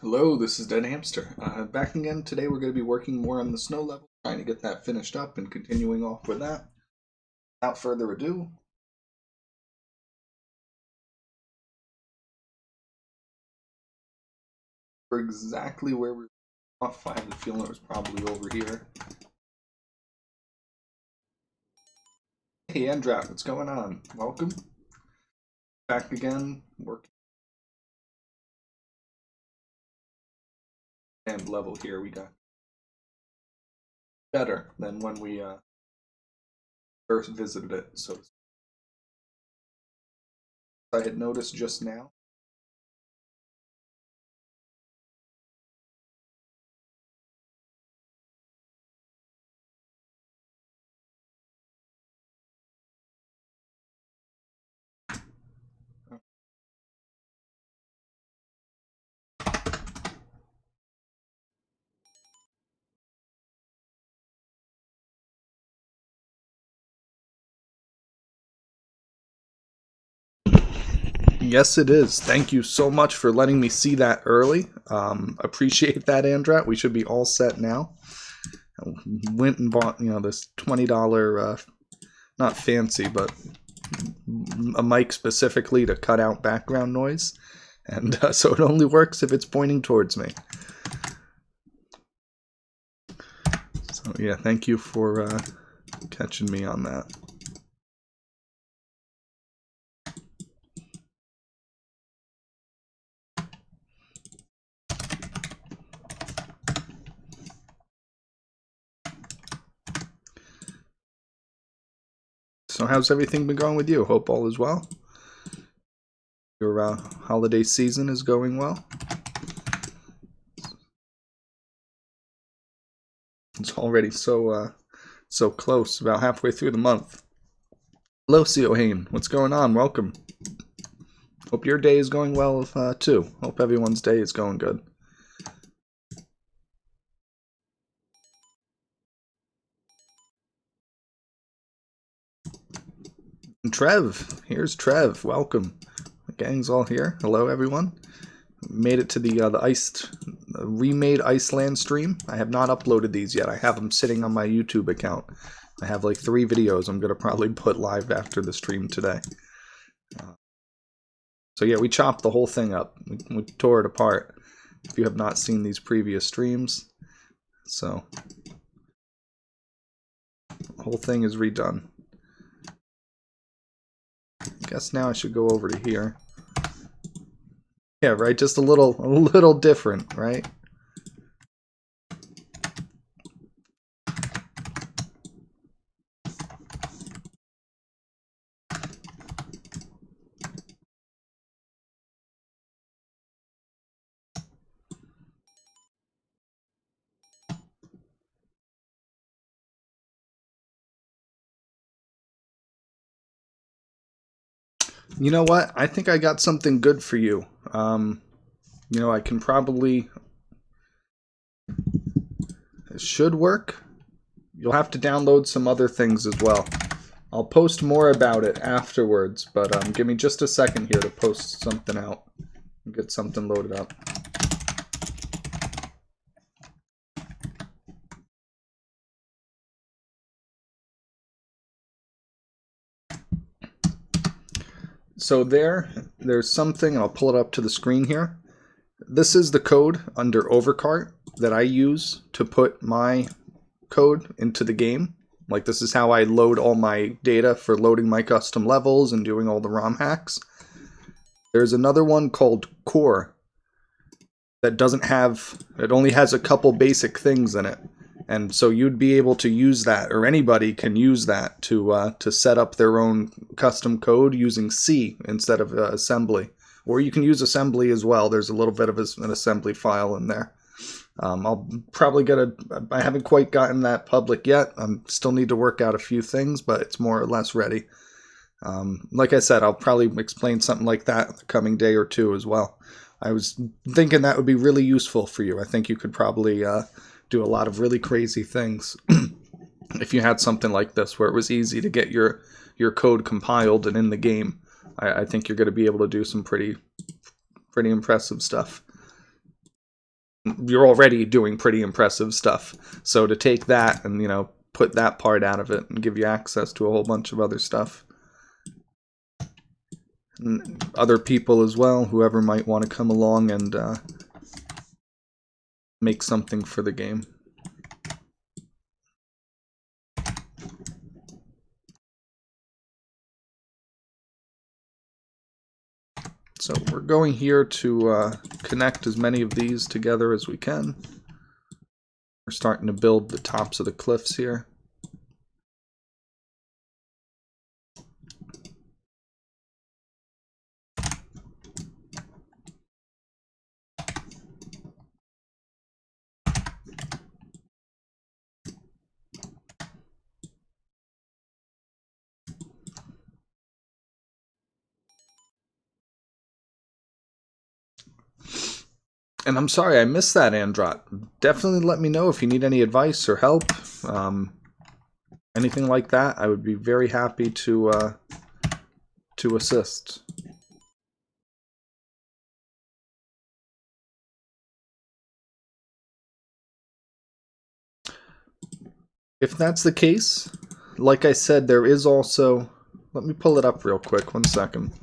Hello, this is Dead Hamster. Back again. Today we're going to be working more on the snow level, trying to get that finished up and continuing off with that. Without further ado, we're exactly where we're off. I have the feeling it was probably over here. Hey Andrat, what's going on? Welcome. Back again, working and level here we got better than when we first visited it. So I had noticed just now. Yes, it is. Thank you so much for letting me see that early. Appreciate that, Andrat. We should be all set now. Went and bought, this $20, not fancy, but a mic specifically to cut out background noise. And so it only works if it's pointing towards me. So yeah, thank you for catching me on that. So how's everything been going with you? Hope all is well. Your holiday season is going well. It's already so close, about halfway through the month. Hello, Siohane. What's going on? Welcome. Hope your day is going well too. Hope everyone's day is going good. And Trev, here's Trev. Welcome. The gang's all here. Hello, everyone. Made it to the remade Iceland stream. I have not uploaded these yet. I have them sitting on my YouTube account. I have like 3 videos I'm gonna probably put live after the stream today. So yeah, we chopped the whole thing up. We tore it apart. If you have not seen these previous streams, so the whole thing is redone. I guess now I should go over to here. Yeah, right. Just a little different, right? You know what? I think I got something good for you. I can probably... It should work. You'll have to download some other things as well. I'll post more about it afterwards, but give me just a second here to post something out and get something loaded up. So there's something, I'll pull it up to the screen here. This is the code under OverKart that I use to put my code into the game. Like, this is how I load all my data for loading my custom levels and doing all the ROM hacks. There's another one called Core that doesn't have, it only has a couple basic things in it. And so you'd be able to use that, or anybody can use that to set up their own custom code using C instead of assembly. Or you can use assembly as well. There's a little bit of an assembly file in there. I'll probably I haven't quite gotten that public yet. I still need to work out a few things, but it's more or less ready. Like I said, I'll probably explain something like that in the coming day or two as well. I was thinking that would be really useful for you. I think you could probably do a lot of really crazy things if you had something like this where it was easy to get your code compiled and in the game. I think you're going to be able to do some pretty impressive stuff. you're already doing pretty impressive stuff. So to take that and, you know, put that part out of it and give you access to a whole bunch of other stuff. And other people as well, whoever might want to come along and make something for the game. So we're going here to connect as many of these together as we can. We're starting to build the tops of the cliffs here. And I'm sorry I missed that, Androt. Definitely let me know if you need any advice or help. Anything like that, I would be very happy to assist. If that's the case, like I said, there is also... Let me pull it up real quick, 1 second.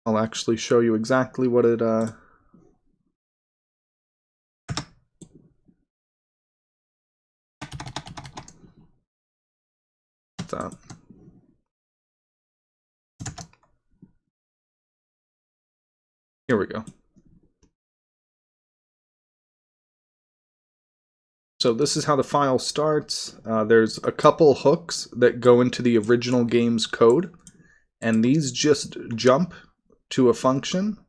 I'll actually show you exactly what it... that. Here we go. So this is how the file starts. There's a couple hooks that go into the original game's code, and these just jump to a function.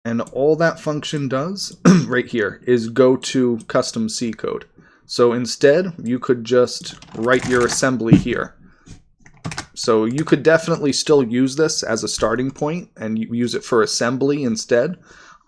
And all that function does, right here, is go to custom C code. So instead, you could just write your assembly here. So you could definitely still use this as a starting point and use it for assembly instead.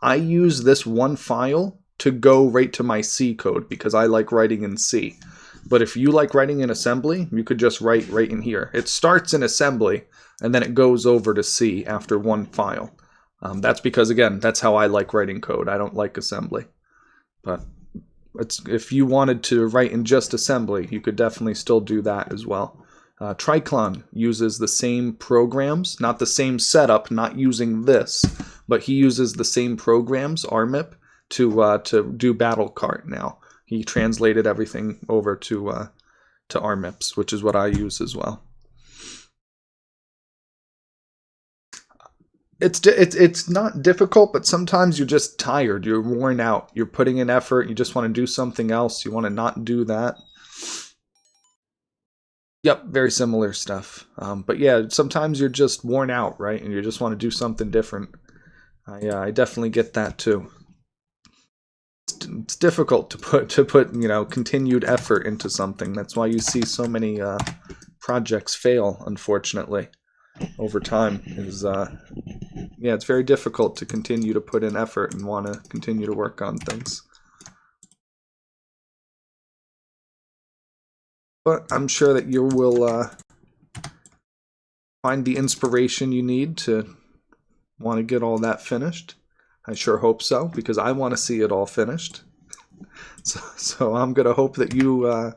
I use this one file to go right to my C code because I like writing in C. But if you like writing in assembly, you could just write right in here. It starts in assembly and then it goes over to C after one file. That's because, again, that's how I like writing code. I don't like assembly. But if you wanted to write in just assembly, you could definitely still do that as well. Triclon uses the same programs, not the same setup, not using this, but he uses the same programs, RMIP, to do OverKart now. He translated everything over to RMIPs, which is what I use as well. It's not difficult, but sometimes you're just tired. You're worn out. You're putting in effort. You just want to do something else. You want to not do that. Yep, very similar stuff. But yeah, sometimes you're just worn out, right? And you just want to do something different. I definitely get that too. It's difficult to put continued effort into something. That's why you see so many projects fail, unfortunately, over time. Yeah, it's very difficult to continue to put in effort and want to continue to work on things. But I'm sure that you will find the inspiration you need to want to get all that finished. I sure hope so, because I want to see it all finished. So I'm going to hope that you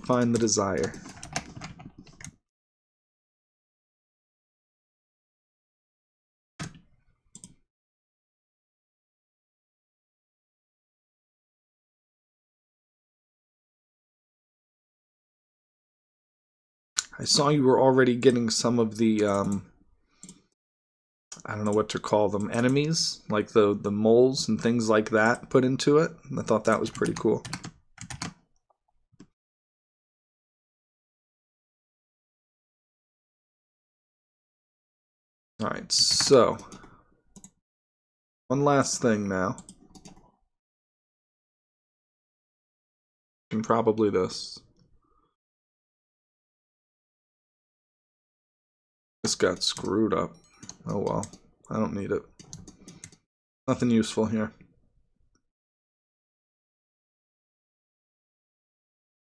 find the desire. I saw you were already getting some of the, I don't know what to call them, enemies, like the moles and things like that put into it. I thought that was pretty cool. Alright, so one last thing now. And probably this. This got screwed up. Oh well, I don't need it. Nothing useful here.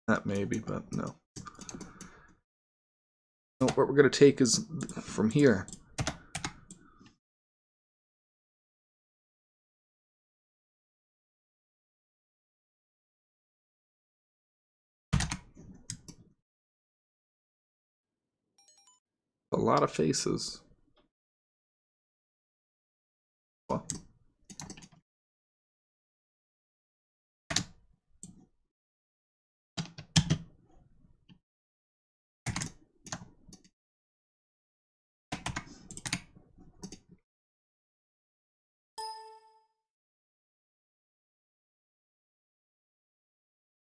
That maybe, but no. No, what we're going to take is from here. A lot of faces. Well.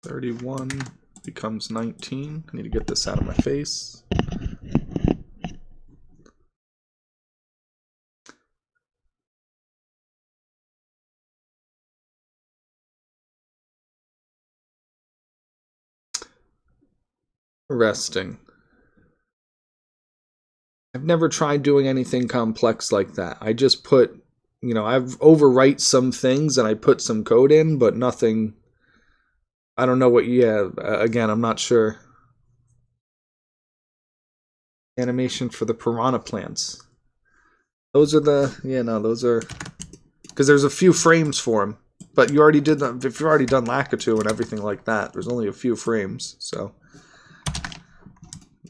$31 becomes $19. I need to get this out of my face. Resting. I've never tried doing anything complex like that. I just put, you know, I've overwrite some things and I put some code in, but nothing. I don't know what, again, I'm not sure. Animation for the piranha plants. Those are those are, because there's a few frames for them. But you already did them, if you've already done Lakitu and everything like that, there's only a few frames, so.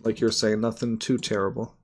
Like you're saying, nothing too terrible.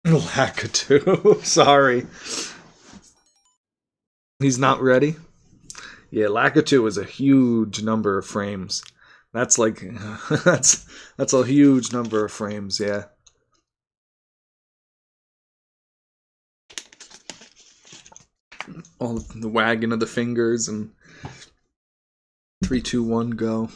Lakitu, sorry. He's not ready? Yeah, Lakitu is a huge number of frames. That's like, that's a huge number of frames, yeah. All the wagging of the fingers and 3, 2, 1, go.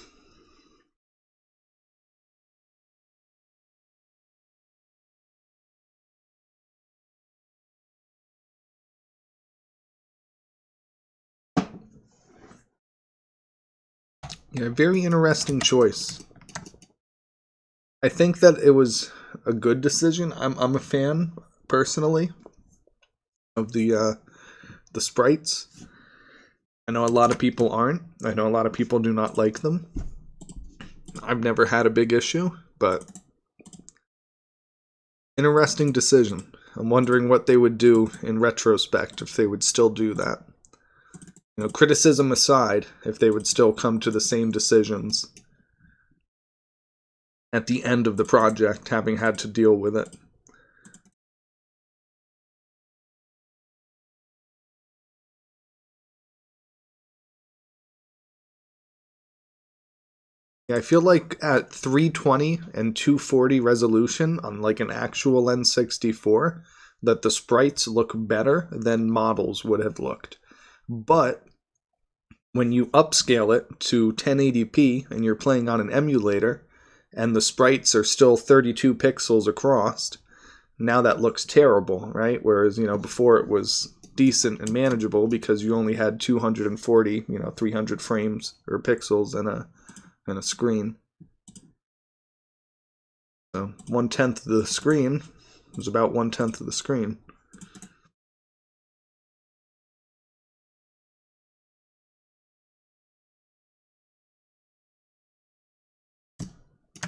Yeah, very interesting choice. I think that it was a good decision. I'm a fan personally of the sprites. I know a lot of people aren't. I know a lot of people do not like them. I've never had a big issue, but interesting decision. I'm wondering what they would do in retrospect if they would still do that. You know, criticism aside, if they would still come to the same decisions at the end of the project, having had to deal with it. Yeah, I feel like at 320 and 240 resolution on like an actual N64, that the sprites look better than models would have looked. But when you upscale it to 1080p and you're playing on an emulator and the sprites are still 32 pixels across, now that looks terrible, right? Whereas, you know, before it was decent and manageable because you only had 240, 300 frames or pixels in a screen. So 1/10 of the screen was about 1/10 of the screen.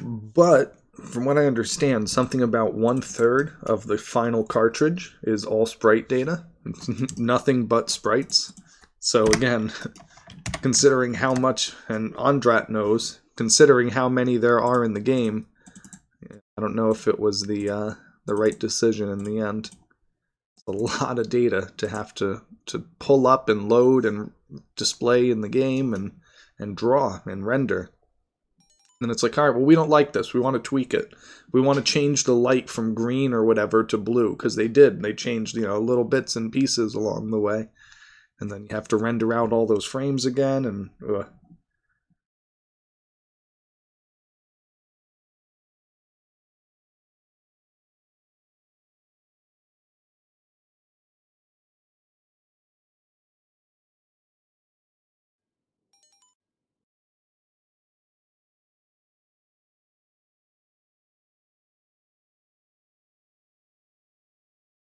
But from what I understand, something about 1/3 of the final cartridge is all sprite data. It's nothing but sprites. So again, considering how much, and Andrat knows, considering how many there are in the game, I don't know if it was the right decision in the end. It's a lot of data to have to pull up and load and display in the game and draw and render. And it's like, all right, well, we don't like this. We want to tweak it. We want to change the light from green or whatever to blue, because they did. They changed, little bits and pieces along the way. And then you have to render out all those frames again, and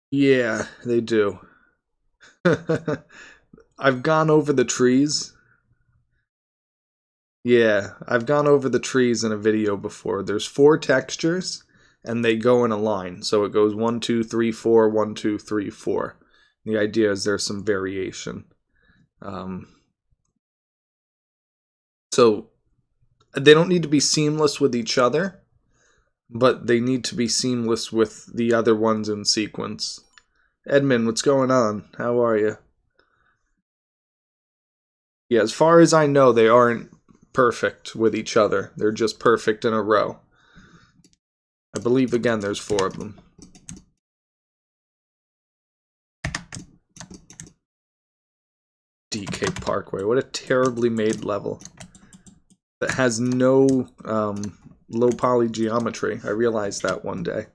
yeah, they do. I've gone over the trees. Yeah, I've gone over the trees in a video before. There's 4 textures, and they go in a line. So it goes 1, 2, 3, 4, 1, 2, 3, 4. The idea is there's some variation. Um, so they don't need to be seamless with each other, but they need to be seamless with the other ones in sequence. Edmund, what's going on? How are you? Yeah, as far as I know, they aren't perfect with each other. They're just perfect in a row. I believe, again, there's 4 of them. DK Parkway. What a terribly made level. That has no low poly geometry. I realized that one day.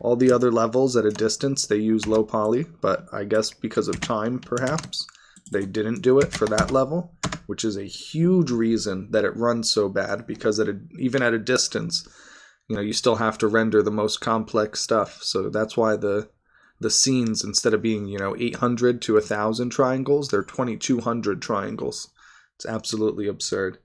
All the other levels at a distance, they use low poly, but I guess because of time, perhaps, they didn't do it for that level, which is a huge reason that it runs so bad, because even at a distance, you still have to render the most complex stuff. So that's why the scenes, instead of being 800 to 1,000 triangles, they're 2,200 triangles. It's absolutely absurd.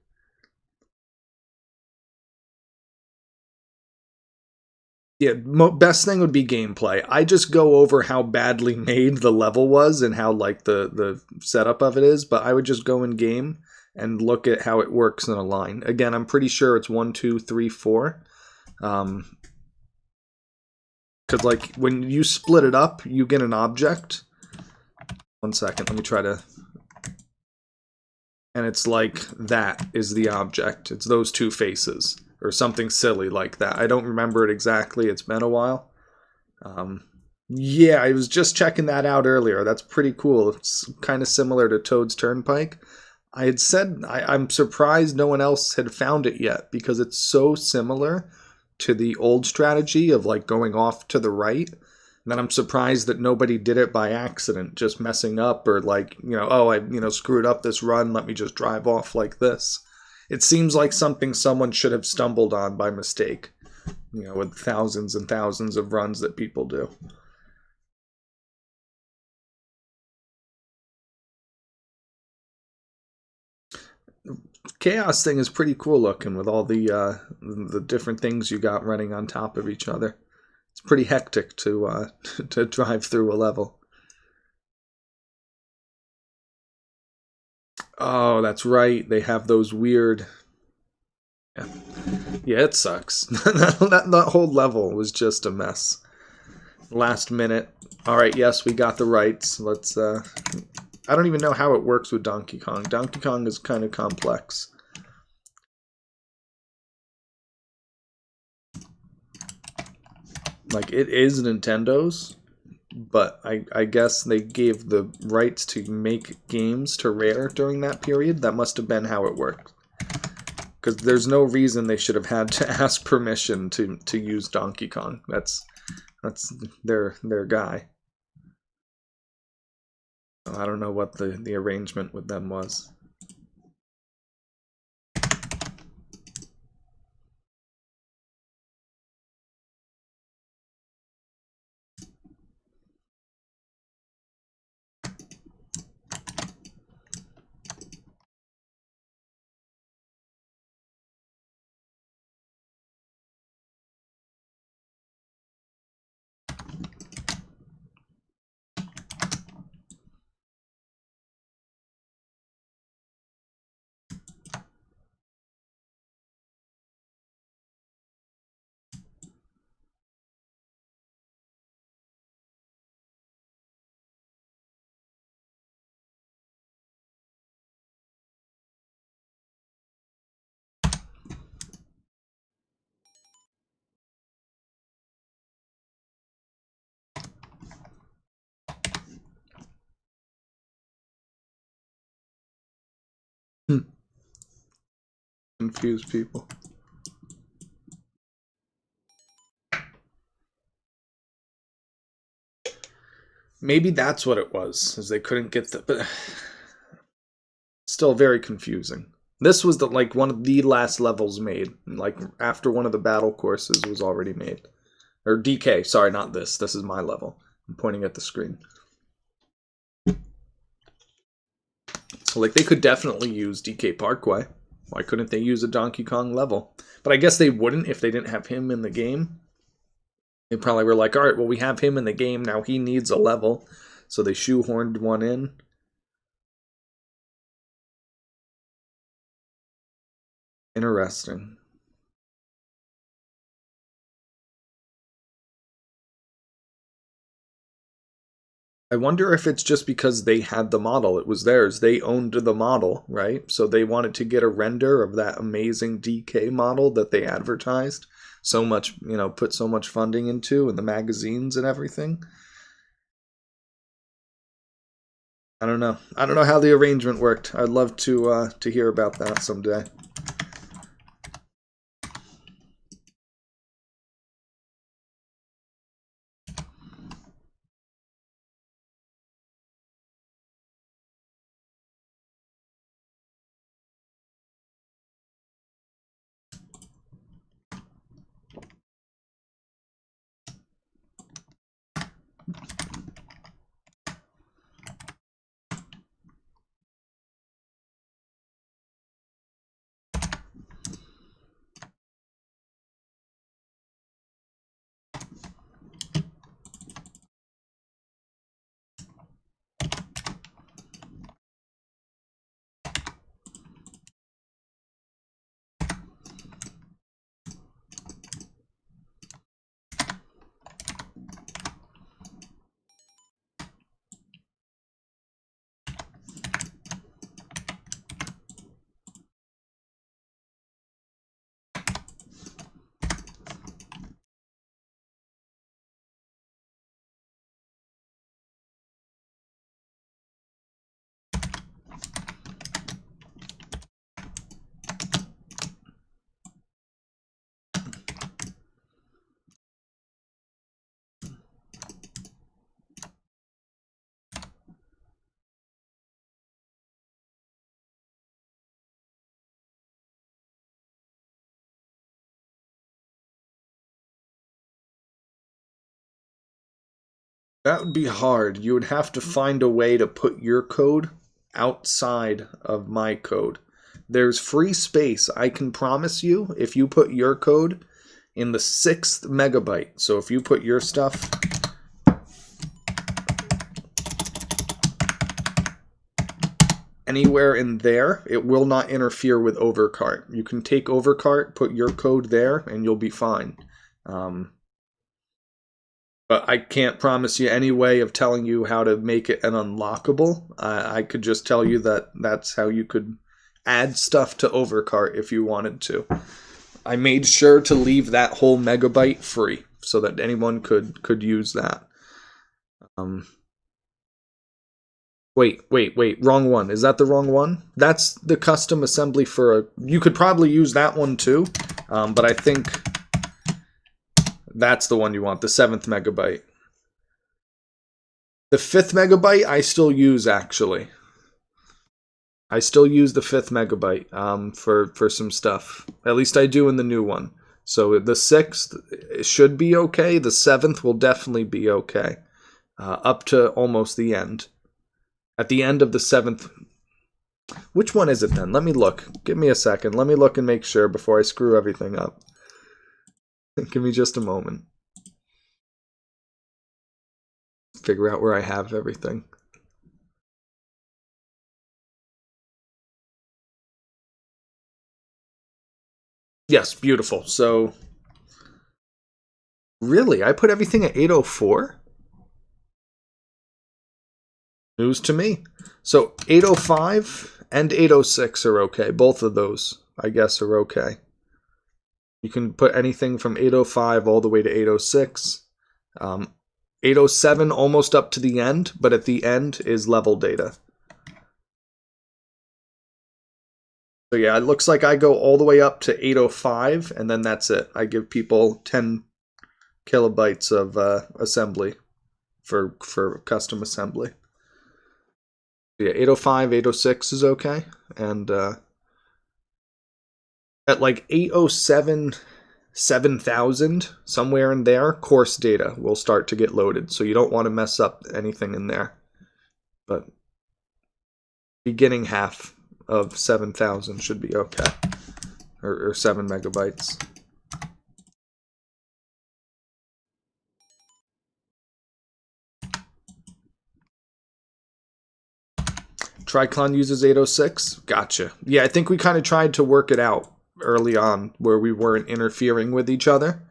Yeah, best thing would be gameplay. I just go over how badly made the level was and how like the setup of it is, but I would just go in game and look at how it works in a line. Again, I'm pretty sure it's 1, 2, 3, 4. Because like when you split it up, you get an object. 1 second, let me try to. And it's like that is the object. It's those 2 faces or something silly like that. I don't remember it exactly. It's been a while. Yeah, I was just checking that out earlier. That's pretty cool. It's kind of similar to Toad's Turnpike. I had said I'm surprised no one else had found it yet, because it's so similar to the old strategy of like going off to the right that I'm surprised that nobody did it by accident, just messing up, or like, oh, I screwed up this run, let me just drive off like this. It seems like something someone should have stumbled on by mistake, with thousands and thousands of runs that people do. Chaos thing is pretty cool looking, with all the different things you got running on top of each other. It's pretty hectic to to drive through a level. Oh, that's right. They have those weird. Yeah, yeah, it sucks. that whole level was just a mess. Last minute. All right, yes, we got the rights. Let's. I don't even know how it works with Donkey Kong. Donkey Kong is kind of complex. Like, it is Nintendo's, but I guess they gave the rights to make games to Rare during that period. That must have been how it worked. Because there's no reason they should have had to ask permission to use Donkey Kong. That's their guy. I don't know what the arrangement with them was. Confuse people. Maybe that's what it was, is they couldn't get the, but still very confusing. This was the like one of the last levels made, like after one of the battle courses was already made. Or DK, sorry, not this. This is my level. I'm pointing at the screen. So like they could definitely use DK Parkway. Why couldn't they use a Donkey Kong level? But I guess they wouldn't if they didn't have him in the game. They probably were like, all right, well, we have him in the game. Now he needs a level. So they shoehorned one in. Interesting. I wonder if it's just because they had the model. It was theirs. They owned the model, right? So they wanted to get a render of that amazing DK model that they advertised so much, you know, put so much funding into in the magazines and everything. I don't know. I don't know how the arrangement worked. I'd love to hear about that someday. That would be hard. You would have to find a way to put your code outside of my code. There's free space, I can promise you, if you put your code in the 6th megabyte. So if you put your stuff anywhere in there, it will not interfere with OverKart. You can take OverKart, put your code there, and you'll be fine. But I can't promise you any way of telling you how to make it an unlockable. I could just tell you that that's how you could add stuff to OverKart if you wanted to. I made sure to leave that whole megabyte free so that anyone could use that. Wait, wrong one. Is that the wrong one? That's the custom assembly for a... You could probably use that one too, but I think that's the one you want, the 7th megabyte. The 5th megabyte I still use, actually. I still use the 5th megabyte for some stuff. At least I do in the new one. So the 6th should be okay. The 7th will definitely be okay. Up to almost the end. At the end of the 7th... Which one is it then? Let me look. Give me a second. Let me look and make sure before I screw everything up. Give me just a moment. Figure out where I have everything. Yes, beautiful. So, really? I put everything at 804? News to me. So, 805 and 806 are okay. Both of those, I guess, are okay. You can put anything from 805 all the way to 806. 807 almost up to the end, but at the end is level data. So yeah, it looks like I go all the way up to 805, and then that's it. I give people 10 kilobytes of assembly for custom assembly. Yeah, 805, 806 is okay, and at like 807, 7000, somewhere in there, course data will start to get loaded. So you don't want to mess up anything in there. But beginning half of 7000 should be okay, or 7 megabytes. Tricon uses 806. Gotcha. Yeah, I think we kind of tried to work it out early on where we weren't interfering with each other.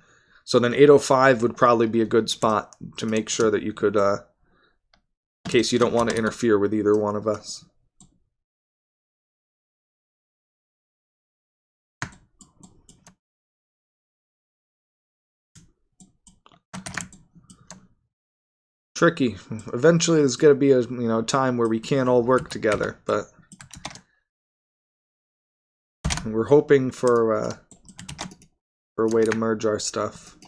So then 805 would probably be a good spot to make sure that you could, in case you don't want to interfere with either one of us. Tricky. Eventually there's going to be a time where we can't all work together, but we're hoping for a way to merge our stuff.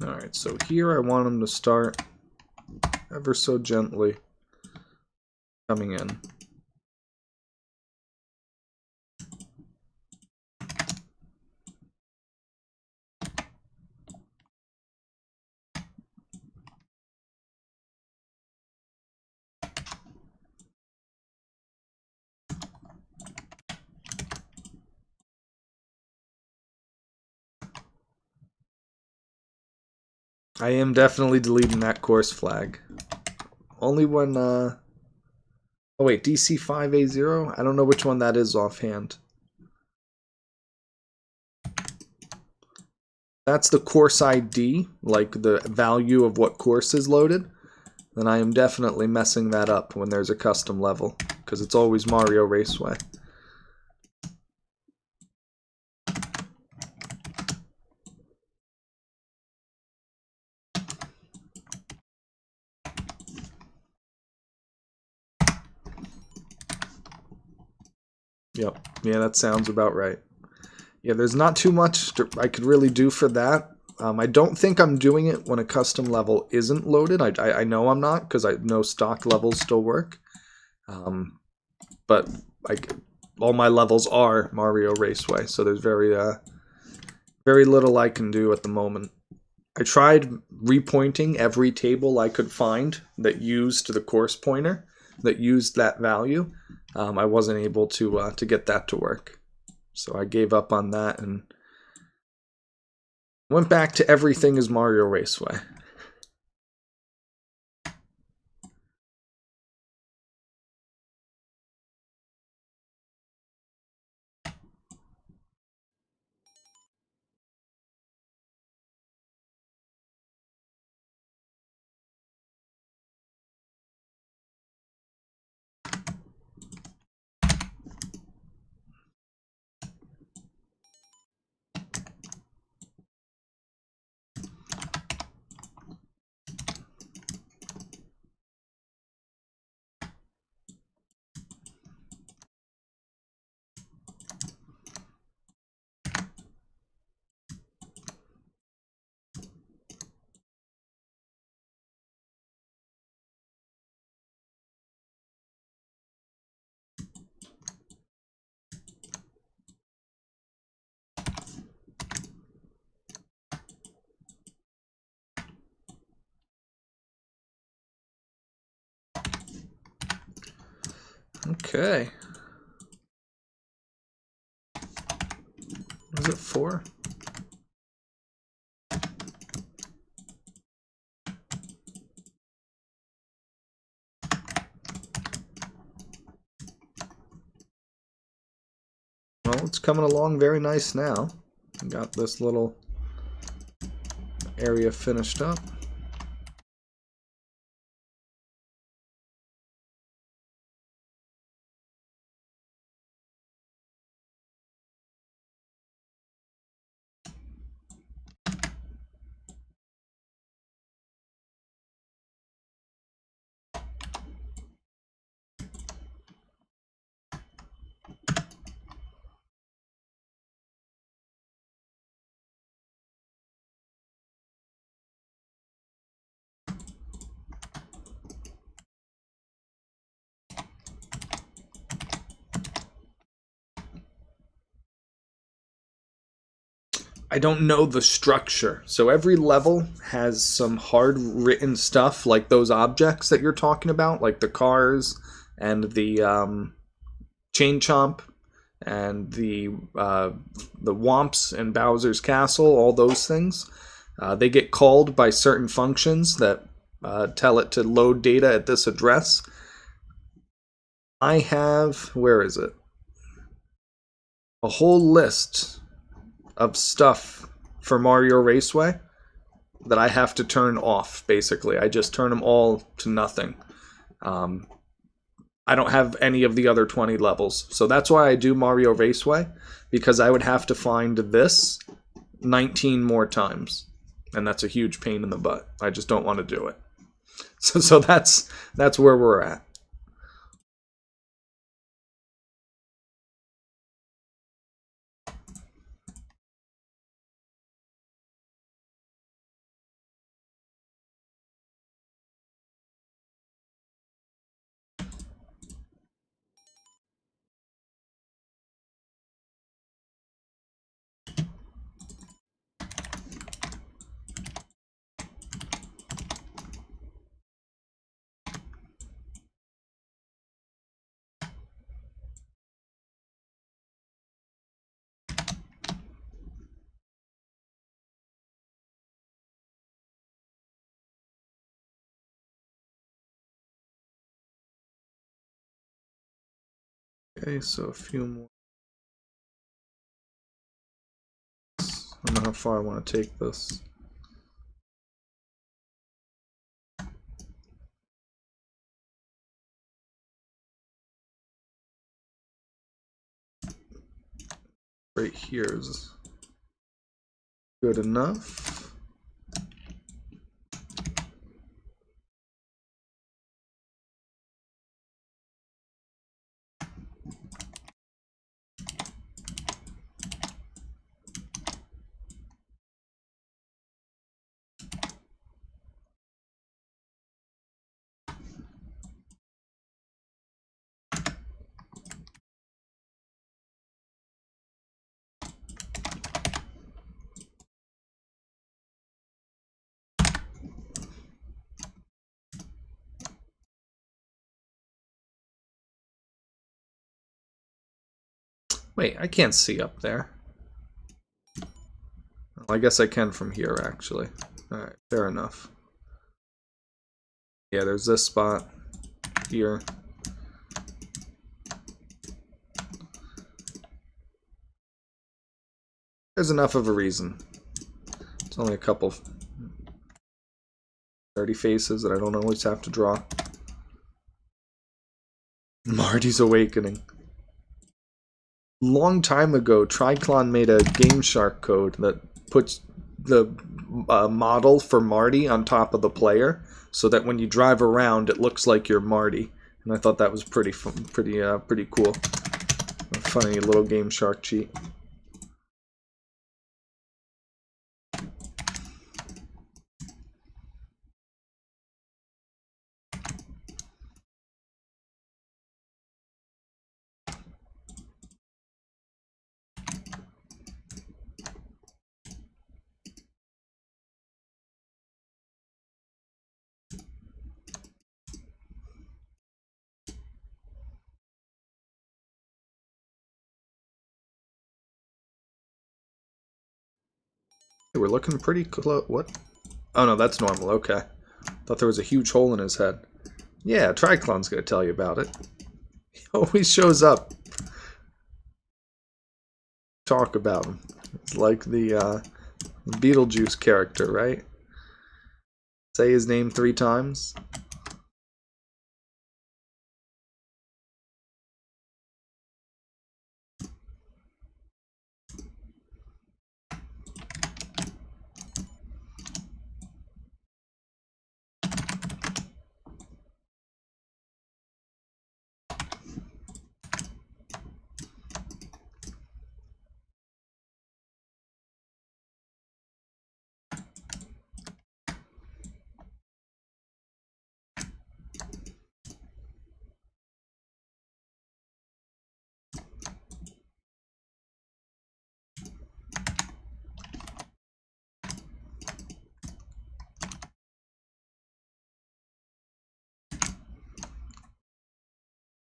Alright, so here I want them to start ever so gently coming in. I am definitely deleting that course flag. Only when, oh wait, DC5A0? I don't know which one that is offhand. That's the course ID, like the value of what course is loaded. Then I am definitely messing that up when there's a custom level, because it's always Mario Raceway. Yep, yeah, that sounds about right. Yeah, there's not too much I could really do for that. I don't think I'm doing it when a custom level isn't loaded. I know I'm not, because I know stock levels still work. But all my levels are Mario Raceway, so there's very little I can do at the moment. I tried repointing every table I could find that used the course pointer, that used that value. I wasn't able to get that to work. So I gave up on that and went back to everything is Mario Raceway. Okay. What is it for? Well, it's coming along very nice now. Got this little area finished up. I don't know the structure. So every level has some hard written stuff, like those objects that you're talking about, like the cars and the chain chomp and the Womps and Bowser's Castle, all those things. They get called by certain functions that tell it to load data at this address. I have, where is it? A whole list of stuff for Mario Raceway that I have to turn off, basically. I just turn them all to nothing. I don't have any of the other 20 levels. So that's why I do Mario Raceway, because I would have to find this 19 more times. And that's a huge pain in the butt. I just don't want to do it. So that's where we're at. Okay, so a few more. I don't know how far I want to take this. Right here is good enough. Wait, I can't see up there. Well, I guess I can from here, actually. Alright, fair enough. Yeah, there's this spot here. There's enough of a reason. It's only a couple 30 faces that I don't always have to draw. Marty's Awakening. Long time ago, Triclon made a Game Shark code that puts the model for Marty on top of the player, so that when you drive around, it looks like you're Marty. And I thought that was pretty fun, pretty cool. A funny little Game Shark cheat. We're looking pretty close. What? Oh no, that's normal. Okay. Thought there was a huge hole in his head. Yeah, Triclon's gonna tell you about it. He always shows up. Talk about him. It's like the Beetlejuice character, right? Say his name 3 times.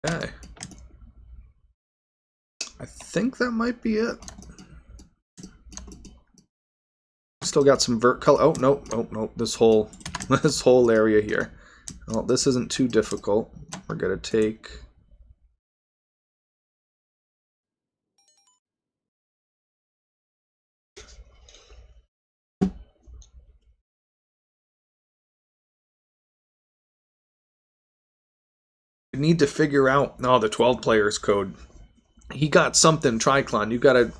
Okay. I think that might be it. Still got some vert color. Oh, nope, nope, nope. This whole this whole area here. Well, this isn't too difficult. We're gonna take we need to figure out the 12 players code. He got something, Triclon. You gotta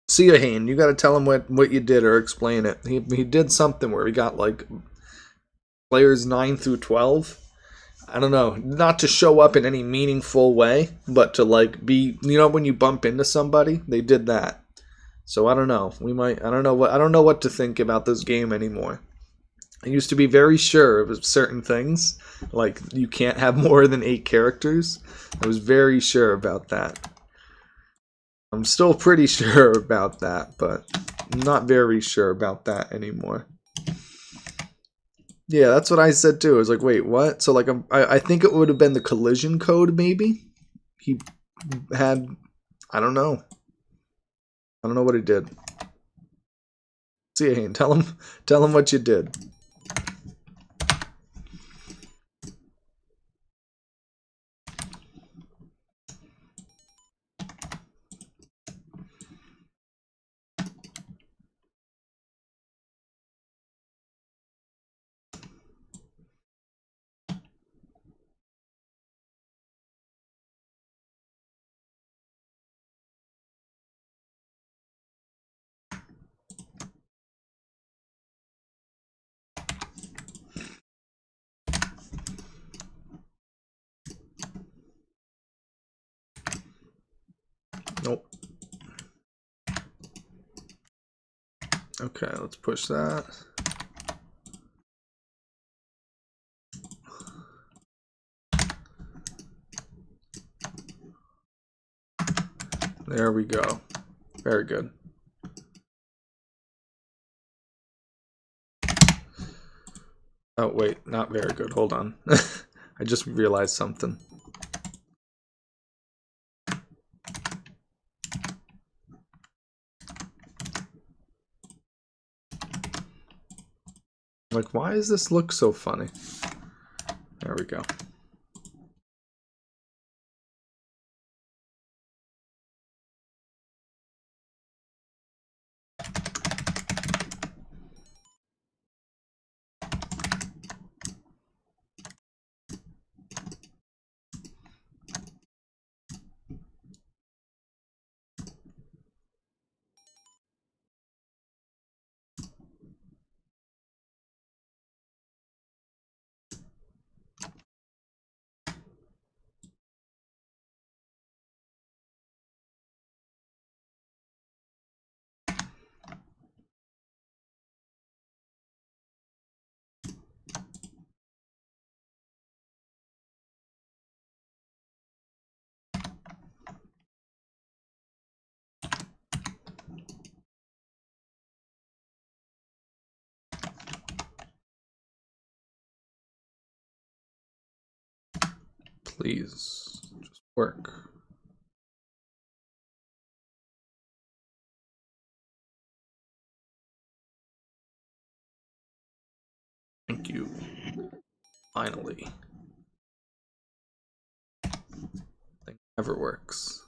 see a hand. You gotta tell him what you did or explain it. He did something where he got like players 9 through 12. I don't know, not to show up in any meaningful way, but to like be, when you bump into somebody, they did that. So I don't know. I don't know what to think about this game anymore. I used to be very sure of certain things, like you can't have more than 8 characters. I was very sure about that. I'm still pretty sure about that, but I'm not very sure about that anymore. Yeah, that's what I said too. I was like, wait, what? So like, I think it would have been the collision code, maybe. He had, I don't know. I don't know what he did. See you, Hayne. Tell him what you did. Nope. Okay, let's push that. There we go. Very good. Oh, wait, not very good. Hold on. I just realized something. Like, why does this look so funny? There we go. Please, just work. Finally. Thing never works.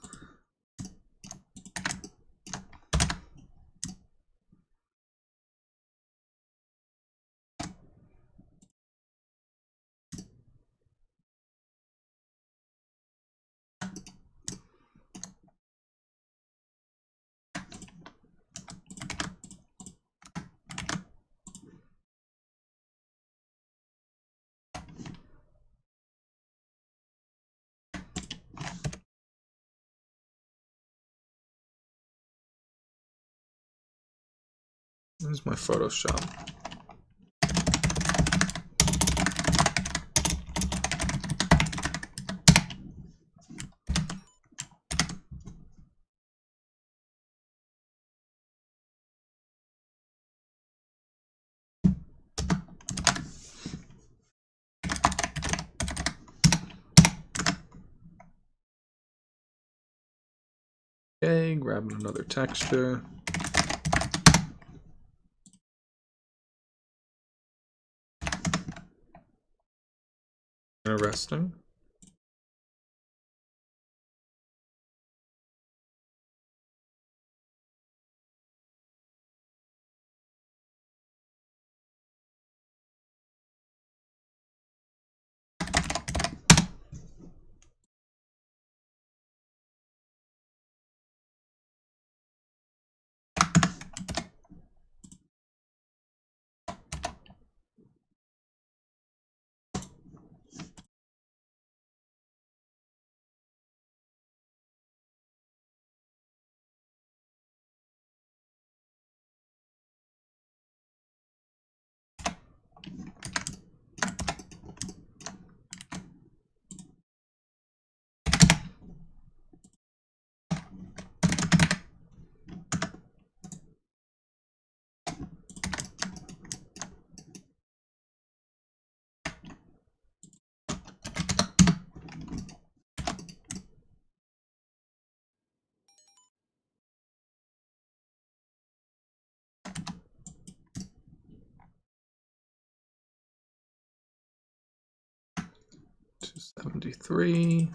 There's my Photoshop. Okay, grabbing another texture. Interesting. $273.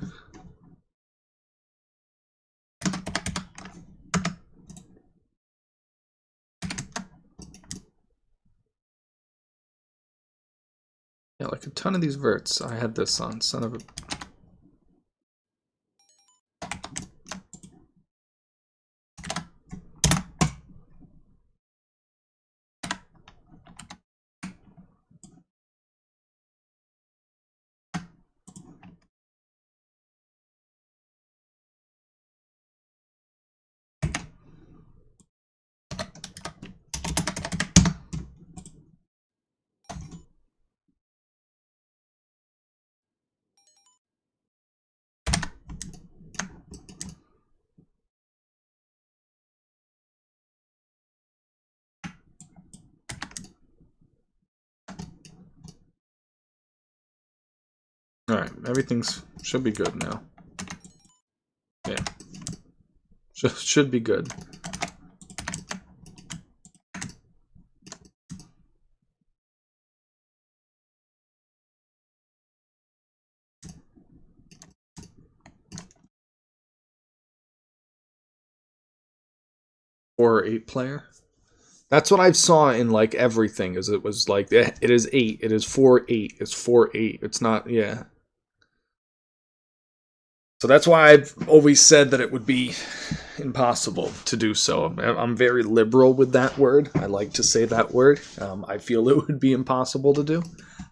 Yeah, like a ton of these verts. I had this on, son of a... Alright, everything's should be good now. Yeah. Should be good. Or 8-player. That's what I saw in like everything. Is it was like it is 8. It is 4-8. It's 4-8. It's not, yeah. So that's why I've always said that it would be impossible to do so. I'm very liberal with that word. I like to say that word. I feel it would be impossible to do.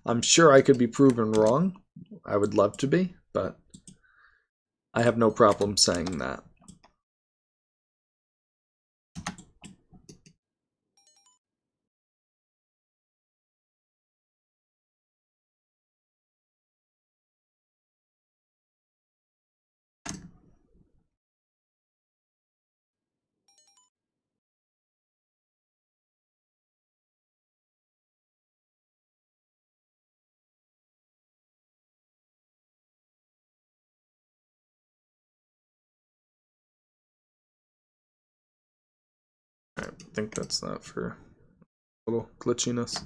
I'm sure I could be proven wrong. I would love to be, but I have no problem saying that. I think that's that for a little glitchiness.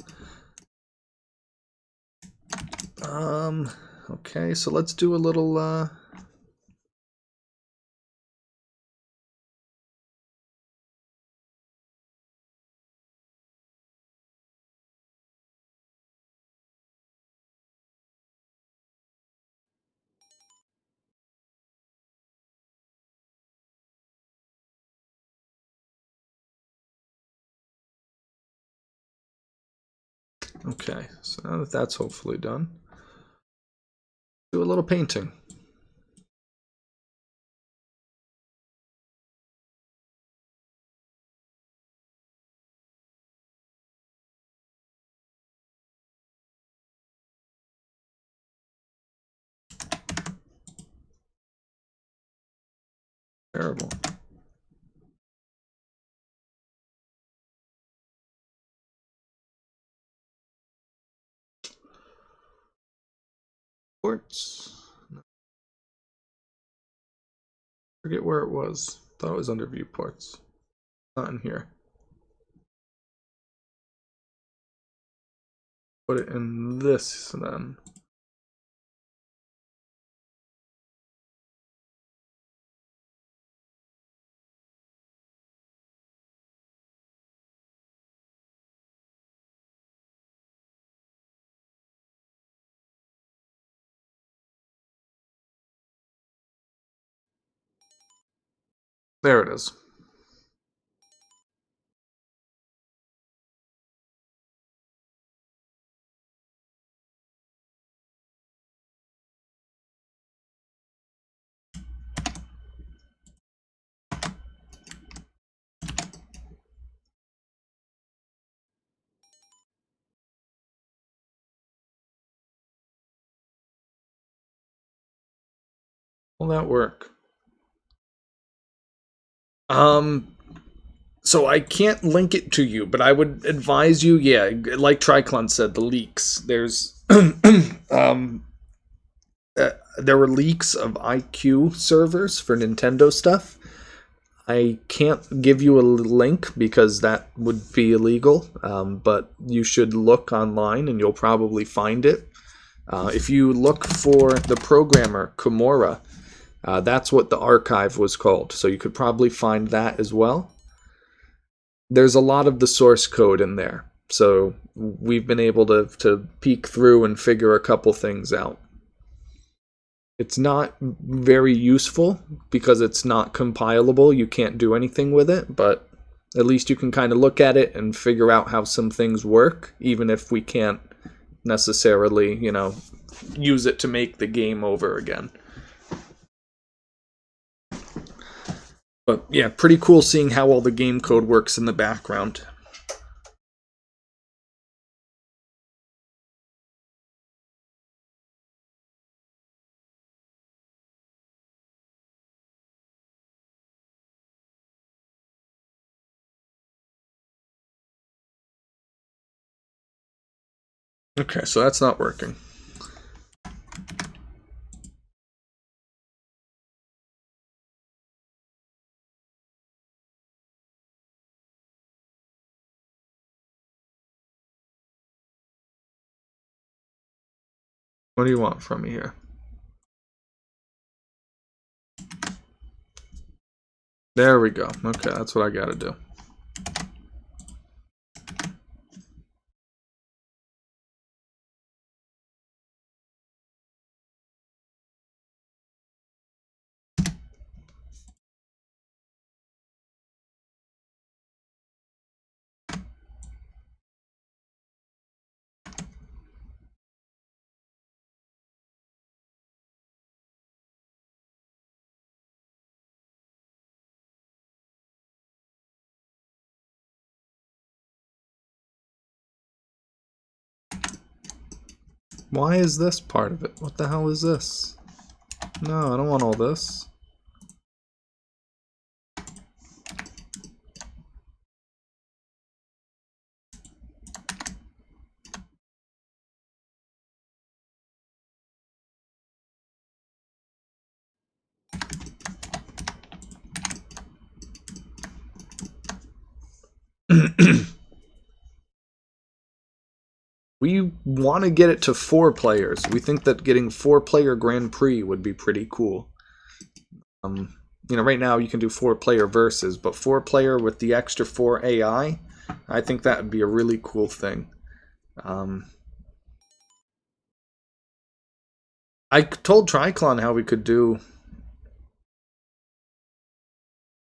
Okay, so let's do a little, okay, so now that that's hopefully done, do a little painting. Terrible. Ports. Forget where it was. Thought it was under viewports. Not in here. Put it in this then. There it is. Will that work? So I can't link it to you, but I would advise you, yeah, like Triclon said, the leaks. Um, there were leaks of IQ servers for Nintendo stuff. I can't give you a link because that would be illegal, but you should look online and you'll probably find it. If you look for the programmer Kimura, that's what the archive was called, so you could probably find that as well. There's a lot of the source code in there, so we've been able to peek through and figure a couple things out. It's not very useful because it's not compilable. You can't do anything with it, but at least you can kind of look at it and figure out how some things work, even if we can't necessarily, use it to make the game over again. But yeah, pretty cool seeing how all the game code works in the background. Okay, so that's not working. What do you want from me here? There we go. Okay, that's what I gotta do. Why is this part of it? What the hell is this? No, I don't want all this. We want to get it to 4 players. We think that getting 4-player Grand Prix would be pretty cool. Right now you can do 4-player versus, but 4-player with the extra 4 AI, I think that would be a really cool thing. I told Triclon how we could do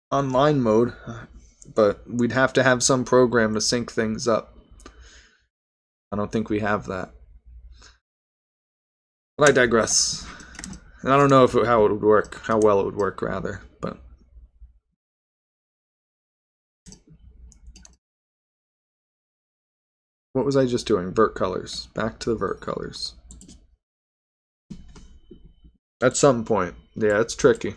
online mode, but we'd have to have some program to sync things up. I don't think we have that. But I digress. And I don't know how it would work, how well it would work, rather. But what was I just doing? Vert colors. Back to the vert colors. At some point. Yeah, it's tricky.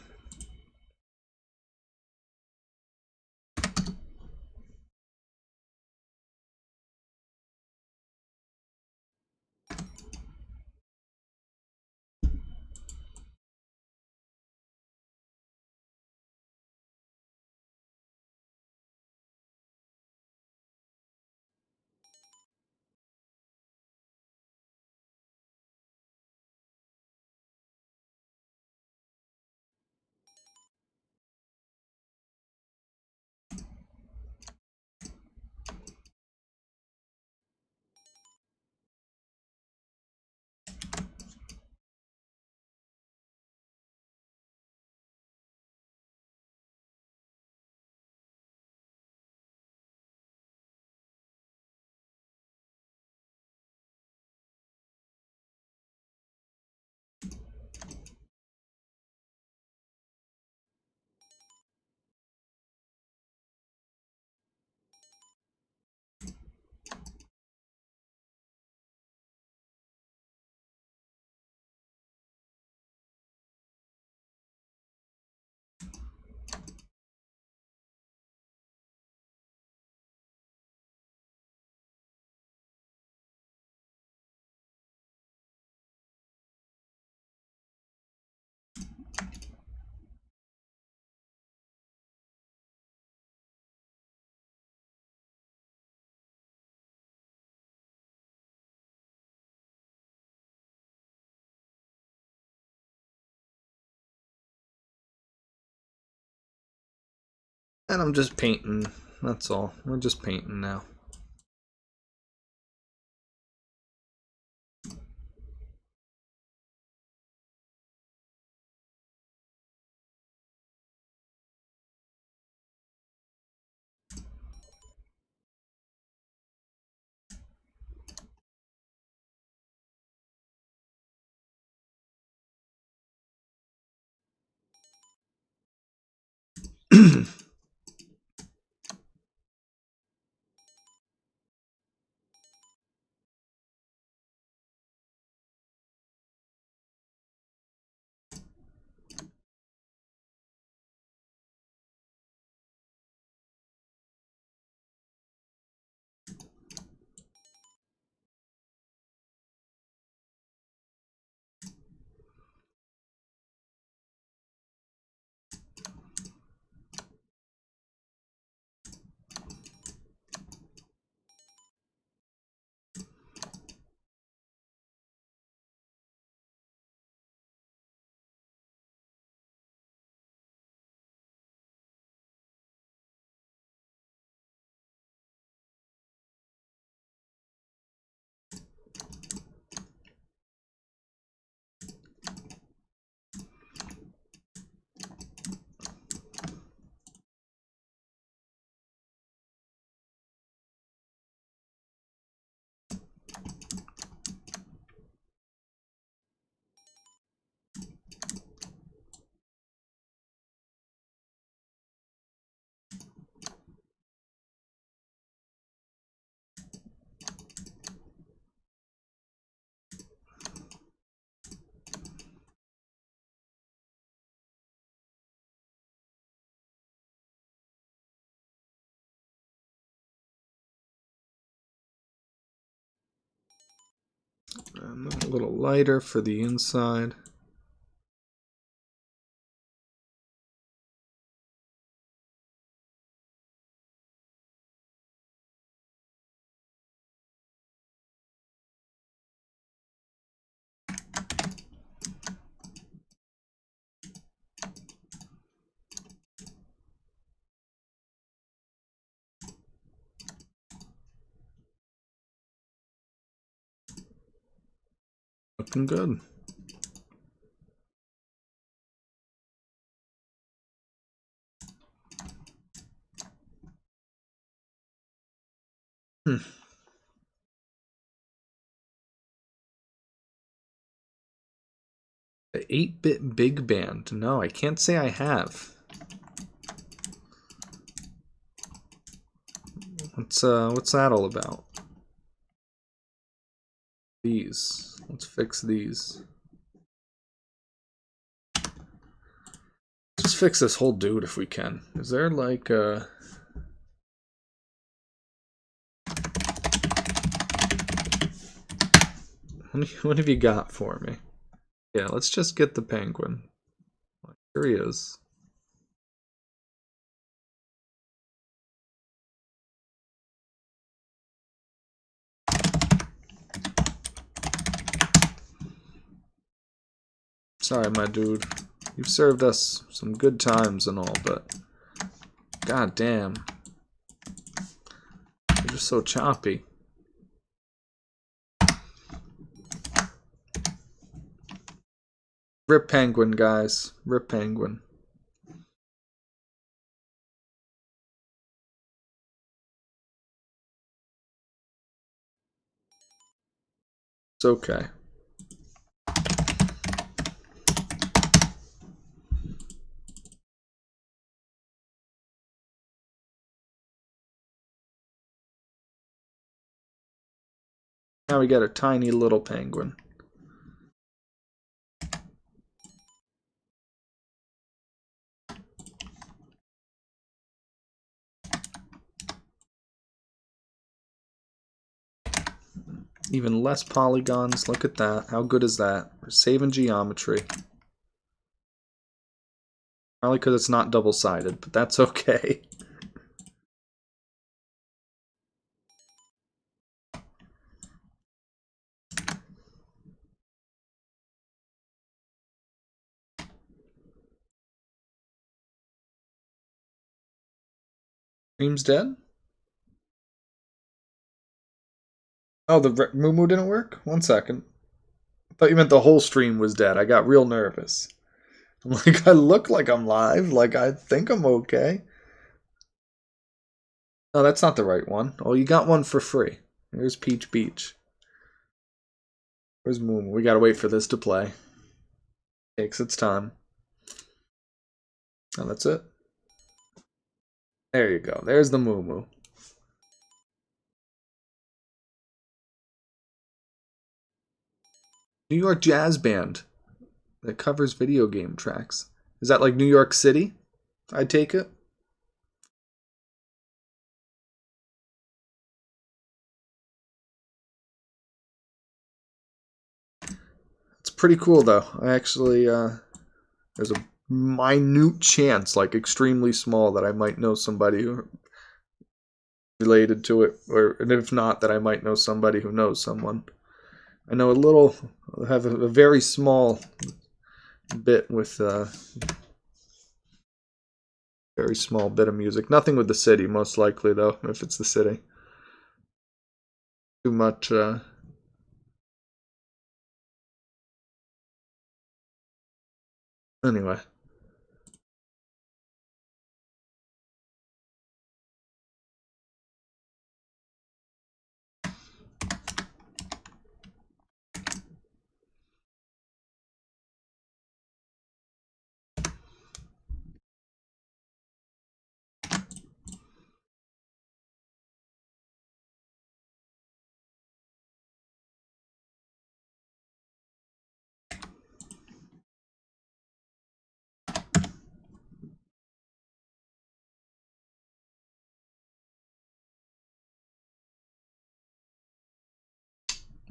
And I'm just painting. That's all. We're just painting now. A little lighter for the inside. Looking good. The 8-bit big band. No, I can't say I have. What's that all about? These. Let's fix these. Just fix this whole dude if we can. Is there like what have you got for me? Yeah, let's just get the penguin. Here he is. Sorry, my dude. You've served us some good times and all, but god damn. You're just so choppy. Rip penguin, guys. Rip penguin. It's okay. Now we got a tiny little penguin. Even less polygons. Look at that. How good is that? We're saving geometry. Probably because it's not double-sided, but that's okay. Dream's dead? Oh, the Moo didn't work? 1 second. I thought you meant the whole stream was dead. I got real nervous. I'm like, I look like I'm live. Like, I think I'm okay. No, that's not the right one. Oh, you got one for free. Here's Peach Beach. Where's Moo? We gotta wait for this to play. Takes its time. Oh, that's it. There you go. There's the Moo. New York Jazz Band that covers video game tracks. Is that like New York City? I take it. It's pretty cool though. I actually there's a minute chance, like extremely small, that I might know somebody who related to it, or and if not, that I might know somebody who knows someone. I know a little, I have a very small bit with very small bit of music. Nothing with the city, most likely though, if it's the city. Too much anyway.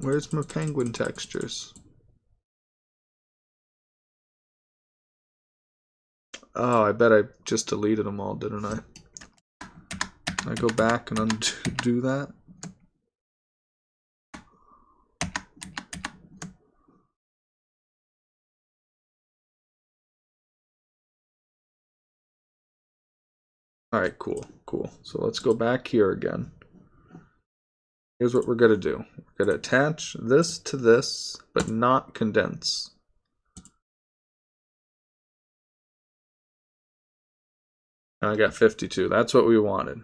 Where's my penguin textures? Oh, I bet I just deleted them all, didn't I? Can I go back and undo that? Alright, cool. So let's go back here again. Here's what we're going to do. We're going to attach this to this, but not condense. I got 52. That's what we wanted.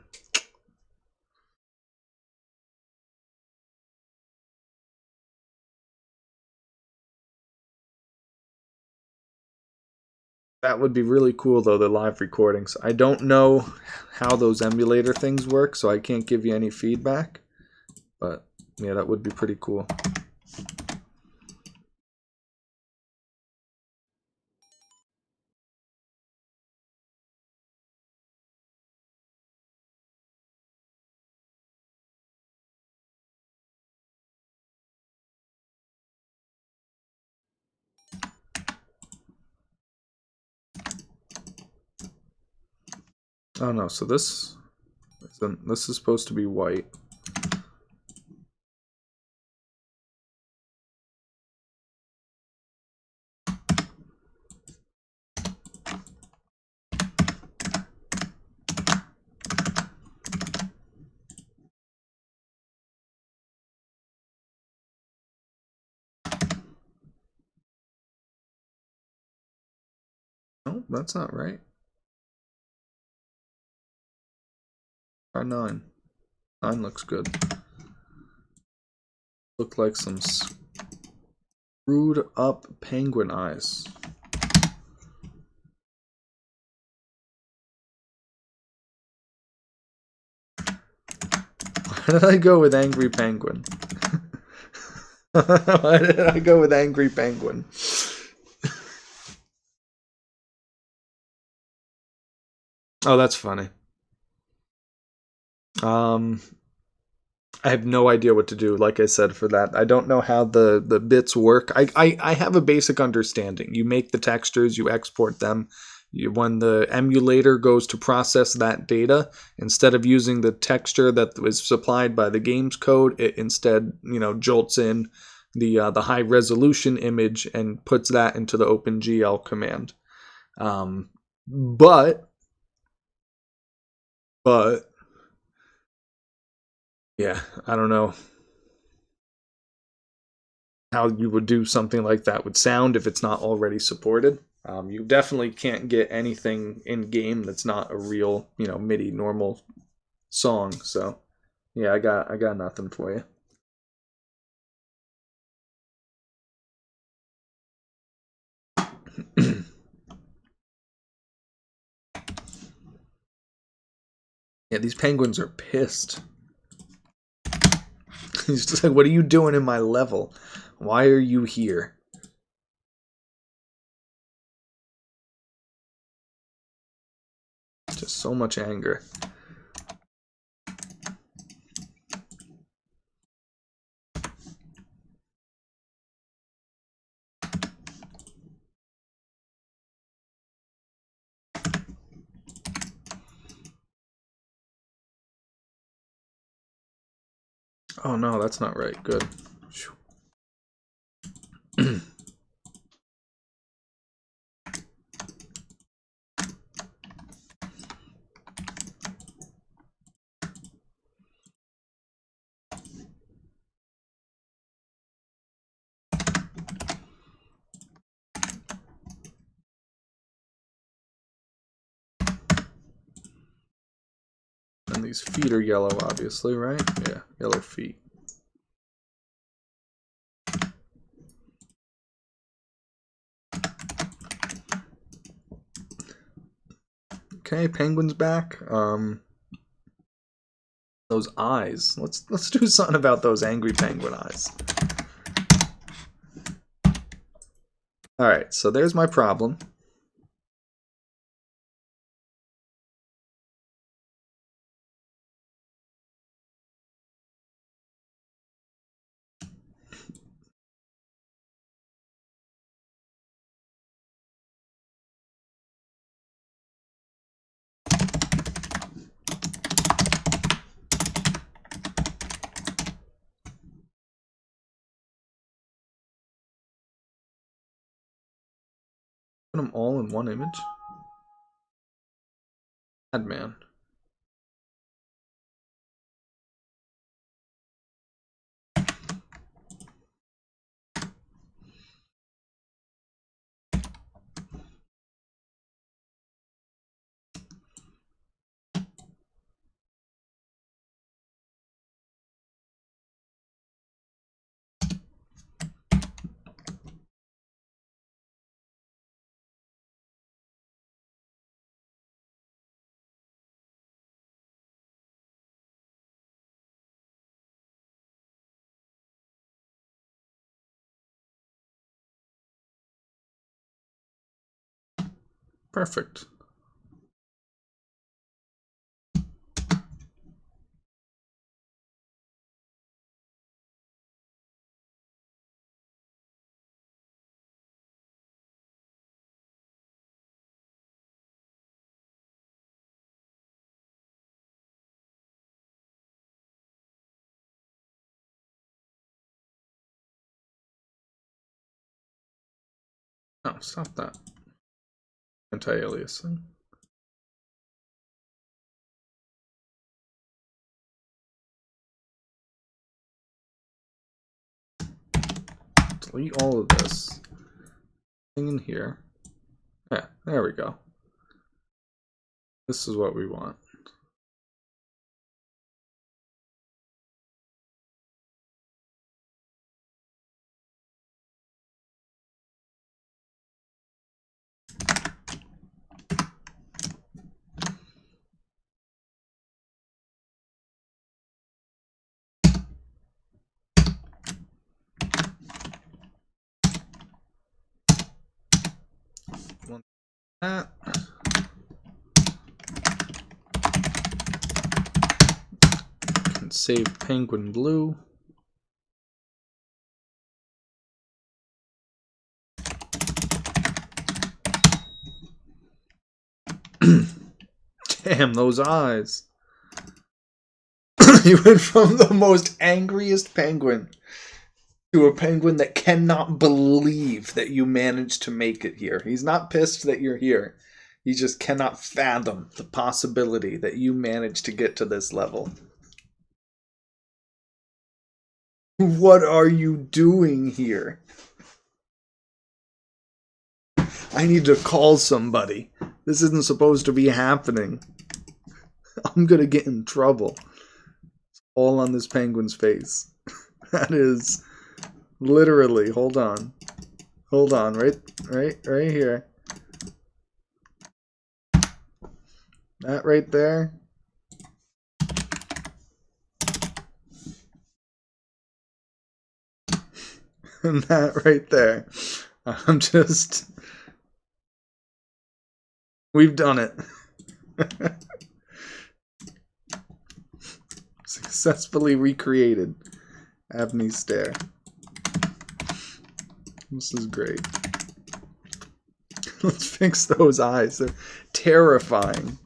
That would be really cool, though, the live recordings. I don't know how those emulator things work, so I can't give you any feedback. But, yeah, that would be pretty cool. Oh, no, so this is supposed to be white. No, that's not right. Try 9. 9 looks good. Look like some screwed up penguin eyes. Why did I go with angry penguin? Why did I go with angry penguin? Oh, that's funny. I have no idea what to do, like I said, for that. I don't know how the bits work. I have a basic understanding. You make the textures, you export them. When the emulator goes to process that data, instead of using the texture that was supplied by the game's code, it instead, jolts in the high resolution image and puts that into the OpenGL command. But yeah, I don't know how you would do something like that with sound if it's not already supported. You definitely can't get anything in game that's not a real, MIDI normal song. So, yeah, I got nothing for you. Yeah, these penguins are pissed. He's just like, "What are you doing in my level? Why are you here?" Just so much anger. Oh no, that's not right. Good. And these feet are yellow, obviously, right? Yeah, yellow feet. Okay, penguin's back. Those eyes. Let's do something about those angry penguin eyes. All right, so there's my problem. Put them all in one image. Bad man. Perfect. No, stop that. Anti-aliasing. Delete all of this. Thing in here. Yeah, there we go. This is what we want. That. Can save penguin blue. Damn, those eyes. He went from the most angriest penguin to a penguin that cannot believe that you managed to make it here. He's not pissed that you're here. He just cannot fathom the possibility that you managed to get to this level. What are you doing here? I need to call somebody. This isn't supposed to be happening. I'm gonna get in trouble. It's all on this penguin's face. That is literally, hold on, right here. That right there. And that right there. I'm just... We've done it. Successfully recreated Abney's stare. This is great. Let's fix those eyes. They're terrifying.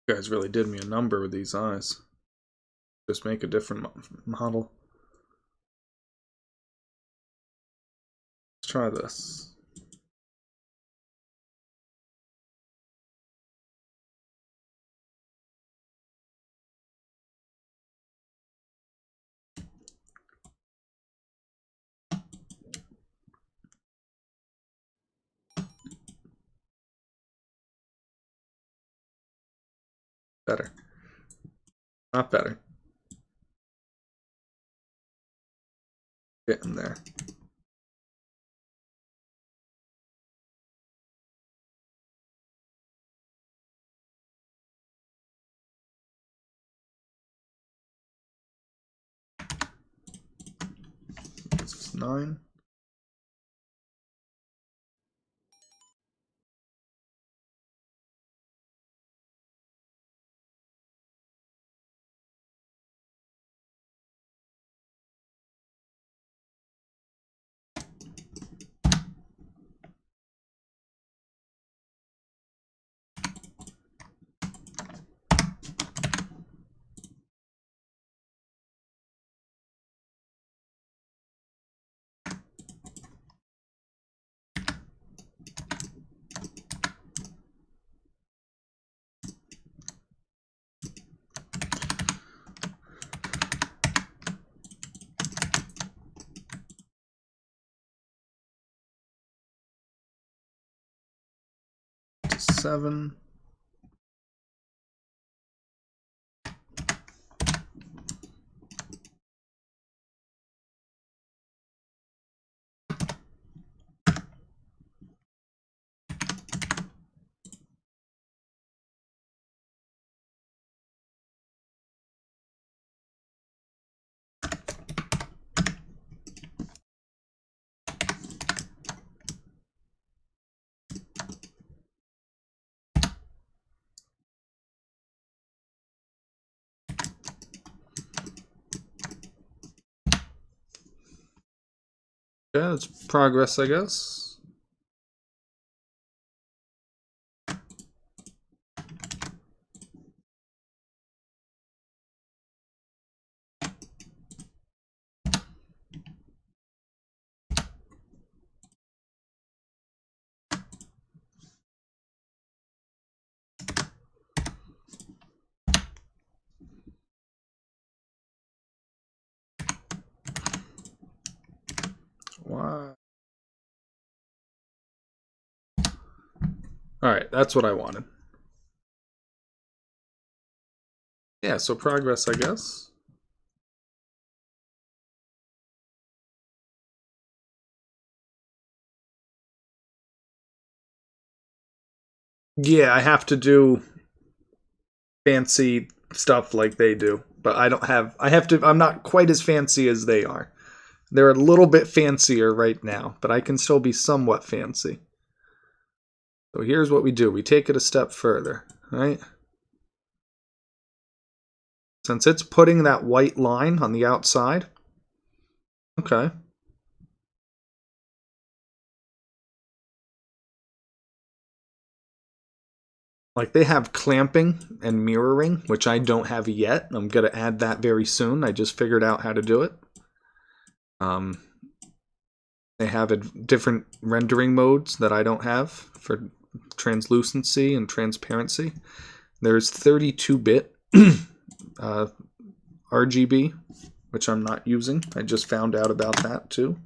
You guys really did me a number with these eyes. Just make a different model. Let's try this. Better. Not better. Getting there. This is 9. 7. Yeah, it's progress, I guess. Wow. Alright, that's what I wanted. Yeah, so progress, I guess. Yeah, I have to do fancy stuff like they do, but I don't have, I'm not quite as fancy as they are. They're a little bit fancier right now, but I can still be somewhat fancy. So here's what we do. We take it a step further, right? Since it's putting that white line on the outside, okay. Like they have clamping and mirroring, which I don't have yet. I'm going to add that very soon. I just figured out how to do it. They have different rendering modes that I don't have for translucency and transparency. There's 32-bit RGB, which I'm not using. I just found out about that too.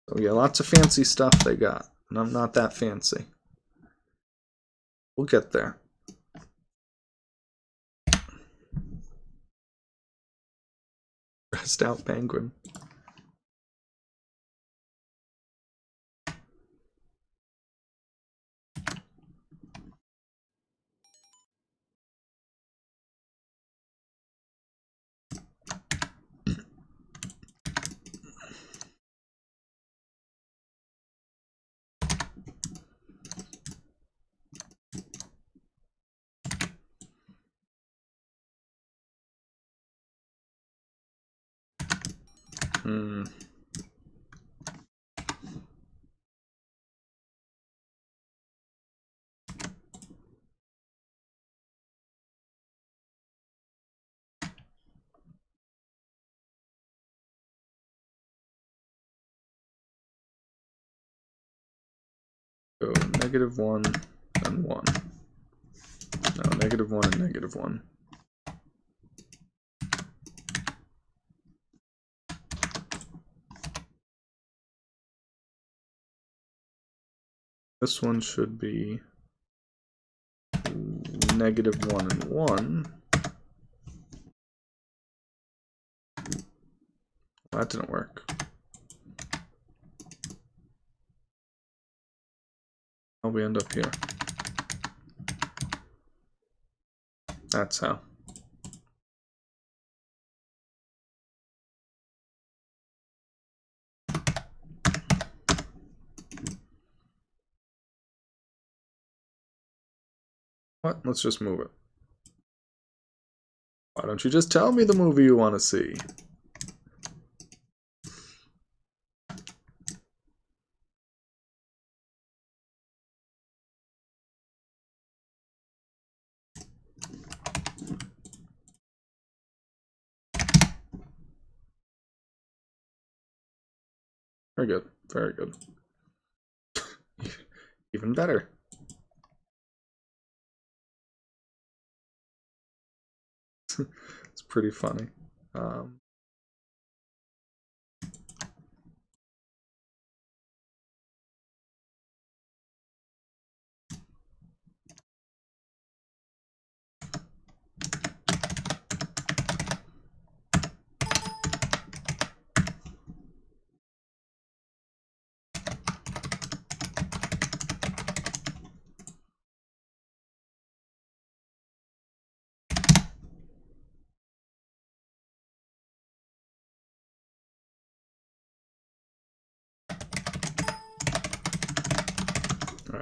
So yeah, lots of fancy stuff they got, and I'm not that fancy. We'll get there. Stressed out penguin. Hmm. So -1 and 1. No, -1 and -1. This one should be -1 and 1. That didn't work. How we end up here? That's how. What? Let's just move it. Why don't you just tell me the movie you want to see? Very good. Very good. Even better. It's pretty funny.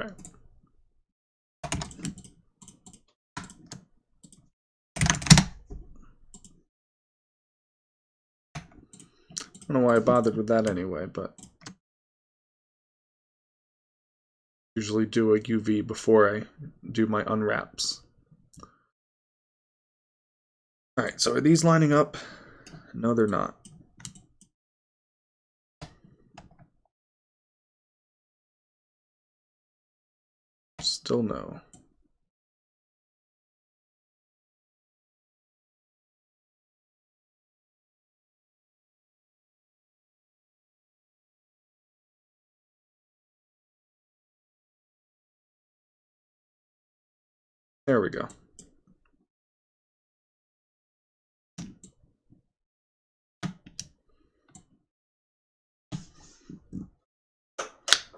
Alright. I don't know why I bothered with that anyway, but usually do a UV before I do my unwraps. Alright, so are these lining up? No, they're not. Still no. There we go.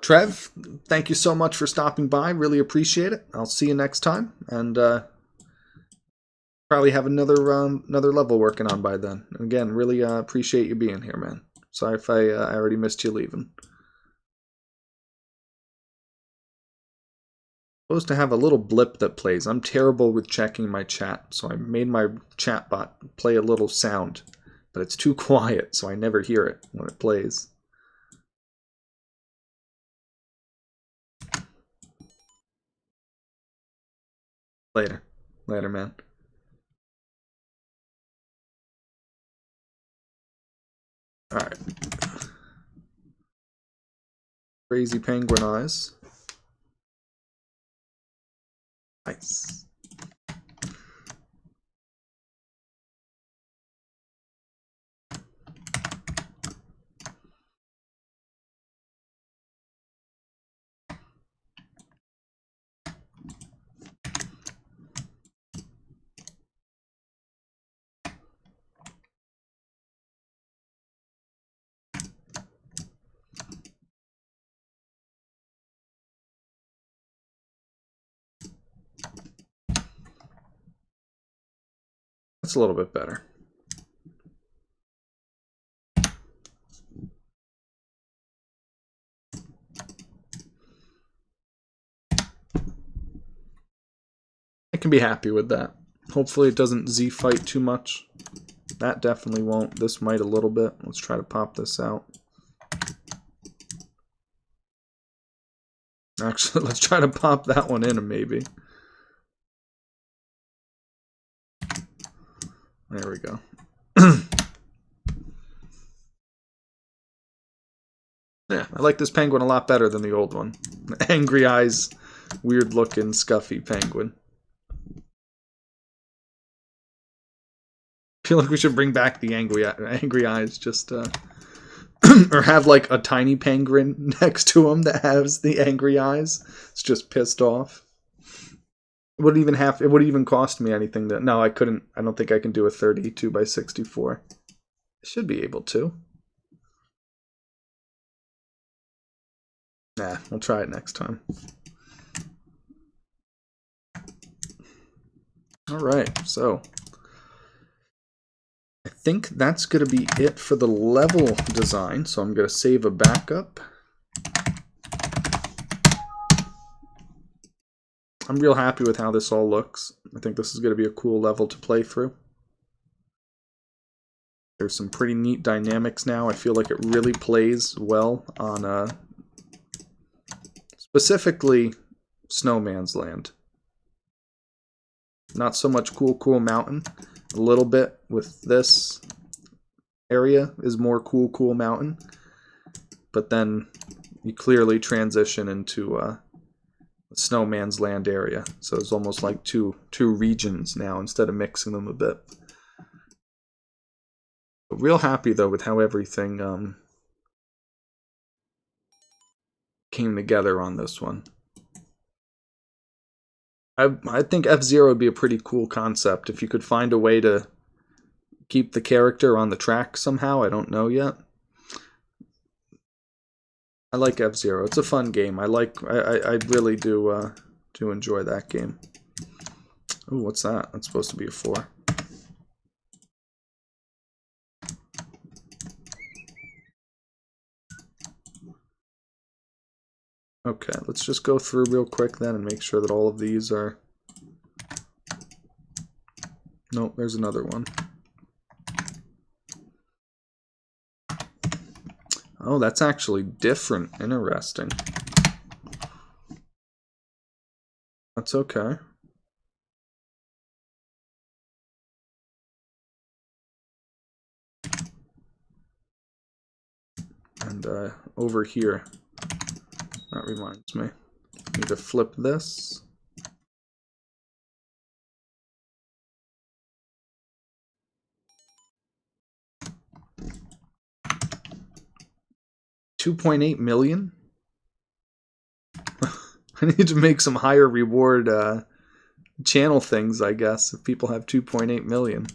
Trev, thank you so much for stopping by. Really appreciate it. I'll see you next time, and probably have another level working on by then. Again, really appreciate you being here, man. Sorry if I already missed you leaving. Supposed to have a little blip that plays. I'm terrible with checking my chat, so I made my chat bot play a little sound, but it's too quiet, so I never hear it when it plays. Later, man. All right. Crazy penguin eyes. Nice. That's a little bit better. I can be happy with that. Hopefully it doesn't Z-fight too much. That definitely won't. This might a little bit. Let's try to pop this out. Actually, let's try to pop that one in maybe. There we go. Yeah, I like this penguin a lot better than the old one. Angry eyes, weird looking, scuffy penguin. I feel like we should bring back the angry eyes, just or have like a tiny penguin next to him that has the angry eyes. It's just pissed off. It wouldn't even cost me anything to. No, I couldn't. I don't think I can do a 32 by 64. I should be able to. Nah, we'll try it next time. Alright, so I think that's going to be it for the level design. So I'm going to save a backup. I'm real happy with how this all looks. I think this is going to be a cool level to play through. There's some pretty neat dynamics now. I feel like it really plays well on specifically Snowman's Land. Not so much Cool Mountain. A little bit with this area is more Cool Mountain. But then you clearly transition into Snowman's Land area. So it's almost like two regions now instead of mixing them a bit. But real happy though with how everything came together on this one. I think F-Zero would be a pretty cool concept if you could find a way to keep the character on the track somehow. I don't know yet. I like F-Zero. It's a fun game. I really do enjoy that game. Ooh, what's that? That's supposed to be a 4. Okay, let's just go through real quick then and make sure that all of these are... Nope, there's another one. Oh, that's actually different. Interesting. That's okay. And over here, that reminds me. Need to flip this. $2.8 million? I need to make some higher reward channel things, I guess, if people have 2.8 million.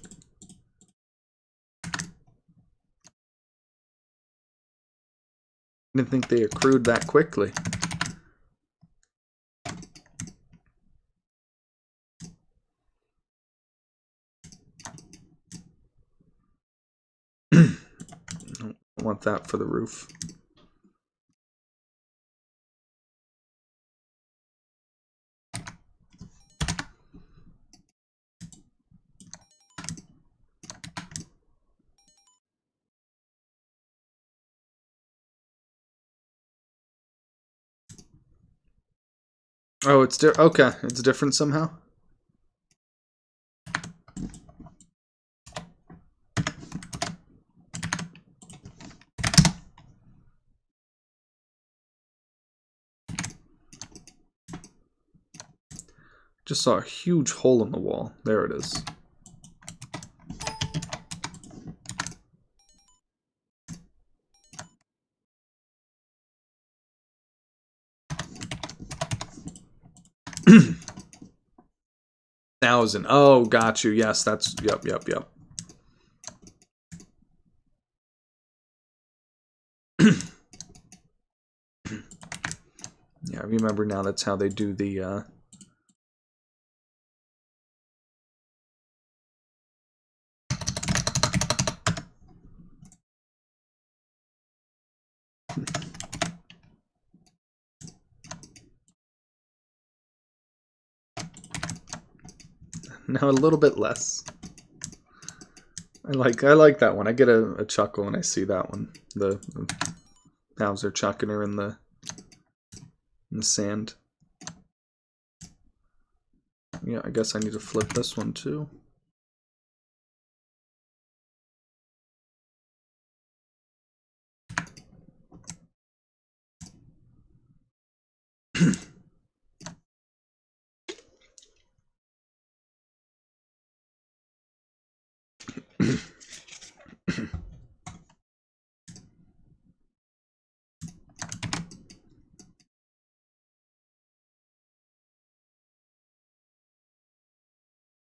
I didn't think they accrued that quickly. I don't want that for the roof. Oh, it's okay. It's different somehow. Just saw a huge hole in the wall. There it is. Thousand. Oh, got you. Yes, that's yep. Yeah, I remember now. That's how they do the. Now a little bit less. I like that one. I get a chuckle when I see that one. The Bowser chucking her in the sand. Yeah, I guess I need to flip this one too.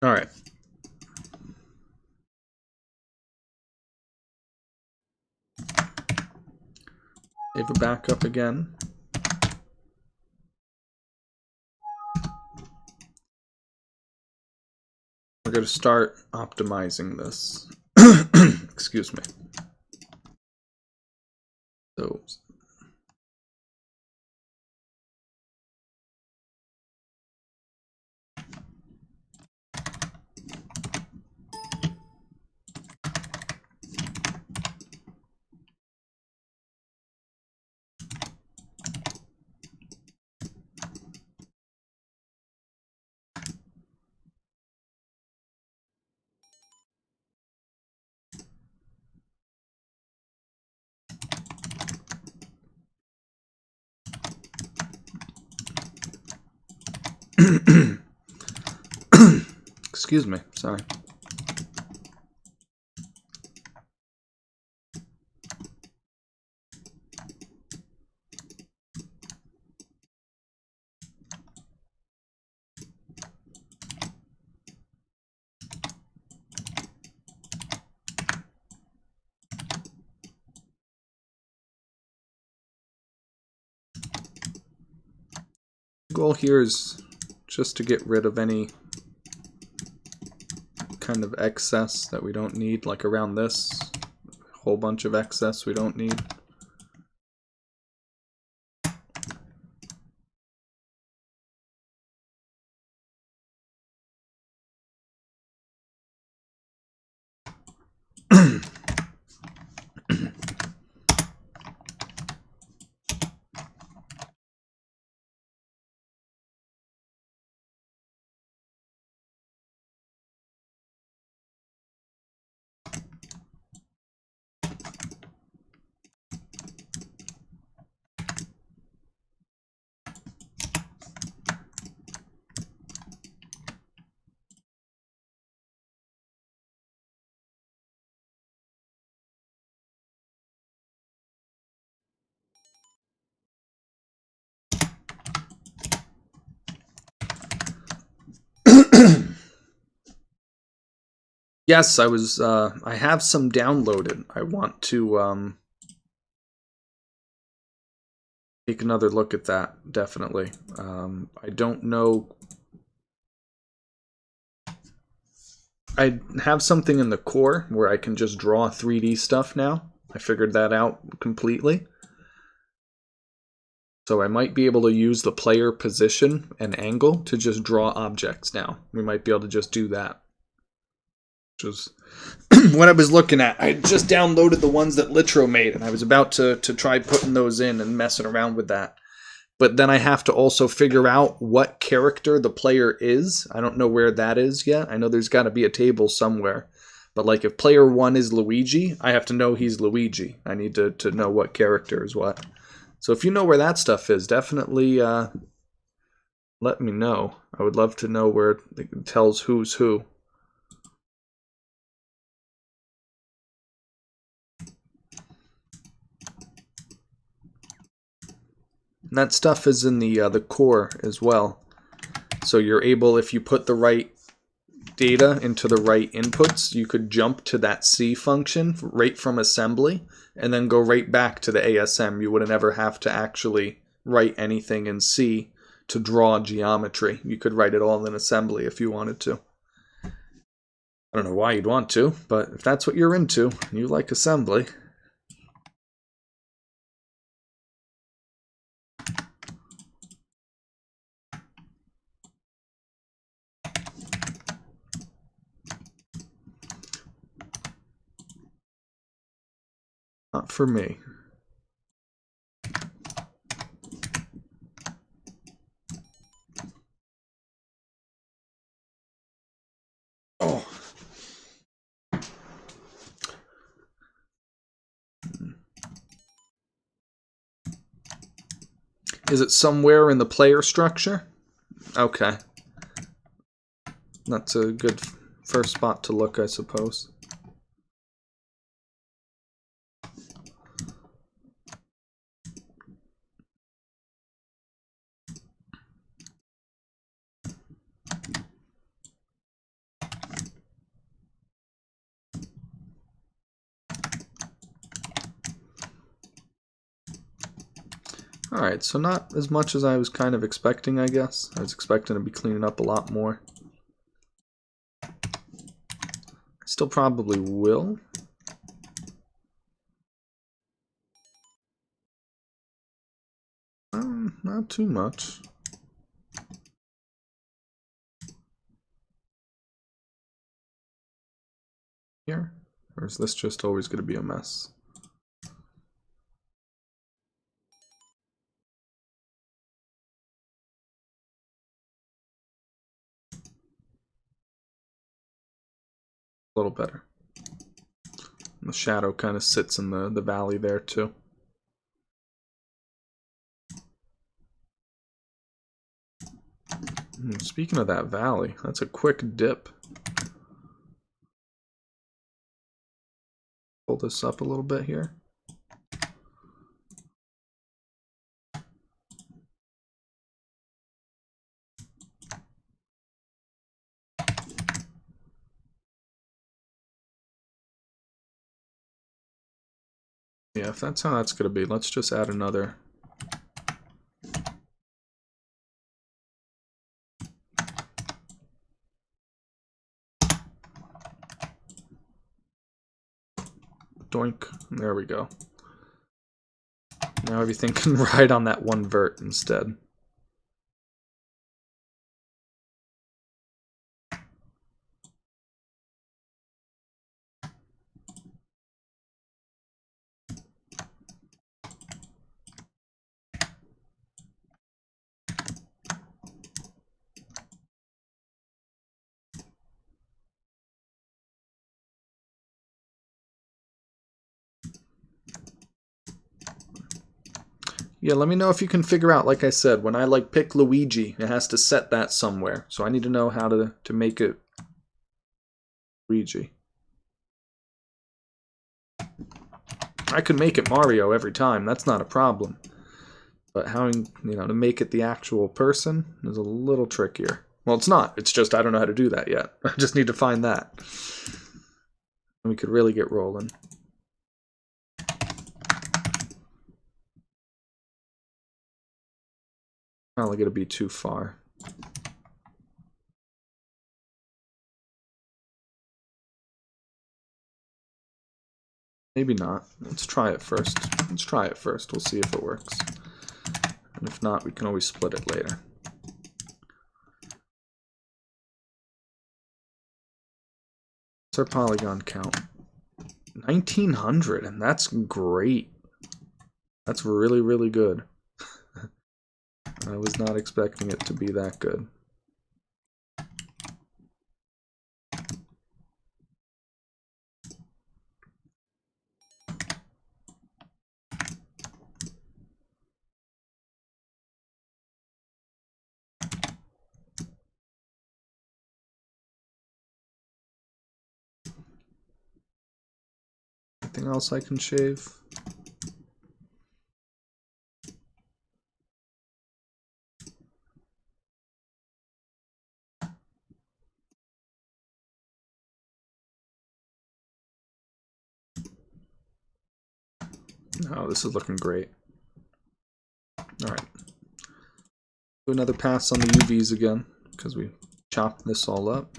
All right. Save it back up again. We're going to start optimizing this. Excuse me. So excuse me, sorry. The goal here is just to get rid of any kind of excess that we don't need, like around this. A whole bunch of excess we don't need. Yes, I was. I have some downloaded. I want to take another look at that. Definitely. I don't know. I have something in the core where I can just draw 3D stuff now. I figured that out completely. So I might be able to use the player position and angle to just draw objects now. We might be able to just do that. Which was what I was looking at. I just downloaded the ones that Litro made, and I was about to try putting those in and messing around with that. But then I have to also figure out what character the player is. I don't know where that is yet. I know there's got to be a table somewhere. But like if player 1 is Luigi, I have to know he's Luigi. I need to know what character is what. So if you know where that stuff is, definitely let me know. I would love to know where it tells who's who. And that stuff is in the core as well. So you're able, if you put the right data into the right inputs, you could jump to that C function right from assembly and then go right back to the ASM. You wouldn't ever have to actually write anything in C to draw geometry. You could write it all in assembly if you wanted to. I don't know why you'd want to, but if that's what you're into, you like assembly. Not for me. Oh. Is it somewhere in the player structure? Okay. That's a good first spot to look, I suppose. Alright, so not as much as I was kind of expecting, I guess. I was expecting to be cleaning up a lot more. I still probably will. Not too much. Here? Or is this just always going to be a mess? A little better. The shadow kind of sits in the valley there too. Speaking of that valley, that's a quick dip. Pull this up a little bit here. Yeah, if that's how that's going to be, let's just add another. Doink. There we go. Now everything can ride on that one vert instead. Yeah, let me know if you can figure out, like I said, when I like pick Luigi, it has to set that somewhere. So I need to know how to make it Luigi. I could make it Mario every time, that's not a problem. But how, you know, to make it the actual person is a little trickier. Well, it's not. It's just I don't know how to do that yet. I just need to find that. And we could really get rolling. Probably gonna be too far. Maybe not. Let's try it first. Let's try it first. We'll see if it works. And if not, we can always split it later. What's our polygon count? 1900, and that's great. That's really, really good. I was not expecting it to be that good. Anything else I can shave? Oh, this is looking great. Alright. Do another pass on the UVs again, because we chopped this all up.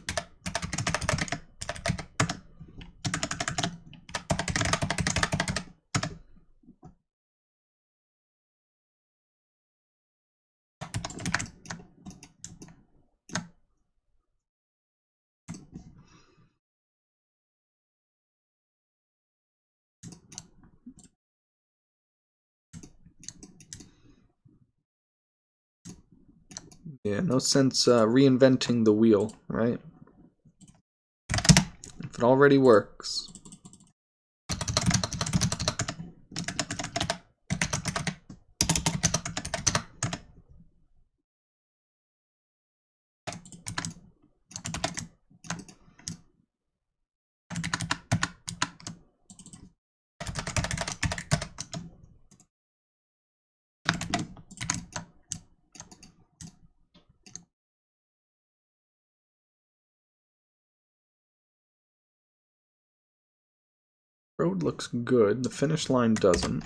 Yeah, no sense reinventing the wheel, right? If it already works. Road looks good, the finish line doesn't.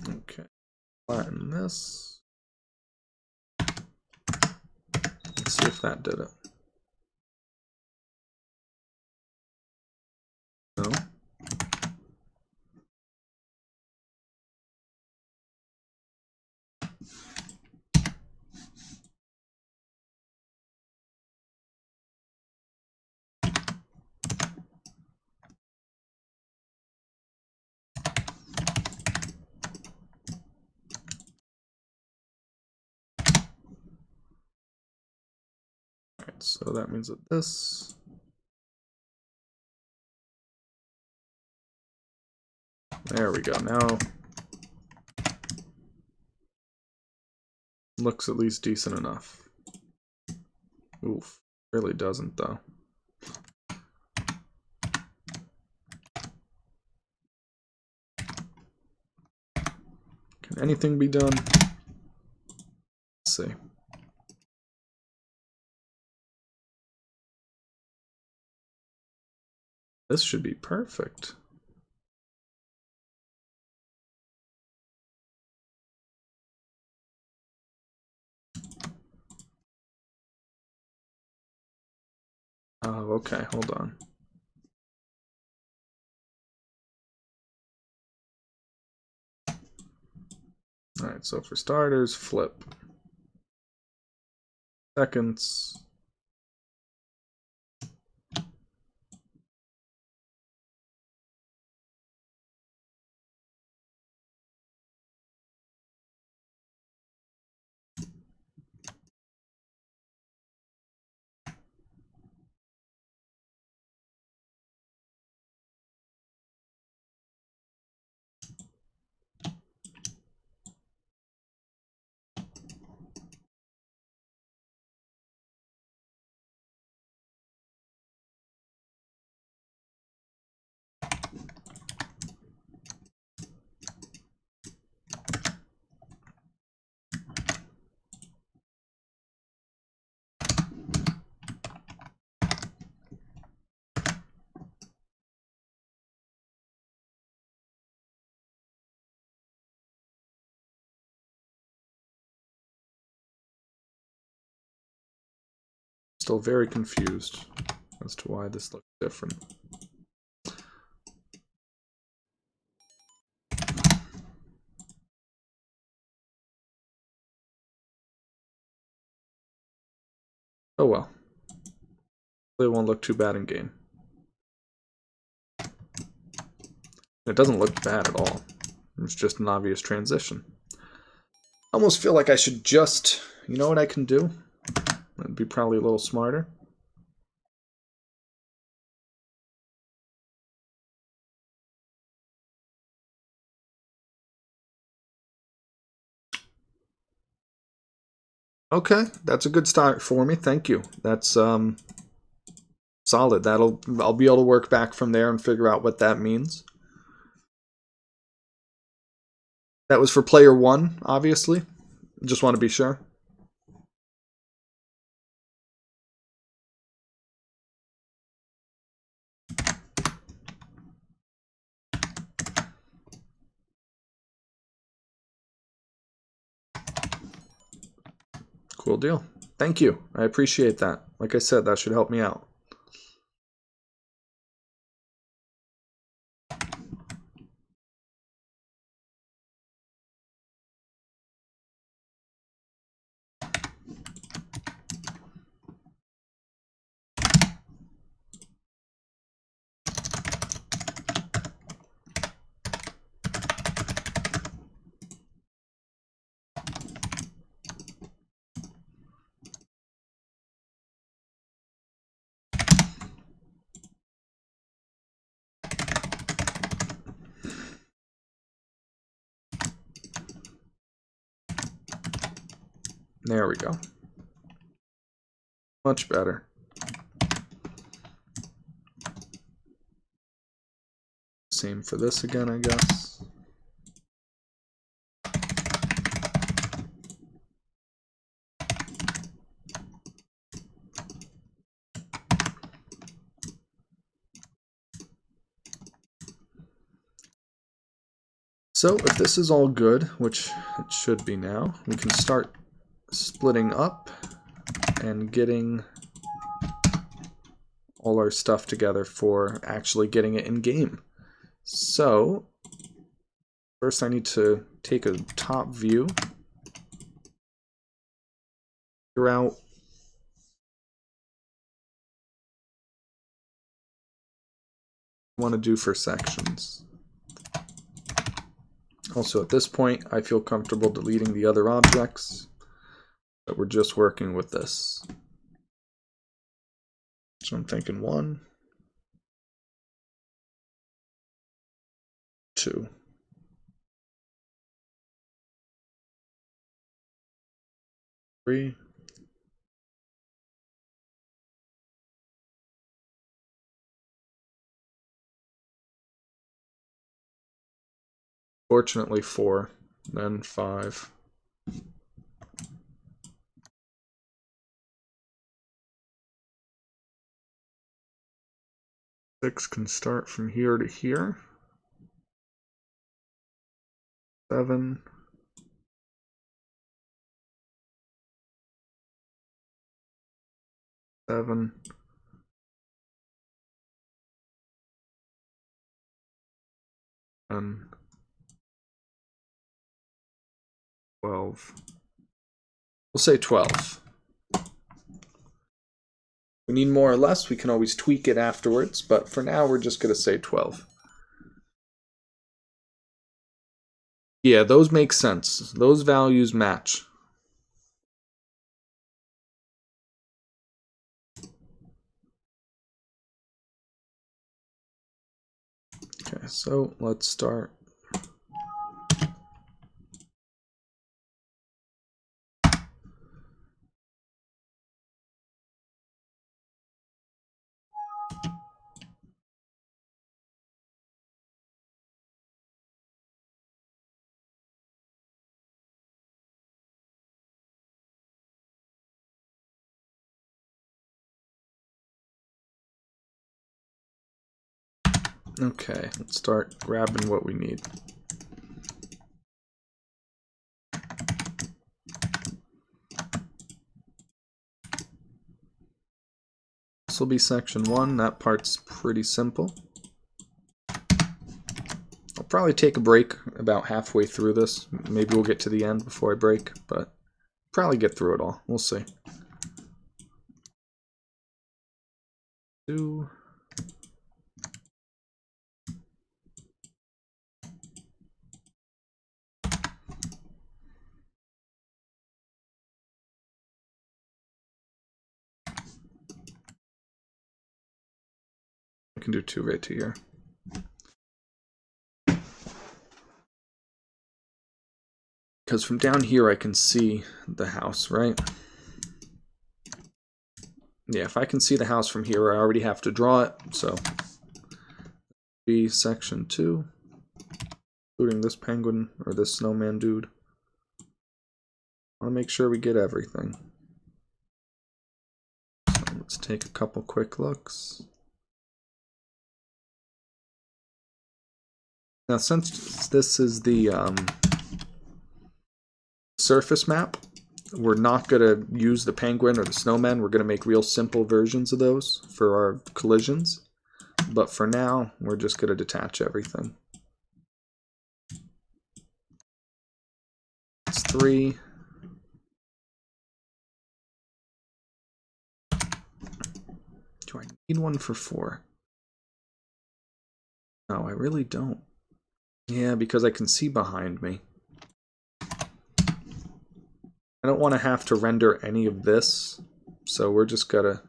Okay, flatten this. if that did it. No. Alright, so that means that this there we go. Now looks at least decent enough. Oof, really doesn't though. Can anything be done? Let's see. This should be perfect. Oh, okay, hold on. Alright, so for starters, flip. Seconds. Still very confused as to why this looks different. Oh well. It won't look too bad in game. It doesn't look bad at all. It's just an obvious transition. I almost feel like I should just, you know what I can do? That'd be probably a little smarter. Okay, that's a good start for me. Thank you. That's solid. I'll be able to work back from there and figure out what that means. That was for player 1, obviously. Just want to be sure. Cool deal. Thank you. I appreciate that. Like I said, that should help me out. There we go. Much better. Same for this again, I guess. So if this is all good, which it should be now, we can start splitting up and getting all our stuff together for actually getting it in game. So first I need to take a top view, figure out what I want to do for sections. Also at this point I feel comfortable deleting the other objects, but we're just working with this. So I'm thinking 1, 2. Three. Fortunately 4, then 5. 6 can start from here to here. 7. 7. And 12. We'll say 12. We need more or less, we can always tweak it afterwards, but for now we're just going to say 12. Yeah, those make sense. Those values match. Okay, so let's start. Okay, let's start grabbing what we need. This will be section 1. That part's pretty simple. I'll probably take a break about halfway through this. Maybe we'll get to the end before I break, but probably get through it all. We'll see. 2. I can do 2 right to here. Because from down here I can see the house, right? Yeah, if I can see the house from here, I already have to draw it, so be section 2, including this penguin or this snowman dude. I want to make sure we get everything. So let's take a couple quick looks. Now, since this is the surface map, we're not going to use the penguin or the snowman. We're going to make real simple versions of those for our collisions. But for now, we're just going to detach everything. It's 3. Do I need one for 4? No, I really don't. Yeah, because I can see behind me. I don't want to have to render any of this, so we're just gonna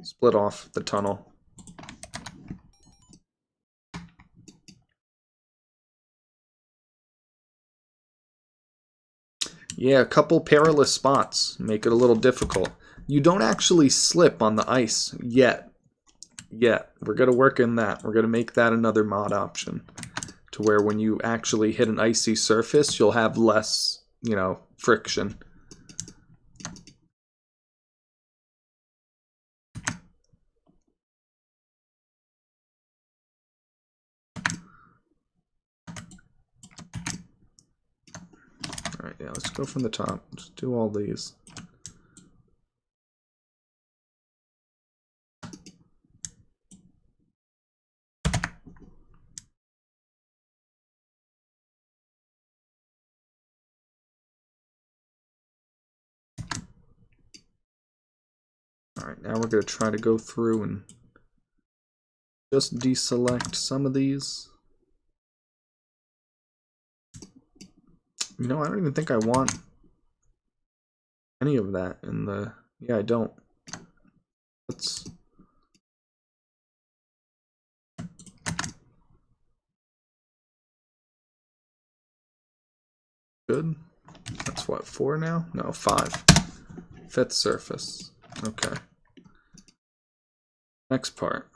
split off the tunnel. Yeah, a couple perilous spots make it a little difficult. You don't actually slip on the ice yet. We're gonna work in that. We're gonna make that another mod option, to where when you actually hit an icy surface, you'll have less, friction. Alright, yeah, let's go from the top. Just do all these. Alright, now we're going to try to go through and just deselect some of these. You know, I don't even think I want any of that in the... Yeah, I don't. Let's... Good. That's what, 4 now? No, 5. Fifth surface. Okay. Next part.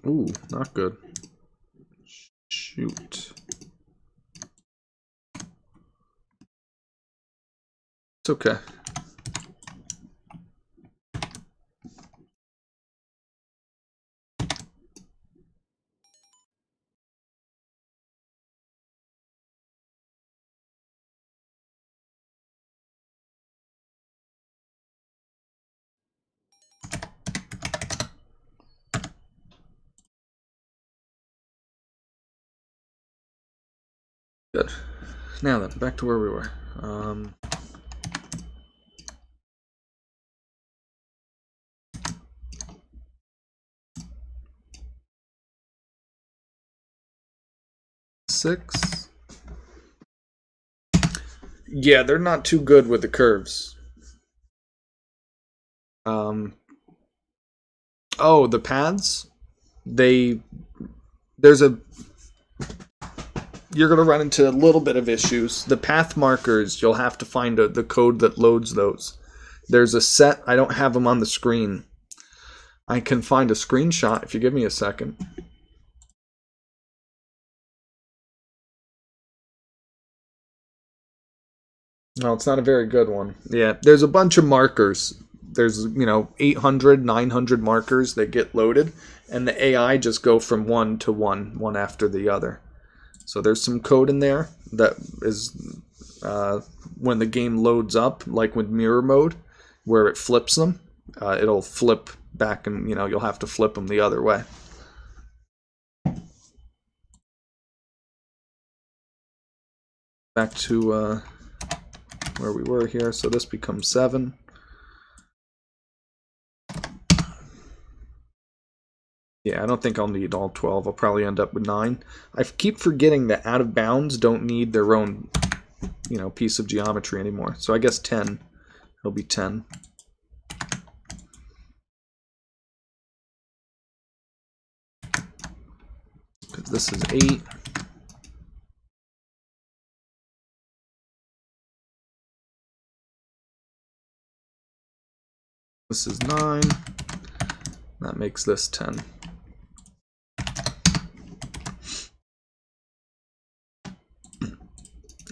Ooh, not good. Shoot. It's okay. Good. Now then, back to where we were. 6. Yeah, they're not too good with the curves. Oh, the paths? There's a... You're going to run into a little bit of issues. The path markers, you'll have to find the code that loads those. There's a set. I don't have them on the screen. I can find a screenshot if you give me a second. No, it's not a very good one. Yeah, there's a bunch of markers. There's, 800, 900 markers that get loaded, and the AI just go from one to one after the other. So there's some code in there that is when the game loads up, like with mirror mode, where it flips them, it'll flip back and, you'll have to flip them the other way. Back to where we were here. So this becomes 7. Yeah, I don't think I'll need all 12. I'll probably end up with 9. I keep forgetting that out of bounds don't need their own, piece of geometry anymore. So I guess 10. It'll be 10. Because this is 8. This is 9. That makes this 10.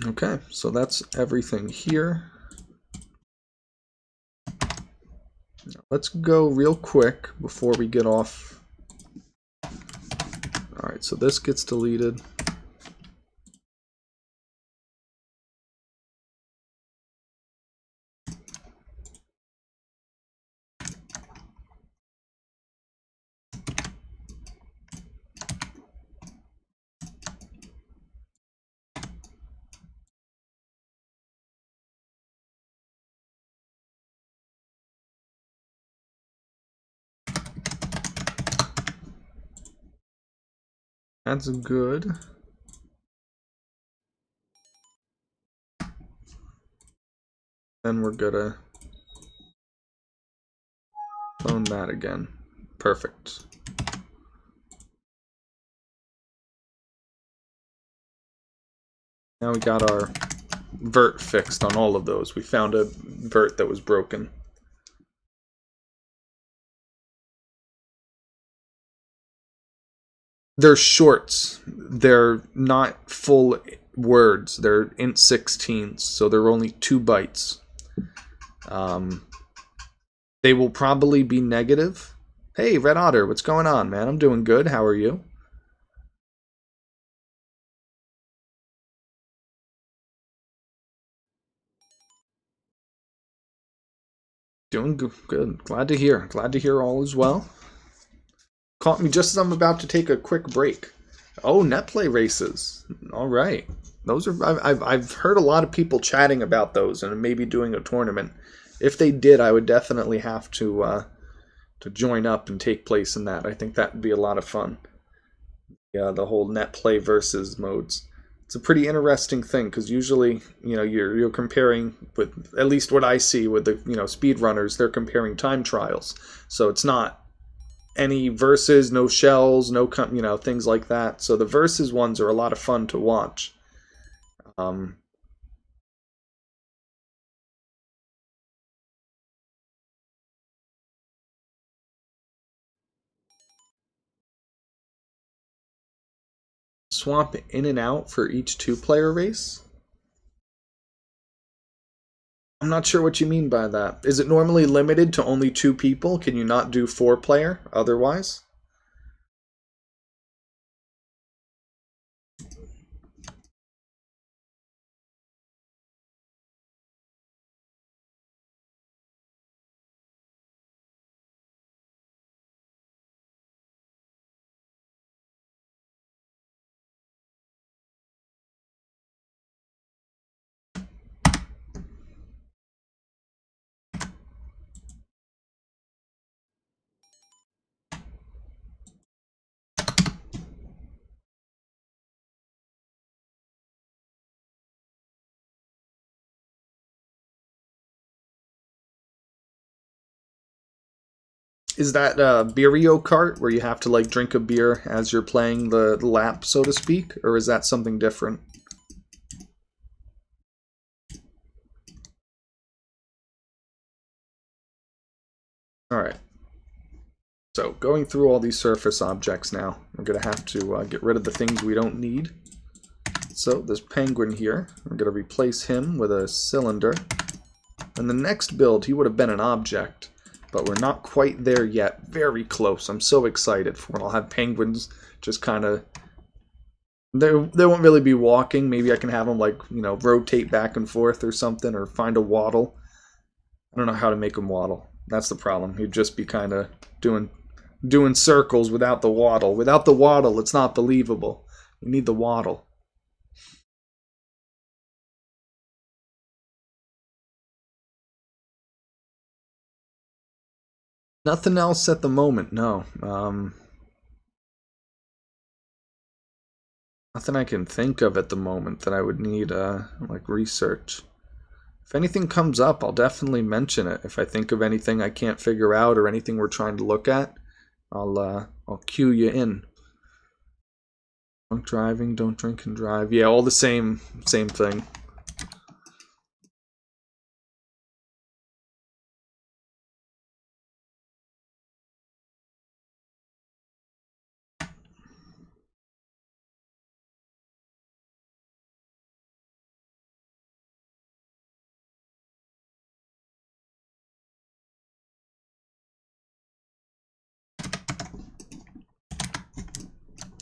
Okay, so that's everything here. Now let's go real quick before we get off. Alright, so this gets deleted. That's good. Then we're gonna clone that again. Perfect. Now we got our vert fixed on all of those. We found a vert that was broken. They're shorts. They're not full words. They're int 16s, so they're only 2 bytes. They will probably be negative. Hey, Red Otter, what's going on, man? I'm doing good. How are you? Doing good. Glad to hear. Glad to hear all is well. Caught me just as I'm about to take a quick break. Oh, netplay races. All right. Those are I've heard a lot of people chatting about those and maybe doing a tournament. If they did, I would definitely have to join up and take place in that. I think that would be a lot of fun. Yeah, the whole net play versus modes. It's a pretty interesting thing because usually, you're comparing with at least what I see with the speed runners. They're comparing time trials, so it's not any verses, no shells, no things like that. So the versus ones are a lot of fun to watch. Um, Swap in and out for each 2-player race. I'm not sure what you mean by that. Is it normally limited to only 2 people? Can you not do 4-player otherwise? Is that Beerio Kart where you have to like drink a beer as you're playing the lap, so to speak, or is that something different? All right. So going through all these surface objects now, we're gonna have to get rid of the things we don't need. So this penguin here, we're gonna replace him with a cylinder. In the next build, he would have been an object, but we're not quite there yet. Very close. I'm so excited for when I'll have penguins just kind of... They won't really be walking. Maybe I can have them, like, rotate back and forth or something, or find a waddle. I don't know how to make them waddle. That's the problem. He'd just be kind of doing circles without the waddle. Without the waddle, it's not believable. You need the waddle. Nothing else at the moment, no. Nothing I can think of at the moment that I would need, like, research. If anything comes up, I'll definitely mention it. If I think of anything I can't figure out or anything we're trying to look at, I'll cue you in. Drunk driving, don't drink and drive. Yeah, all the same thing.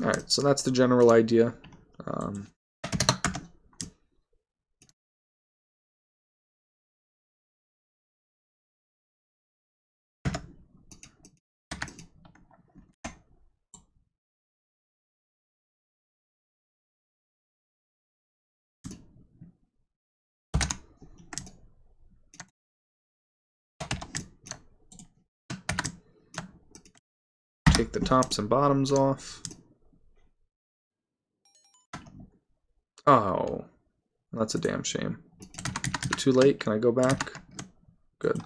Alright, so that's the general idea. Um, take the tops and bottoms off. Oh, that's a damn shame. Is it too late? Can I go back? Good.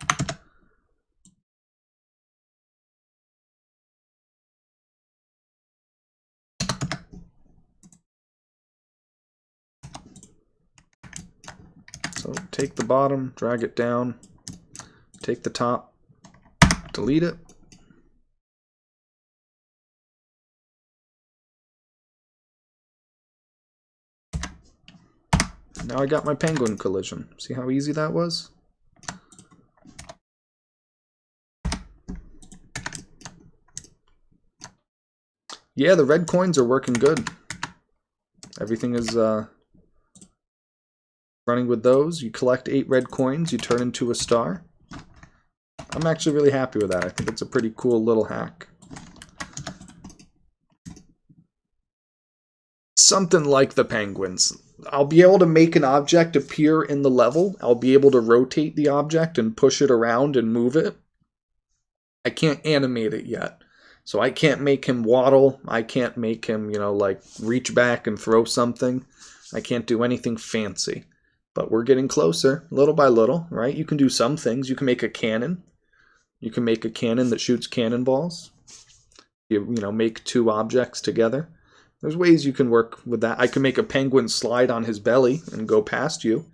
So take the bottom, drag it down, take the top, delete it. Now I got my penguin collision. See how easy that was? Yeah, the red coins are working good. Everything is running with those. You collect 8 red coins, you turn into a star. I'm actually really happy with that. I think it's a pretty cool little hack. Something like the penguins. I'll be able to make an object appear in the level. I'll be able to rotate the object and push it around and move it. I can't animate it yet. So I can't make him waddle. I can't make him, like reach back and throw something. I can't do anything fancy. But we're getting closer, little by little, right? You can do some things. You can make a cannon. You can make a cannon that shoots cannonballs. You make 2 objects together. There's ways you can work with that. I can make a penguin slide on his belly and go past you.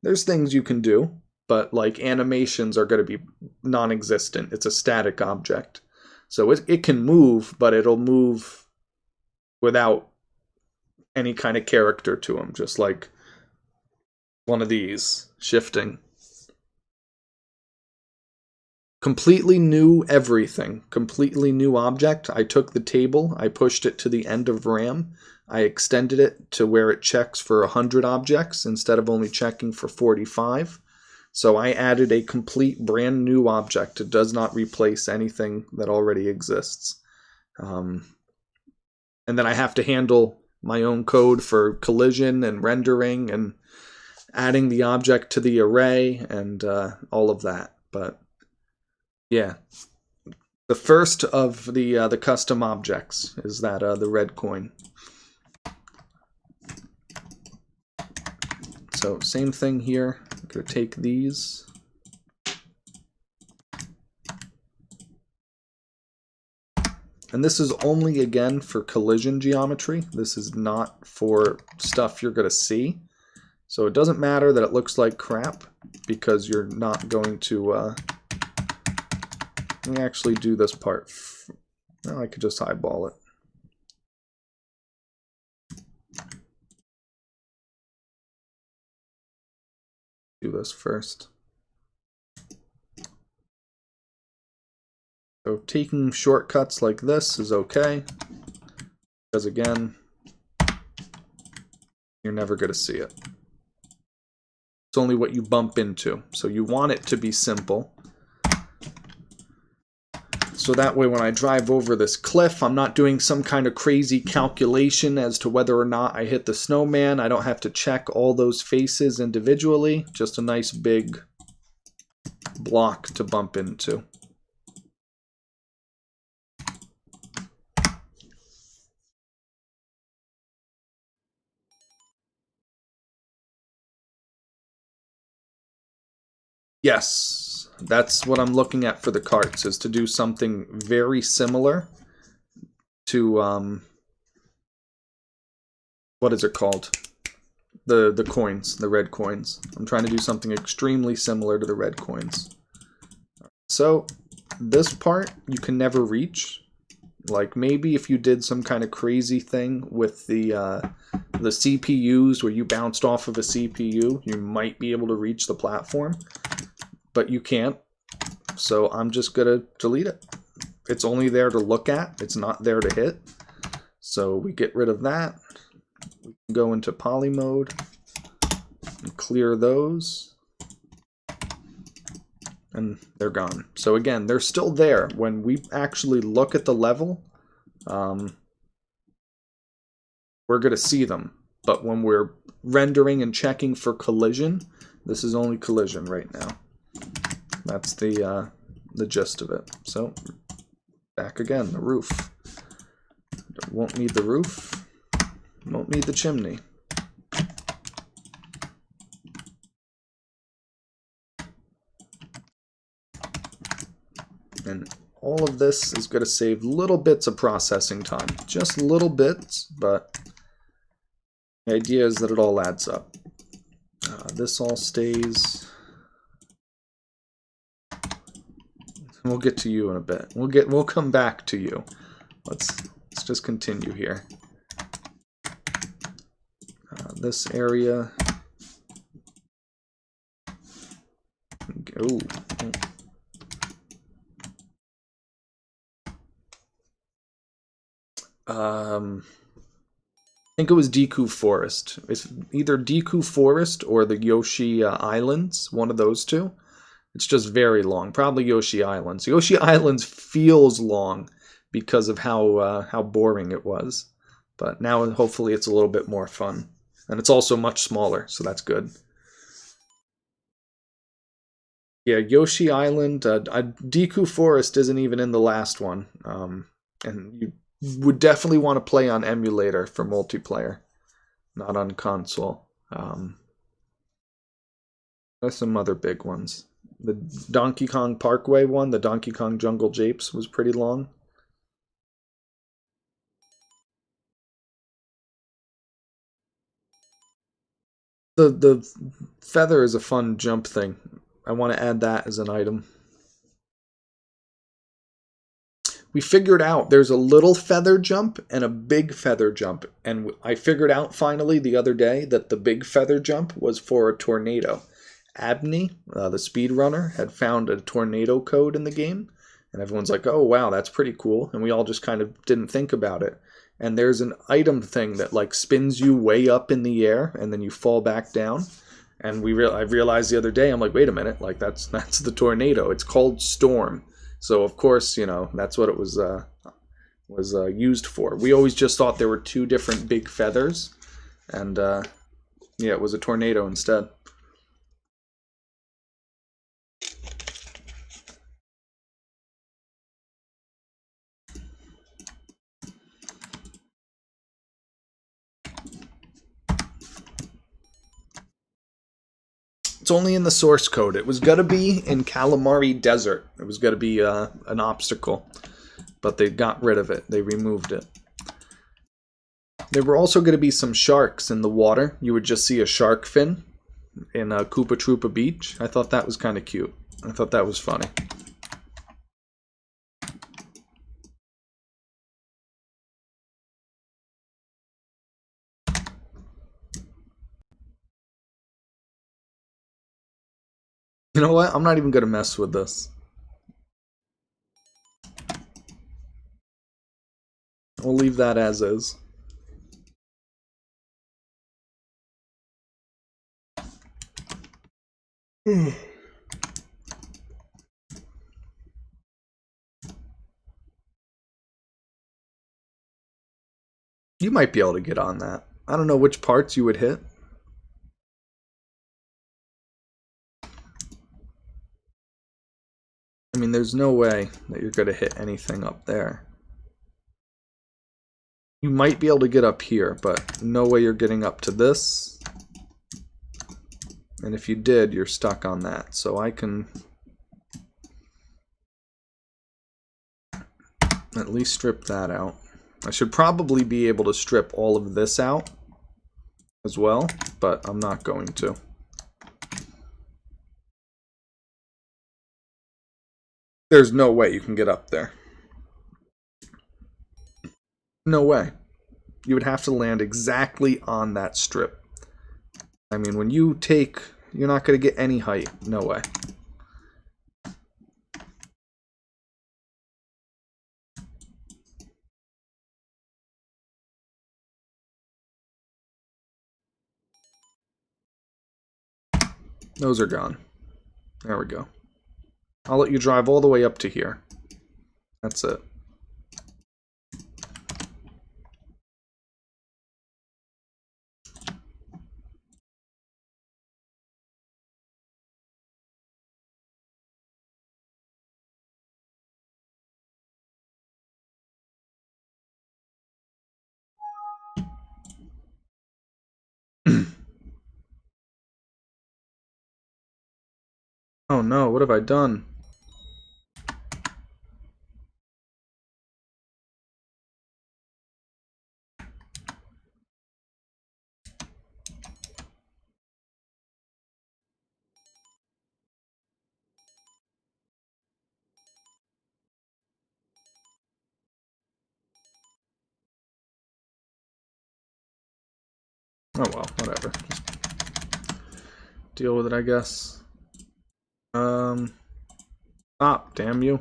There's things you can do, but like animations are going to be non-existent. It's a static object. So it can move, but it'll move without any kind of character to him, just like one of these, shifting. Completely new everything. Completely new object. I took the table, I pushed it to the end of RAM, I extended it to where it checks for 100 objects instead of only checking for 45. So I added a complete brand new object. It does not replace anything that already exists. And then I have to handle my own code for collision and rendering and adding the object to the array and all of that. But yeah, the first of the custom objects is that the red coin. So same thing here. I'm going to take these. And this is only, again, for collision geometry. This is not for stuff you're going to see. So it doesn't matter that it looks like crap, because you're not going to... let me actually do this part. Well, I could just eyeball it. Do this first. So taking shortcuts like this is okay, because again, you're never going to see it. It's only what you bump into. So you want it to be simple. So that way when I drive over this cliff, I'm not doing some kind of crazy calculation as to whether or not I hit the snowman. I don't have to check all those faces individually. Just a nice big block to bump into. Yes, that's what I'm looking at for the carts, is to do something very similar to, what is it called? The coins, the red coins. I'm trying to do something extremely similar to the red coins. So this part you can never reach. Like maybe if you did some kind of crazy thing with the CPUs where you bounced off of a CPU, you might be able to reach the platform. But you can't, so I'm just going to delete it. It's only there to look at, it's not there to hit. So we get rid of that. We can go into poly mode and clear those. And they're gone. So again, they're still there. When we actually look at the level, we're going to see them. But when we're rendering and checking for collision, this is only collision right now. That's the gist of it. So back again, the roof. Won't need the roof. Won't need the chimney. And all of this is going to save little bits of processing time. Just little bits, but the idea is that it all adds up. This all stays. We'll get to you in a bit. We'll come back to you. Let's just continue here. This area. Ooh. I think it was Deku Forest. It's either Deku Forest or the Yoshi Islands, one of those two. It's just very long. Probably Yoshi Islands. Yoshi Islands feels long because of how boring it was. But now hopefully it's a little bit more fun. And it's also much smaller, so that's good. Yeah, Yoshi Island, Deku Forest isn't even in the last one. And you would definitely want to play on emulator for multiplayer, not on console. There's some other big ones. The Donkey Kong Parkway one, the Donkey Kong Jungle Japes, was pretty long. The feather is a fun jump thing. I want to add that as an item. We figured out there's a little feather jump and a big feather jump. And I figured out finally the other day that the big feather jump was for a tornado. Abney, the speedrunner, had found a tornado code in the game. And everyone's like, oh, wow, that's pretty cool. And we all just kind of didn't think about it. And there's an item thing that like spins you way up in the air and then you fall back down. And I realized the other day, I'm like, wait a minute, like that's the tornado. It's called Storm. So of course, you know, that's what it was used for. We always just thought there were two different big feathers, and yeah, it was a tornado instead. It's only in the source code. It was gonna be in Calamari Desert. It was gonna be an obstacle, but they got rid of it. They removed it. There were also going to be some sharks in the water. You would just see a shark fin in Koopa Troopa Beach. I thought that was kind of cute. I thought that was funny. You know what? I'm not even going to mess with this. We'll leave that as is. You might be able to get on that. I don't know which parts you would hit. I mean, there's no way that you're going to hit anything up there. You might be able to get up here, but no way you're getting up to this. And if you did, you're stuck on that. So I can at least strip that out. I should probably be able to strip all of this out as well, but I'm not going to. There's no way you can get up there. No way. You would have to land exactly on that strip. I mean, when you take, you're not going to get any height. No way. Those are gone. There we go. I'll let you drive all the way up to here. That's it. Oh no, what have I done? Oh well, whatever. Just deal with it, I guess. Stop, damn you.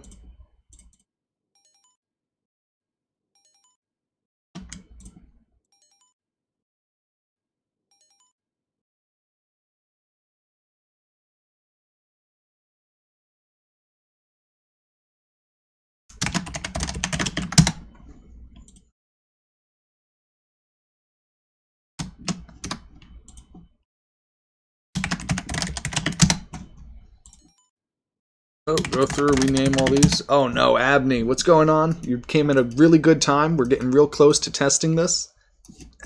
Oh, go through, rename all these. Oh no, Abney, what's going on? You came at a really good time. We're getting real close to testing this.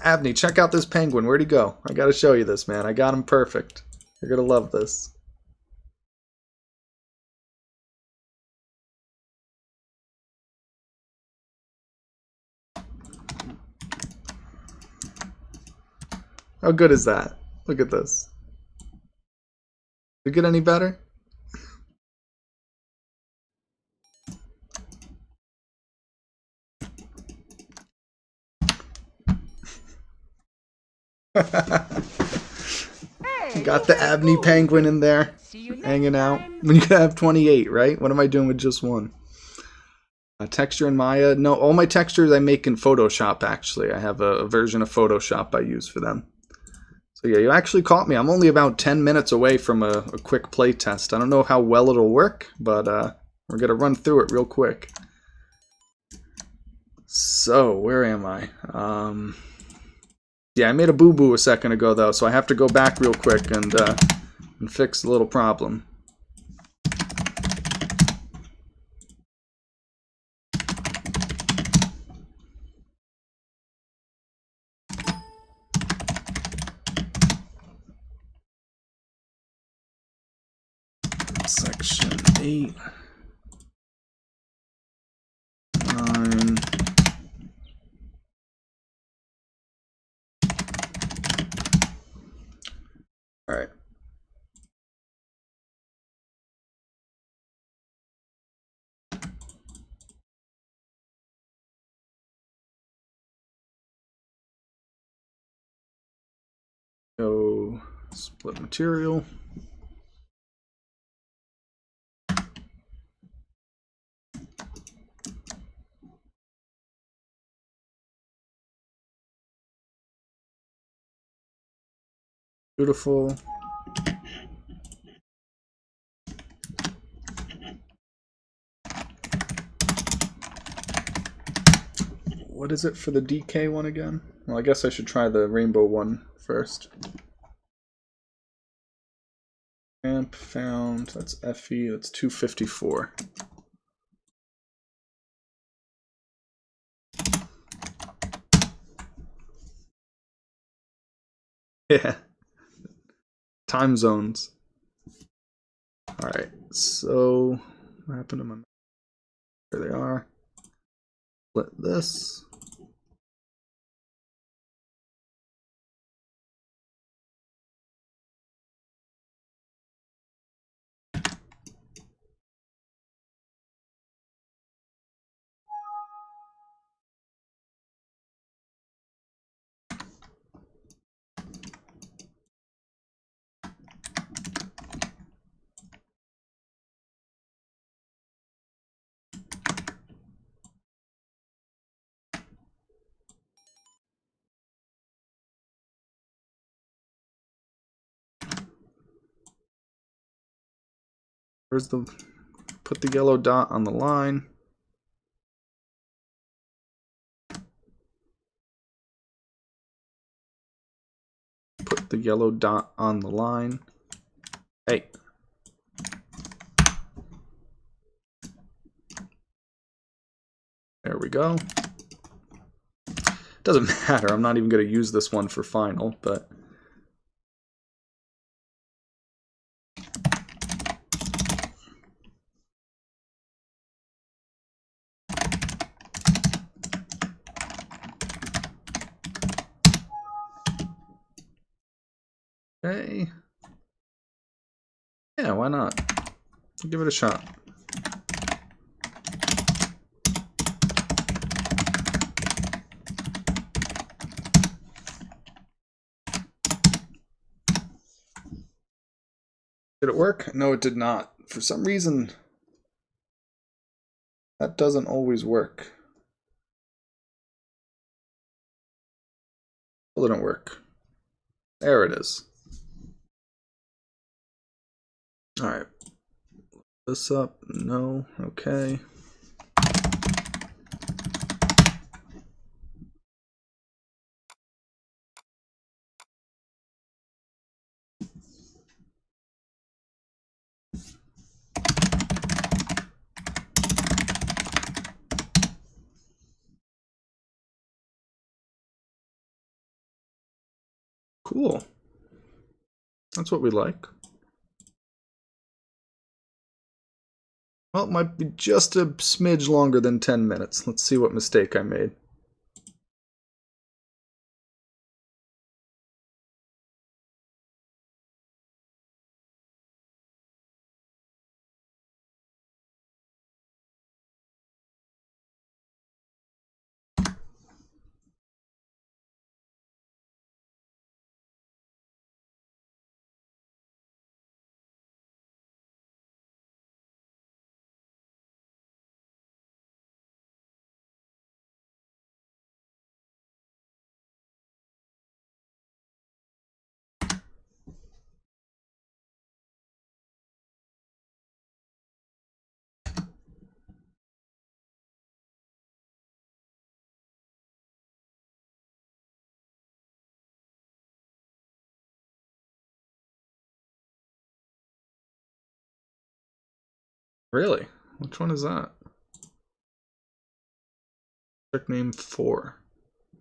Abney, check out this penguin. Where'd he go? I gotta show you this, man. I got him perfect. You're gonna love this. How good is that? Look at this. Did it get any better? Got the Abney penguin in there, hanging out. When you could have 28, right? What am I doing with just one? Texture in Maya. No, all my textures I make in Photoshop, actually. I have a version of Photoshop I use for them. So yeah, you actually caught me. I'm only about 10 minutes away from a quick play test. I don't know how well it'll work, but we're going to run through it real quick. So, where am I? Yeah, I made a boo-boo a second ago, though, so I have to go back real quick and fix the little problem. Section 8. 9. All right. Go split material. Beautiful. What is it for the DK one again? Well, I guess I should try the rainbow one first. Amp found, that's FE, that's 254. Yeah. Time zones. Alright, so what happened to my... There they are. Split this. Where's the... Put the yellow dot on the line. Put the yellow dot on the line. Hey. There we go. Doesn't matter, I'm not even going to use this one for final, but... Okay. Yeah, why not? Give it a shot. Did it work? No, it did not. For some reason, that doesn't always work. Still didn't work. There it is. Alright. This up. No. Okay. Cool. That's what we like. Well, it might be just a smidge longer than 10 minutes. Let's see what mistake I made. Really? Which one is that? Check name 4. It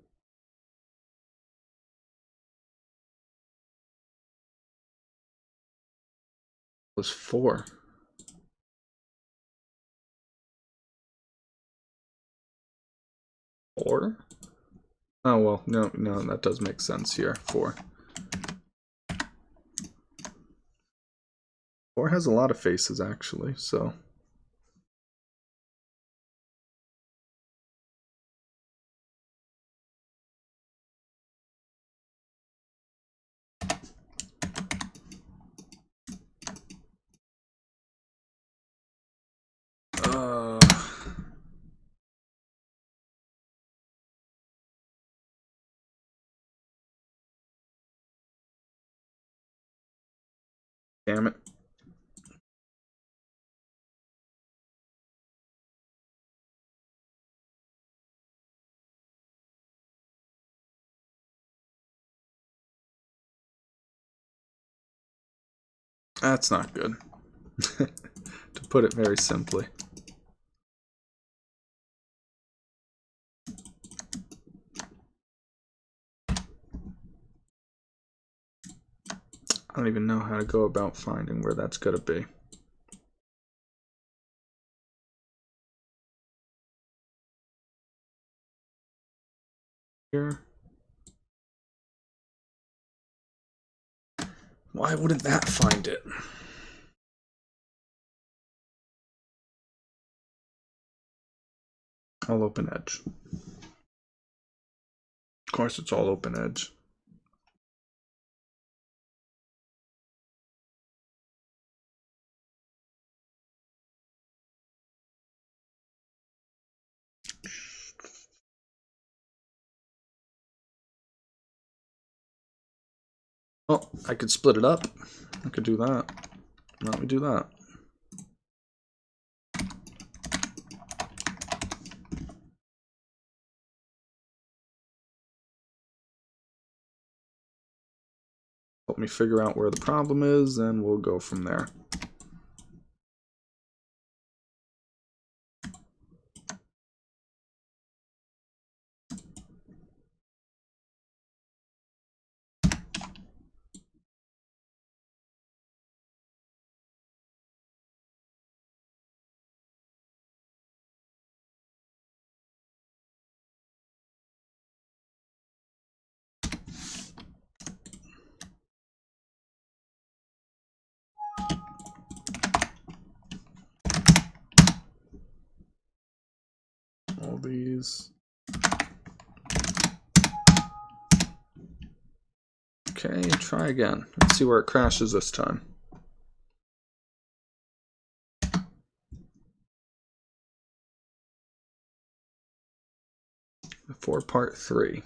was 4. 4? Oh, well, no, that does make sense here. 4. 4 has a lot of faces, actually, so... Damn it. That's not good. To put it very simply. I don't even know how to go about finding where that's going to be. Here. Why wouldn't that find it? All open edge. Of course, it's all open edge. Oh, I could split it up. I could do that. Let me do that. Help me figure out where the problem is, and we'll go from there. All these. Okay, try again. Let's see where it crashes this time. For part 3.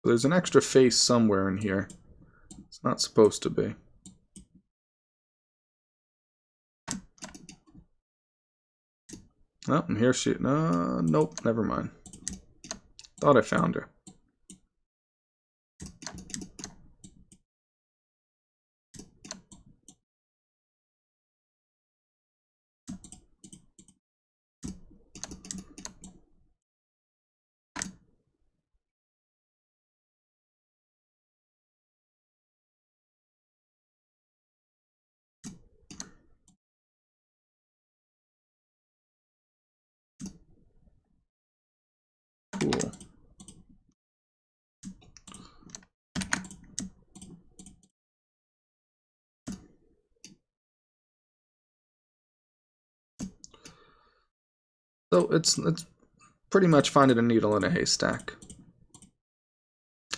There's an extra face somewhere in here. It's not supposed to be. Oh, and here she... No, nope, never mind. Thought I found her. Cool. So it's pretty much finding a needle in a haystack.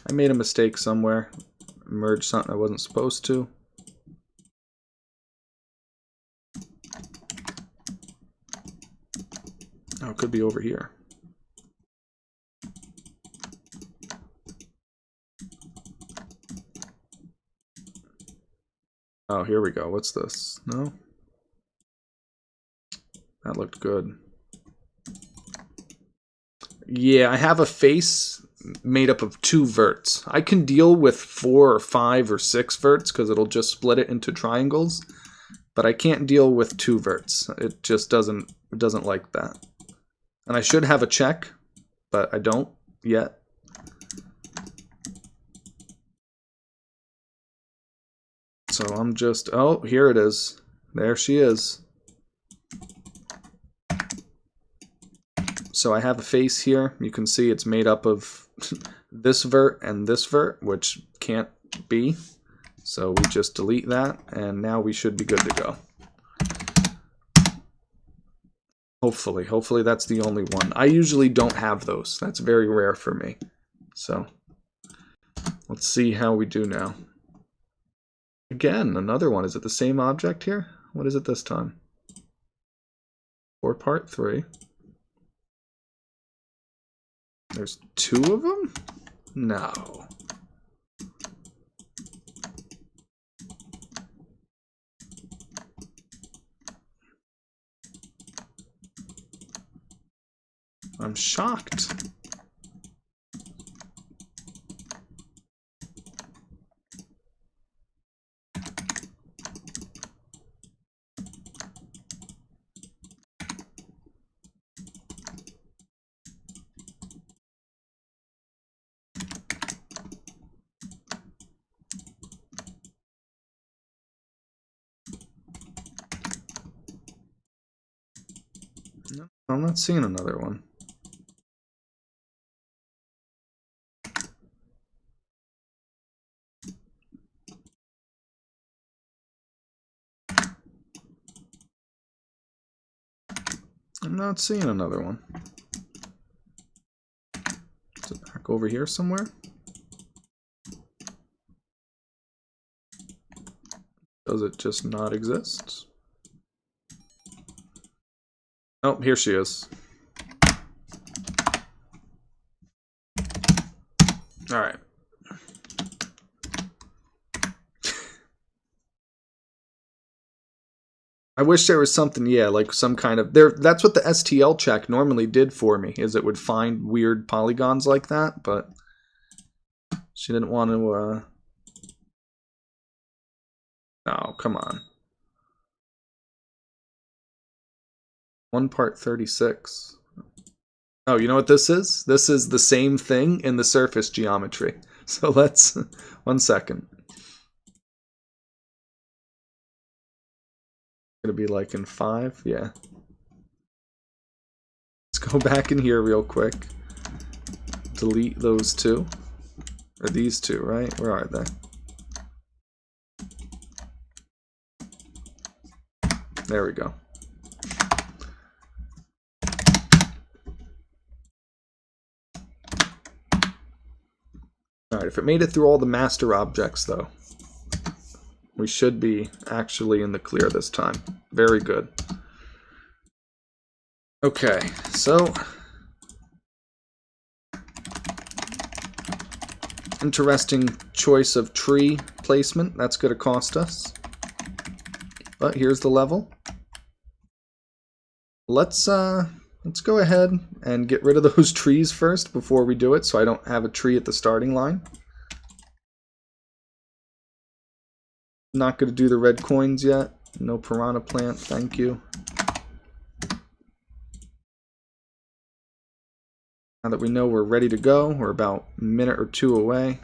I made a mistake somewhere. Merged something I wasn't supposed to. Oh, it could be over here. Oh, here we go. What's this? No? That looked good. Yeah, I have a face made up of 2 verts. I can deal with 4 or 5 or 6 verts because it'll just split it into triangles, but I can't deal with 2 verts. It just doesn't like that. And I should have a check, but I don't yet. So I'm just, oh, here it is. There she is. So I have a face here. You can see it's made up of this vert and this vert, which can't be. So we just delete that, and now we should be good to go. Hopefully that's the only one. I usually don't have those. That's very rare for me. So let's see how we do now. Again, another one. Is it the same object here? What is it this time? For part 3. There's 2 of them? No. I'm shocked. No, I'm not seeing another one. I'm not seeing another one. Is it back over here somewhere? Does it just not exist? Oh, here she is. All right. I wish there was something, yeah, like some kind of there. That's what the STL check normally did for me, is it would find weird polygons like that, but she didn't want to. No, come on. 1 part 36. Oh, you know what this is? This is the same thing in the surface geometry. So let's 1 second. Gonna be like in 5, yeah. Let's go back in here real quick. Delete those 2. Or these 2, right? Where are they? There we go. Alright, if it made it through all the master objects, though, we should be actually in the clear this time. Very good. Okay, so... interesting choice of tree placement. That's going to cost us. But here's the level. Let's go ahead and get rid of those trees first before we do it, so I don't have a tree at the starting line. Not going to do the red coins yet. No piranha plant, thank you. Now that we know we're ready to go, we're about a minute or two away.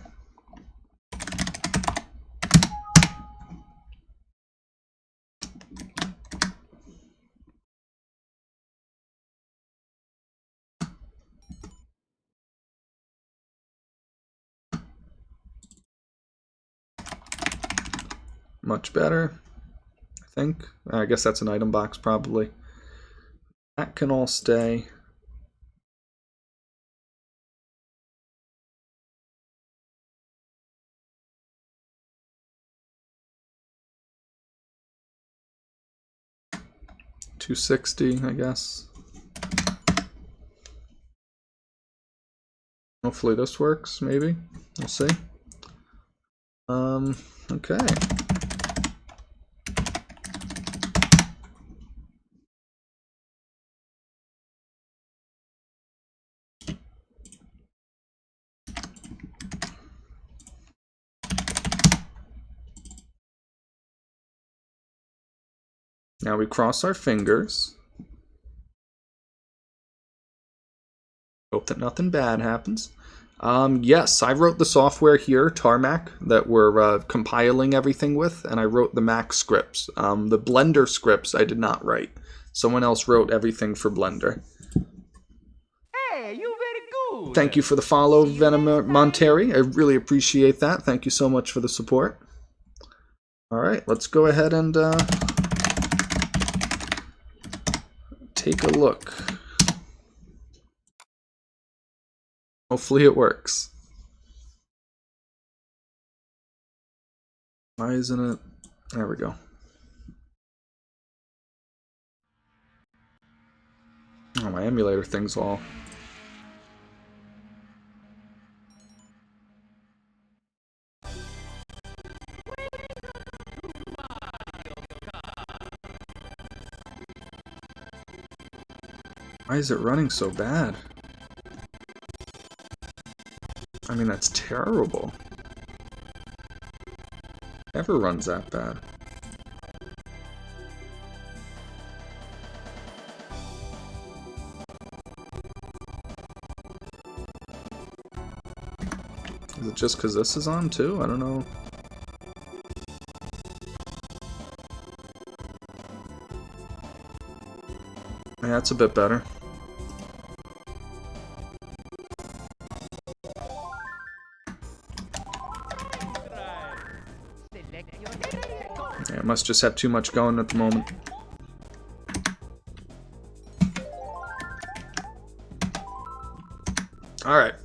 Much better, I think. I guess that's an item box probably. That can all stay. $260, I guess. Hopefully this works, maybe. We'll see. Okay. Now we cross our fingers. Hope that nothing bad happens. Yes, I wrote the software here, Tarmac, that we're compiling everything with, and I wrote the Mac scripts. The Blender scripts I did not write. Someone else wrote everything for Blender. Hey, you very good. Thank you for the follow, Venom Monteri. I really appreciate that. Thank you so much for the support. Alright, let's go ahead and take a look. Hopefully it works. Why isn't it? There we go. Oh, my emulator thing's all... Why is it running so bad? I mean, that's terrible. Never runs that bad. Is it just because this is on too? I don't know. Yeah, that's a bit better. Yeah, it must just have too much going at the moment. Alright.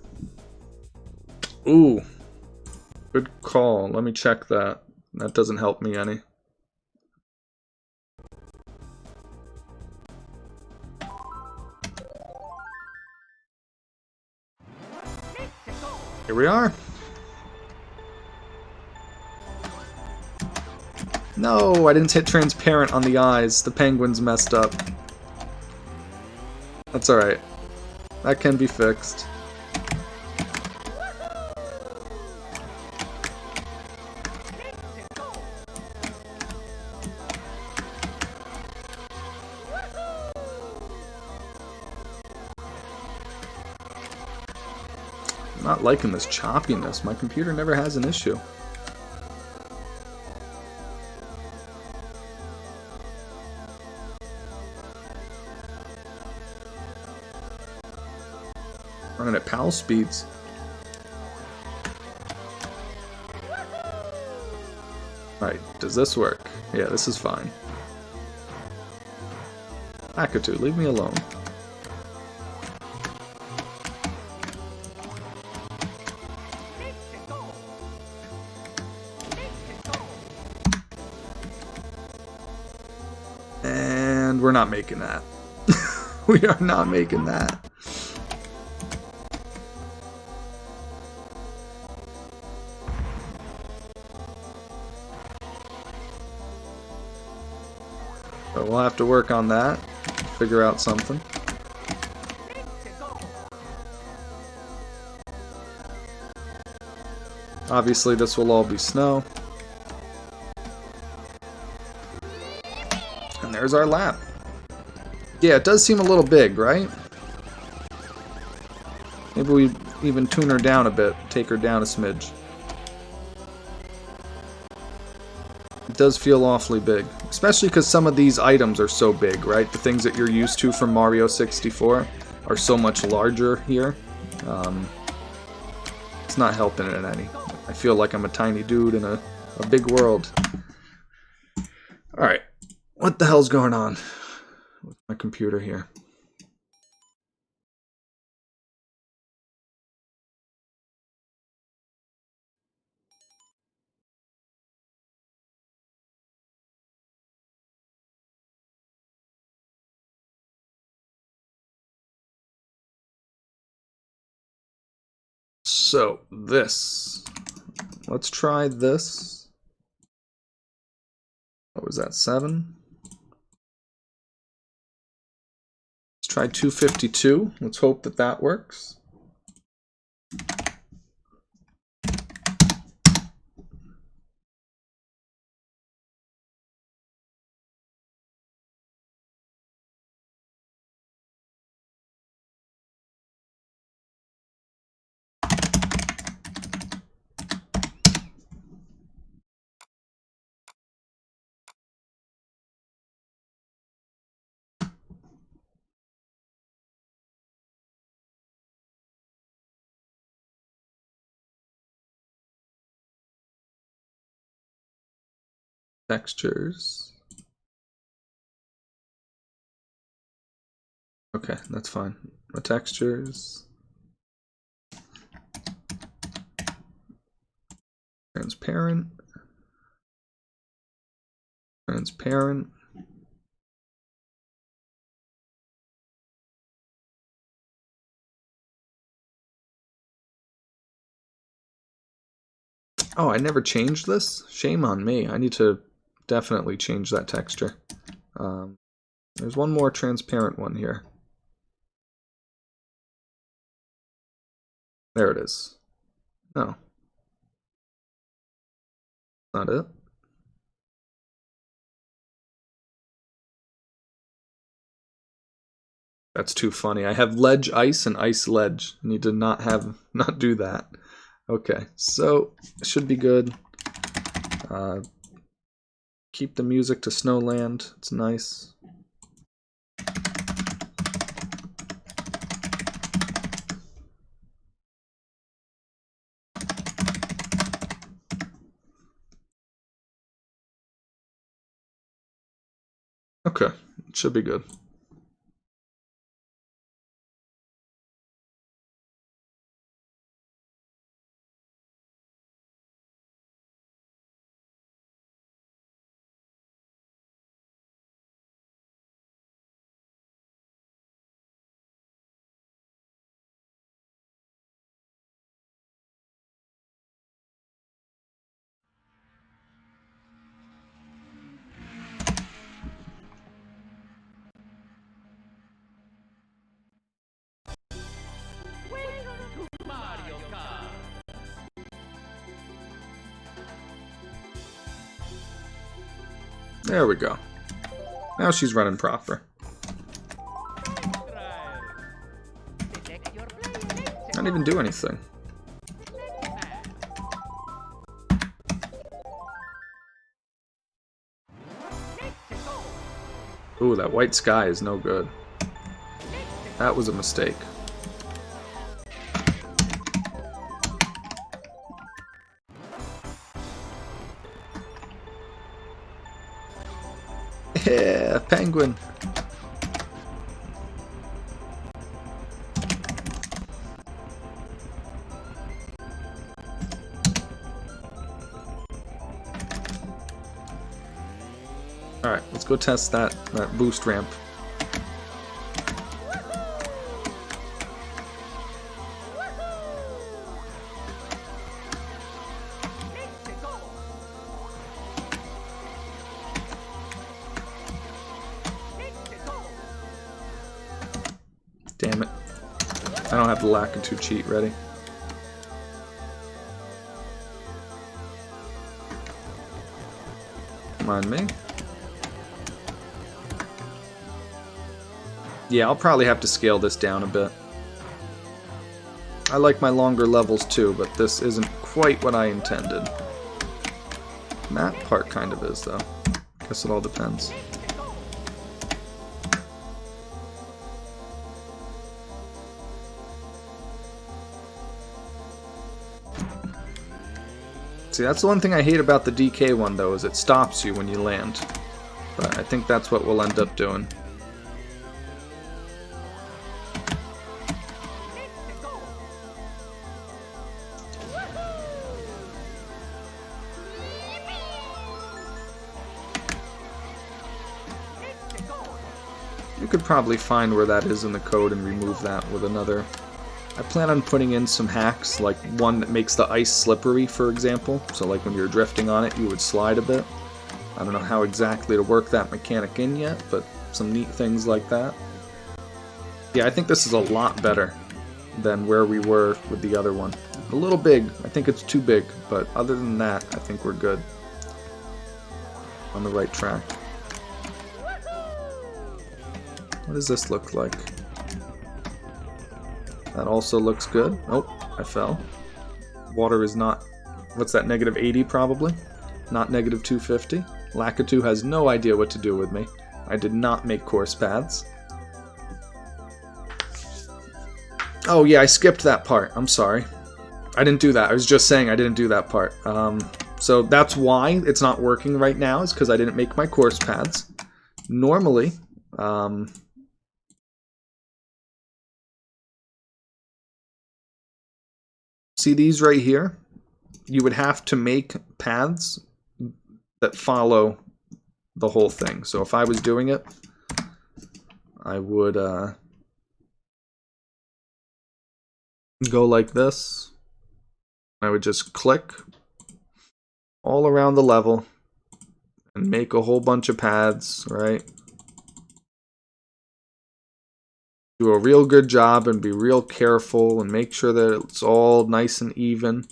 Ooh. Good call. Let me check that. That doesn't help me any. Here we are. No, I didn't hit transparent on the eyes. The penguin's messed up. That's alright. That can be fixed. I'm not liking this choppiness. My computer never has an issue. Running at PAL speeds. Right, does this work? Yeah, this is fine. Akatu, leave me alone. And we're not making that. We are not making that. So we'll have to work on that. Figure out something. Obviously this will all be snow. And there's our lap. Yeah, it does seem a little big, right? Maybe we even tune her down a bit, take her down a smidge. It does feel awfully big, especially because some of these items are so big, right? The things that you're used to from Mario 64 are so much larger here. It's not helping it any. I feel like I'm a tiny dude in a big world. Alright, what the hell's going on with my computer here? So, this. Let's try this. What was that, 7? Let's try 252. Let's hope that that works. Textures. Okay, that's fine. The textures. Transparent. Transparent. Oh, I never changed this? Shame on me. I need to definitely change that texture. There's one more transparent one here. There it is. No. Not it. That's too funny. I have ledge ice and ice ledge. I need to not do that. Okay, so it should be good. Keep the music to Snowland. It's nice. Okay, it should be good. Welcome to Mario Kart. There we go. Now she's running proper. Select your player. Not even do anything. Ooh, that white sky is no good. That was a mistake. Yeah, penguin. Alright, let's go test that boost ramp. Damn it. I don't have the Lakitu cheat ready. Come on, me. Yeah, I'll probably have to scale this down a bit. I like my longer levels too, but this isn't quite what I intended. That part kind of is, though. Guess it all depends. See, that's the one thing I hate about the DK one, though, is it stops you when you land. But I think that's what we'll end up doing. You could probably find where that is in the code and remove that with another. I plan on putting in some hacks, like one that makes the ice slippery, for example. So like when you're drifting on it, you would slide a bit. I don't know how exactly to work that mechanic in yet, but some neat things like that. Yeah, I think this is a lot better than where we were with the other one. A little big. I think it's too big, but other than that, I think we're good. On the right track. What does this look like? That also looks good. Oh, I fell. Water is not... What's that, negative 80 probably? Not negative 250. Lakitu has no idea what to do with me. I did not make course paths. Oh yeah, I skipped that part. I'm sorry. I didn't do that. I was just saying I didn't do that part. So that's why it's not working right now, is because I didn't make my course paths. Normally... See these right here? You would have to make paths that follow the whole thing. So if I was doing it, I would go like this. I would just click all around the level and make a whole bunch of paths, right? Do a real good job and be real careful and make sure that it's all nice and even.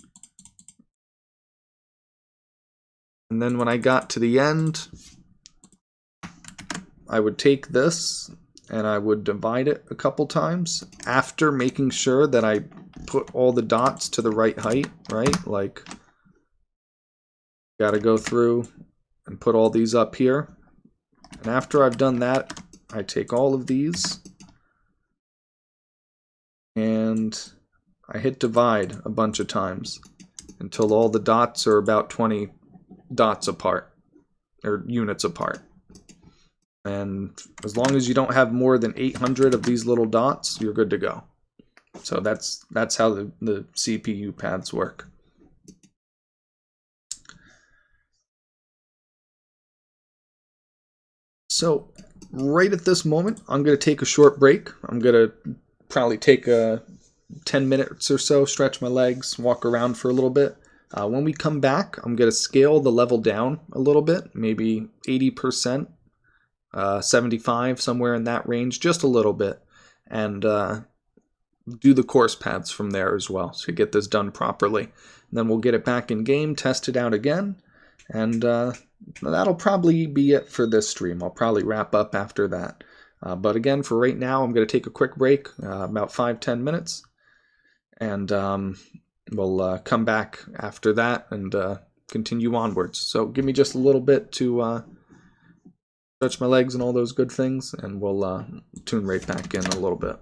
And then when I got to the end, I would take this and I would divide it a couple times after making sure that I put all the dots to the right height, right? Like, gotta go through and put all these up here. And after I've done that, I take all of these and I hit divide a bunch of times until all the dots are about 20 dots apart, or units apart. And as long as you don't have more than 800 of these little dots, you're good to go. So that's how the CPU paths work. So right at this moment, I'm going to take a short break. I'm going to probably take 10 minutes or so, stretch my legs, walk around for a little bit. When we come back, I'm going to scale the level down a little bit, maybe 80%, 75, somewhere in that range, just a little bit, and do the course paths from there as well, so get this done properly. And then we'll get it back in game, test it out again, and that'll probably be it for this stream. I'll probably wrap up after that. But again, for right now, I'm going to take a quick break, about 5-10 minutes, and we'll come back after that and continue onwards. So give me just a little bit to stretch my legs and all those good things, and we'll tune right back in a little bit.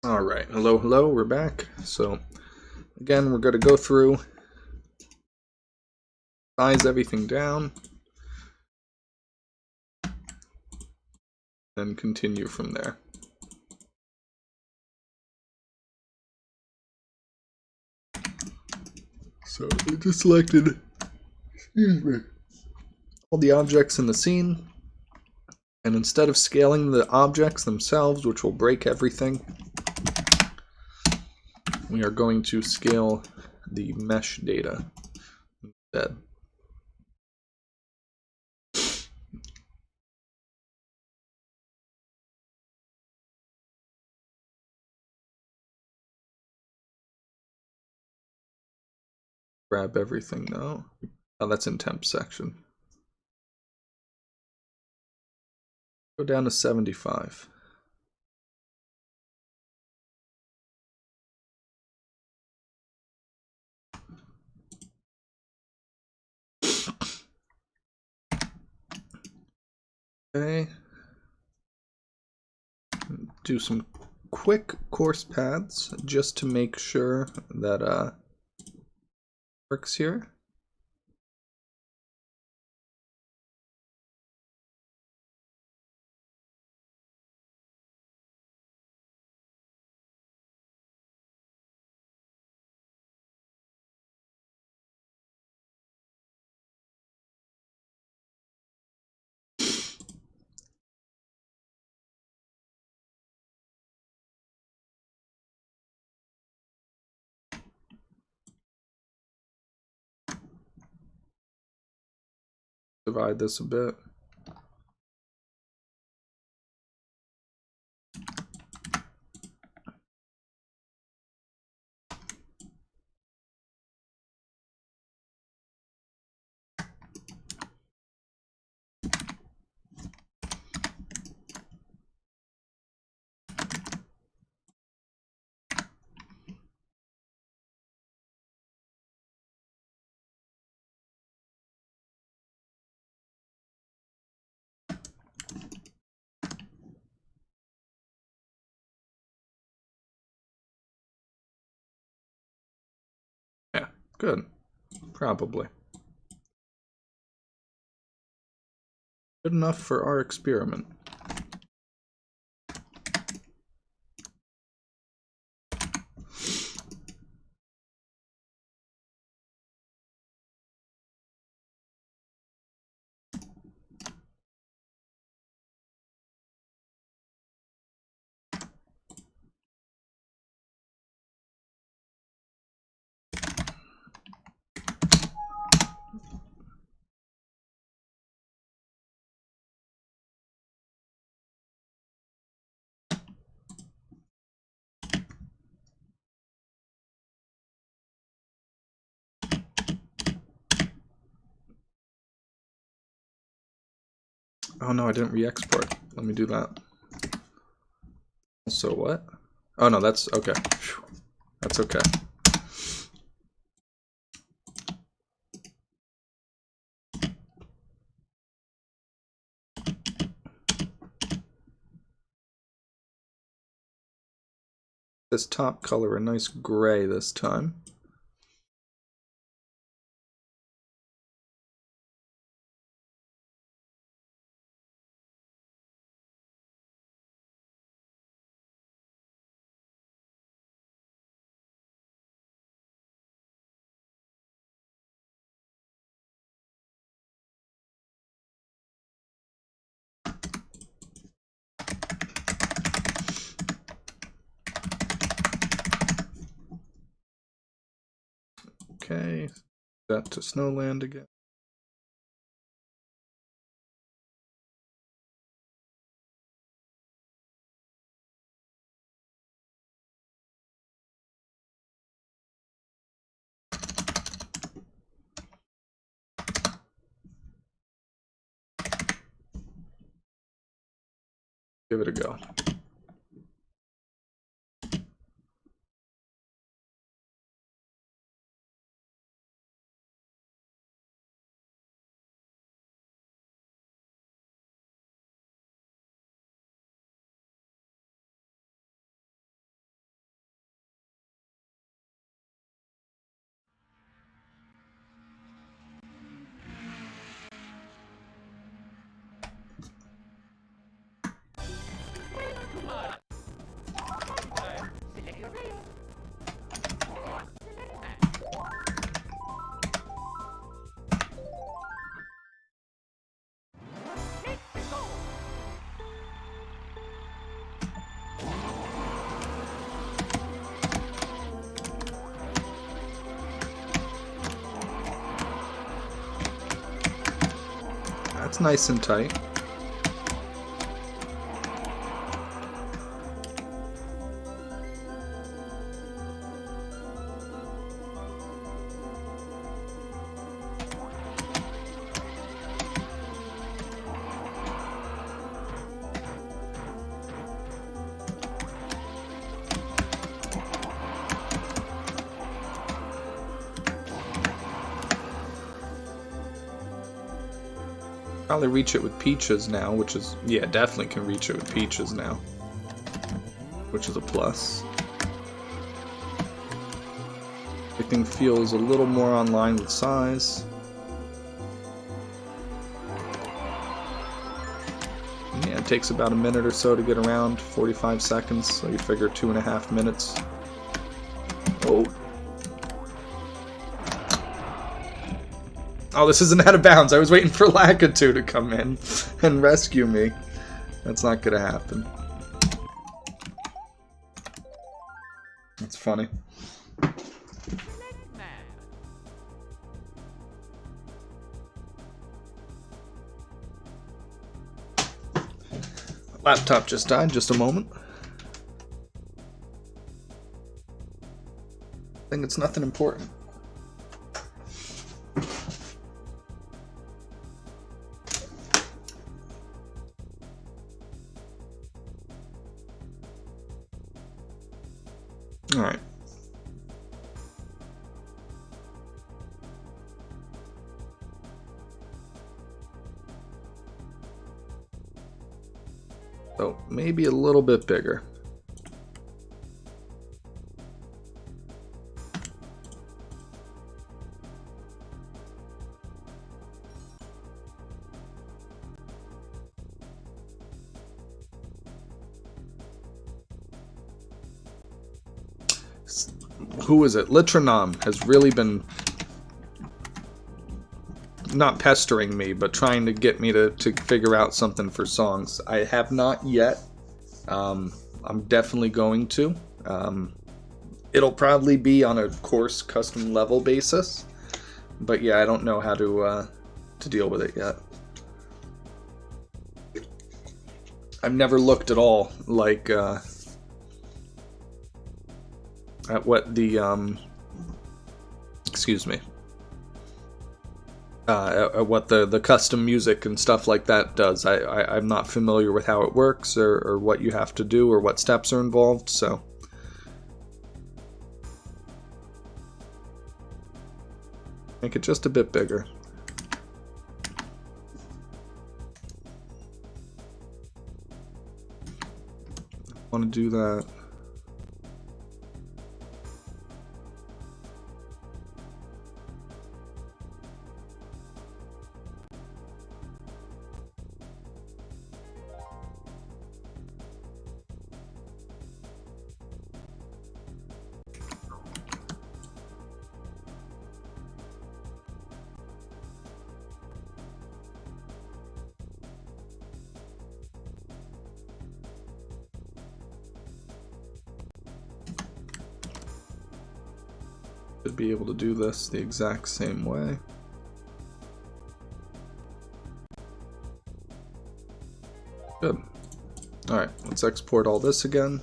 All right, hello, hello, we're back. So again, we're going to go through, size everything down, then continue from there. So I just selected, excuse me, all the objects in the scene, and instead of scaling the objects themselves, which will break everything, we are going to scale the mesh data instead. Grab everything though. Oh, that's in temp section. Go down to 75. Okay. Do some quick course paths just to make sure that works here. Divide this a bit. Yeah, good. Probably. Good enough for our experiment. Oh no, I didn't re-export. Let me do that. So what? Oh no, that's okay. That's okay. This top color a nice gray this time. Okay, that to Snowland again. Give it a go. It's nice and tight. Probably reach it with peaches now, which is, yeah, definitely can reach it with peaches now, which is a plus. Everything feels a little more on line with size. Yeah, it takes about a minute or so to get around, 45 seconds, so you figure 2.5 minutes. Oh. Oh, this isn't out of bounds. I was waiting for Lakitu to come in and rescue me. That's not gonna happen. That's funny. Select map. Laptop just died. Just a moment. I think it's nothing important. Alright. So, maybe a little bit bigger. Who is it? Litronome has really been not pestering me, but trying to get me to figure out something for songs. I have not yet. I'm definitely going to. It'll probably be on a course custom level basis, but yeah, I don't know how to deal with it yet. I've never looked at all like at what the excuse me. What the custom music and stuff like that does. I'm not familiar with how it works or what you have to do or what steps are involved, so. Make it just a bit bigger. I want to do that. Should be able to do this the exact same way. Good. Alright, let's export all this again.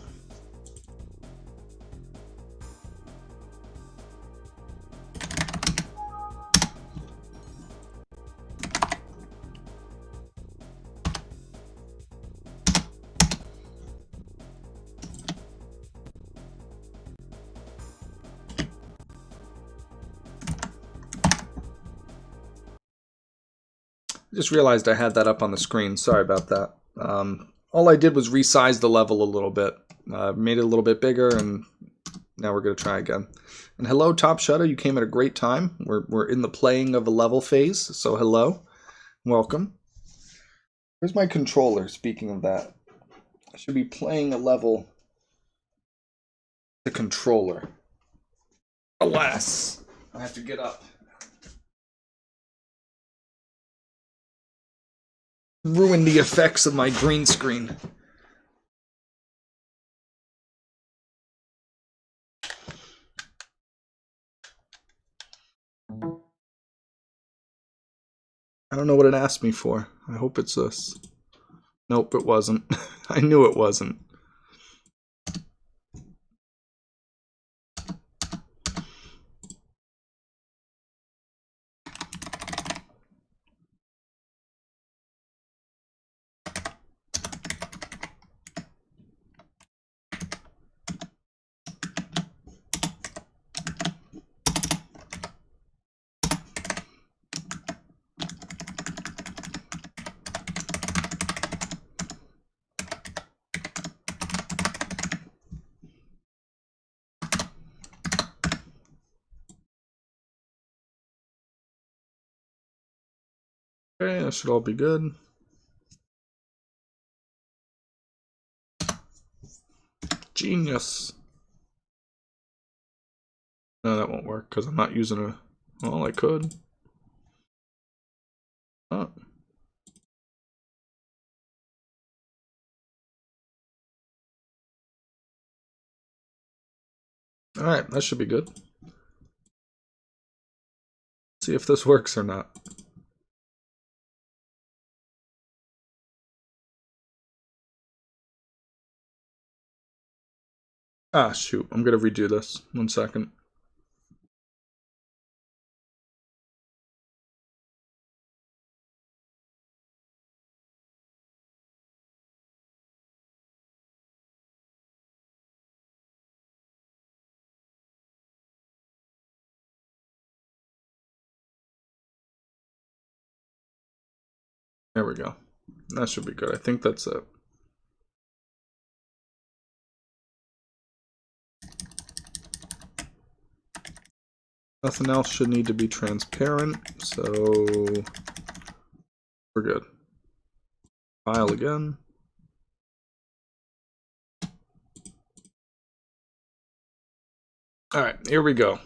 Just realized I had that up on the screen. Sorry about that. All I did was resize the level a little bit. Made it a little bit bigger, and now we're going to try again. And hello, Top Shutter. You came at a great time. We're in the playing of a level phase, so hello. Welcome. Where's my controller, speaking of that? I should be playing a level. The controller. Alas, I have to get up. Ruin the effects of my green screen. I don't know what it asked me for. I hope it's this. Nope, it wasn't. I knew it wasn't. Okay, that should all be good. Genius. No, that won't work because I'm not using a... Well, I could. Oh. Alright, that should be good. See if this works or not. Ah, shoot. I'm gonna redo this. 1 second. There we go. That should be good. I think that's it. Nothing else should need to be transparent, so we're good. File again. Alright, here we go.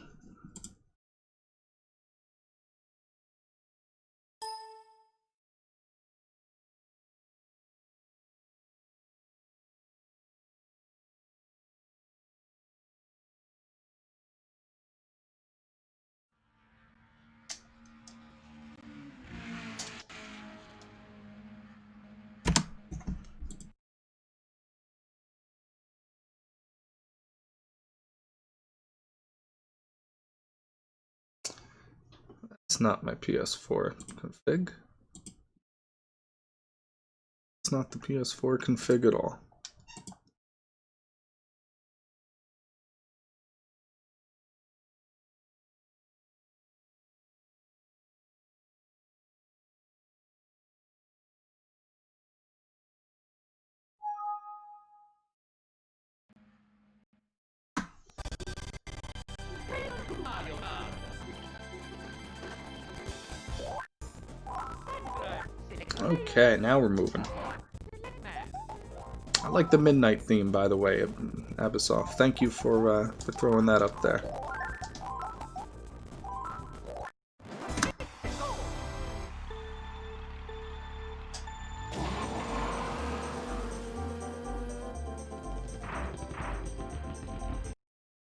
It's not my PS4 config. It's not the PS4 config at all. Mario Kart. Okay, now we're moving. I like the midnight theme, by the way, Abysoft. Thank you for throwing that up there.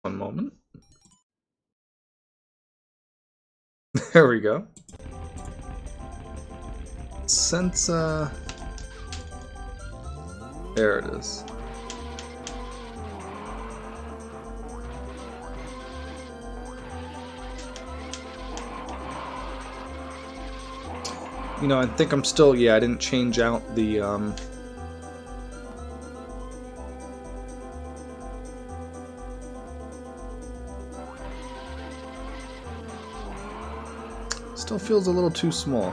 One moment. There we go. Since, there it is. You know, I think I'm still, yeah, I didn't change out the, still feels a little too small.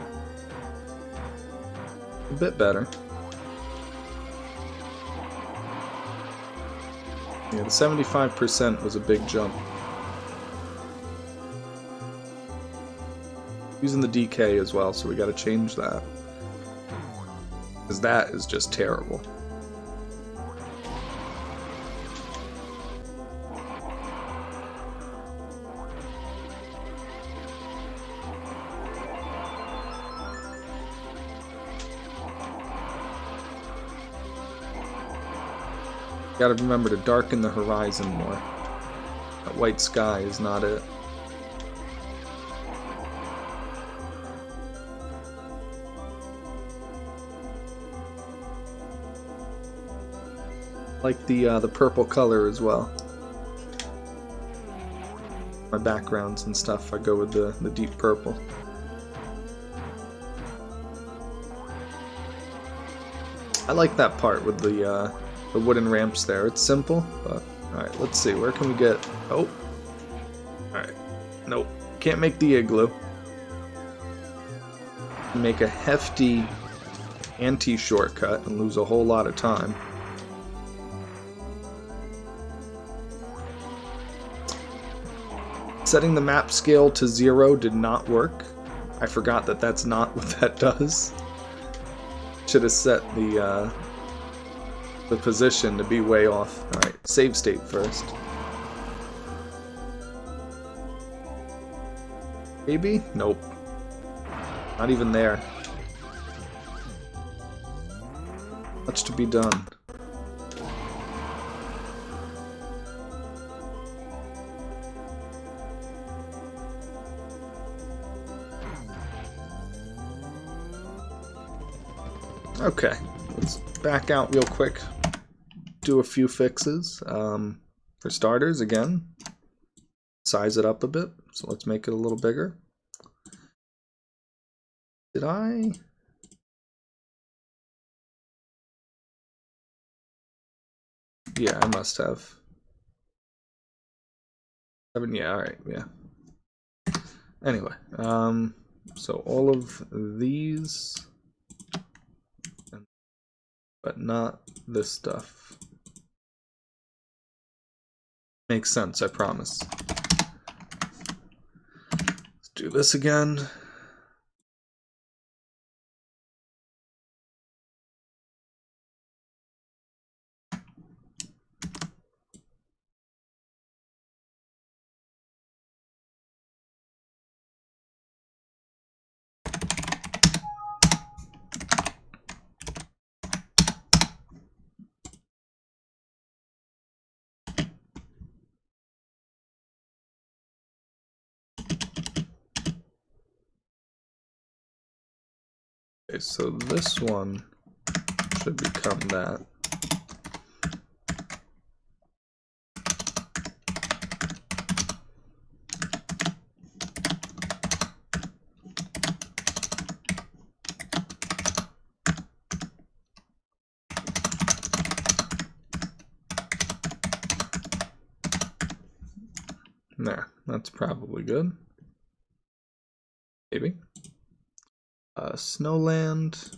A bit better. Yeah, the 75% was a big jump. Using the DK as well, so we gotta change that. Because that is just terrible. Gotta remember to darken the horizon more. That white sky is not it. Like the purple color as well. My backgrounds and stuff, I go with the deep purple. I like that part with the wooden ramps there. It's simple, but alright, let's see. Where can we get... Oh! Alright. Nope. Can't make the igloo. Make a hefty anti-shortcut and lose a whole lot of time. Setting the map scale to 0 did not work. I forgot that that's not what that does. Should have set the position to be way off. Alright, save state first. Maybe? Nope. Not even there. Much to be done. Okay, let's back out real quick. Do a few fixes. For starters, again, size it up a bit. So let's make it a little bigger. Did I? Yeah, I must have. 7, yeah, alright, yeah. Anyway, so all of these, but not this stuff. Makes sense, I promise. Let's do this again. Okay, so this one should become that. There, that's probably good. Maybe. Snowland.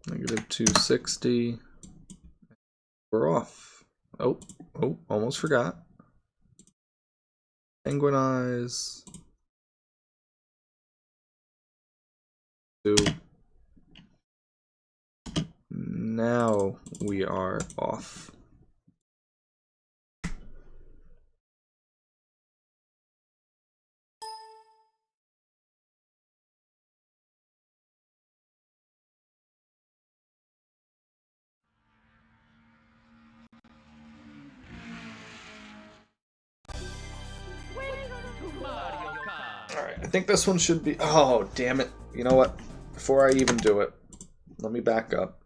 -260. We're off. Oh, almost forgot. Penguin eyes. 2. Now we are off. Alright, I think this one should be... Oh, damn it. You know what? Before I even do it, let me back up.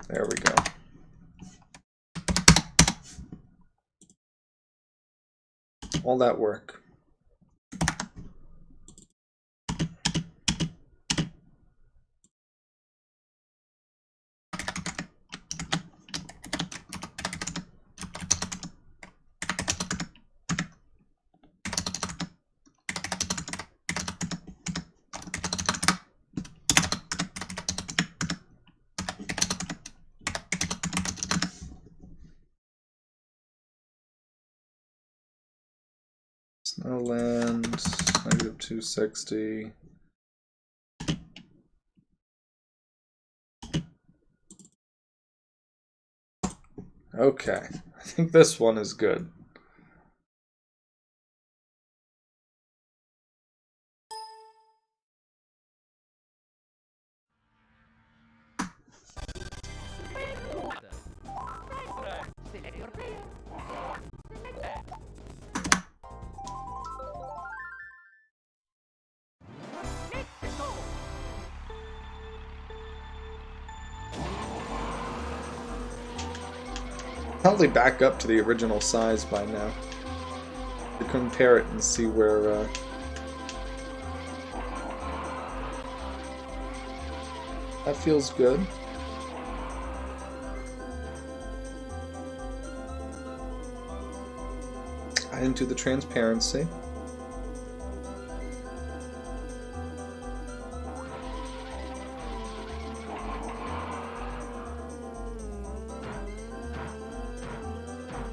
There we go. All that work. Snowland, -260. Okay, I think this one is good. Select your player. Probably back up to the original size by now. To compare it and see where that feels good. I didn't do the transparency.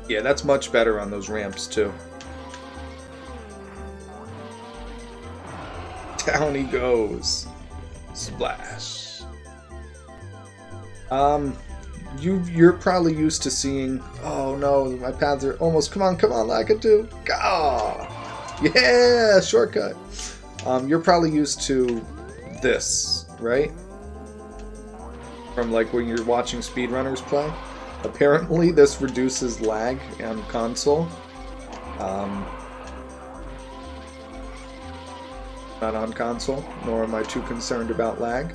Yeah, that's much better on those ramps too. Down he goes. Splash. You're probably used to seeing. Oh no, my paths are almost. Come on, Lakitu. Gah! Yeah, shortcut. You're probably used to this, right? From like when you're watching speedrunners play. Apparently, this reduces lag on console. Not on console, nor am I too concerned about lag.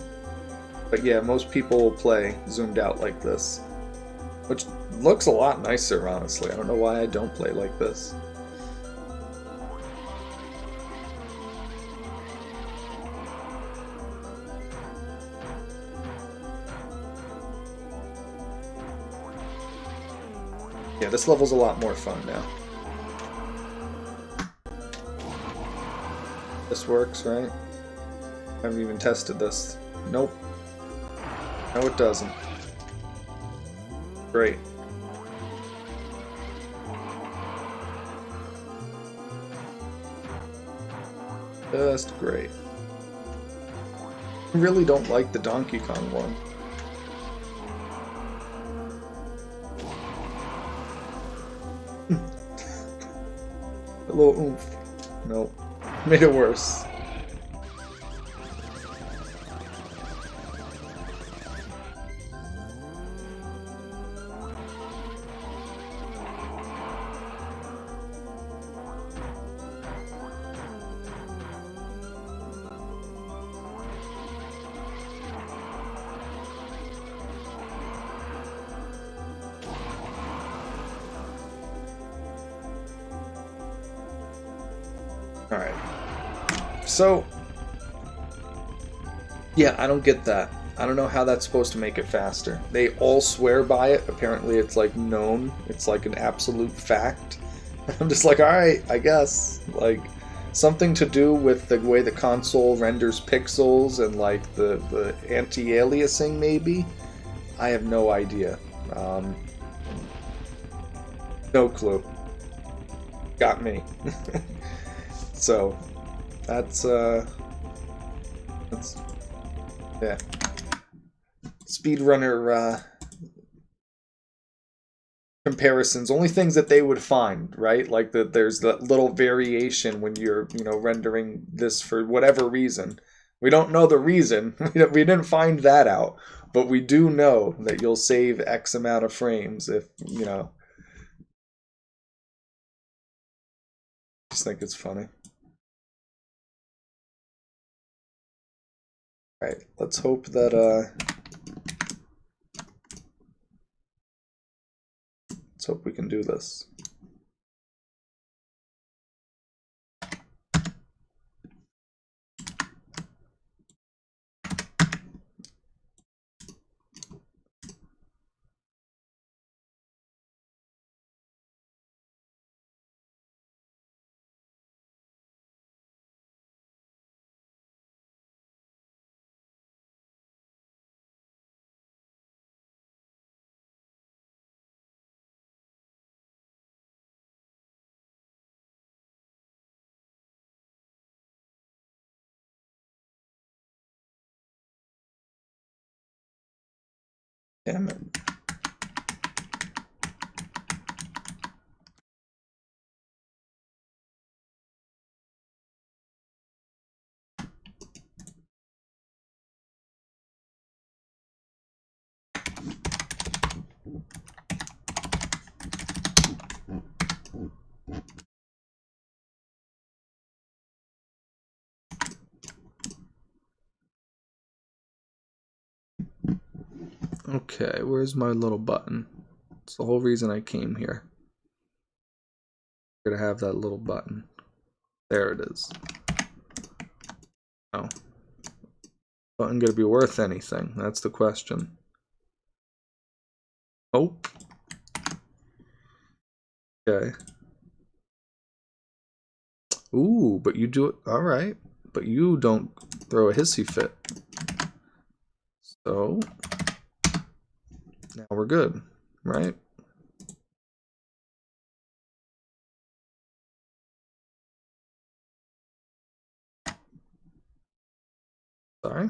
But yeah, most people will play zoomed out like this. Which looks a lot nicer, honestly. I don't know why I don't play like this. Yeah, this level's a lot more fun now. This works, right? I haven't even tested this. Nope. No, it doesn't. Great. Just great. I really don't like the Donkey Kong one. A little oomph. Nope. Made it worse. Alright. So, yeah, I don't get that. I don't know how that's supposed to make it faster. They all swear by it. Apparently it's like known. It's like an absolute fact. I'm just like, alright, I guess. Like, something to do with the way the console renders pixels and like the anti-aliasing maybe? I have no idea. No clue. Got me. So, that's yeah. Speedrunner comparisons, only things that they would find, right? Like that there's that little variation when you're, rendering this for whatever reason. We don't know the reason. We didn't find that out, but we do know that you'll save X amount of frames if, just think it's funny. Alright, let's hope that, let's hope we can do this. Damn it. Okay, where's my little button? It's the whole reason I came here. Gonna have that little button. There it is. Oh. Button gonna be worth anything? That's the question. Oh. Okay. Ooh, but you do it. Alright. But you don't throw a hissy fit. So. Now we're good, right? Sorry.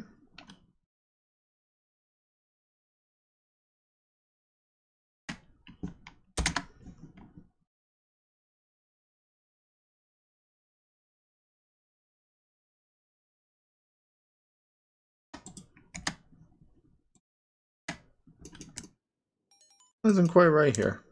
Isn't quite right here.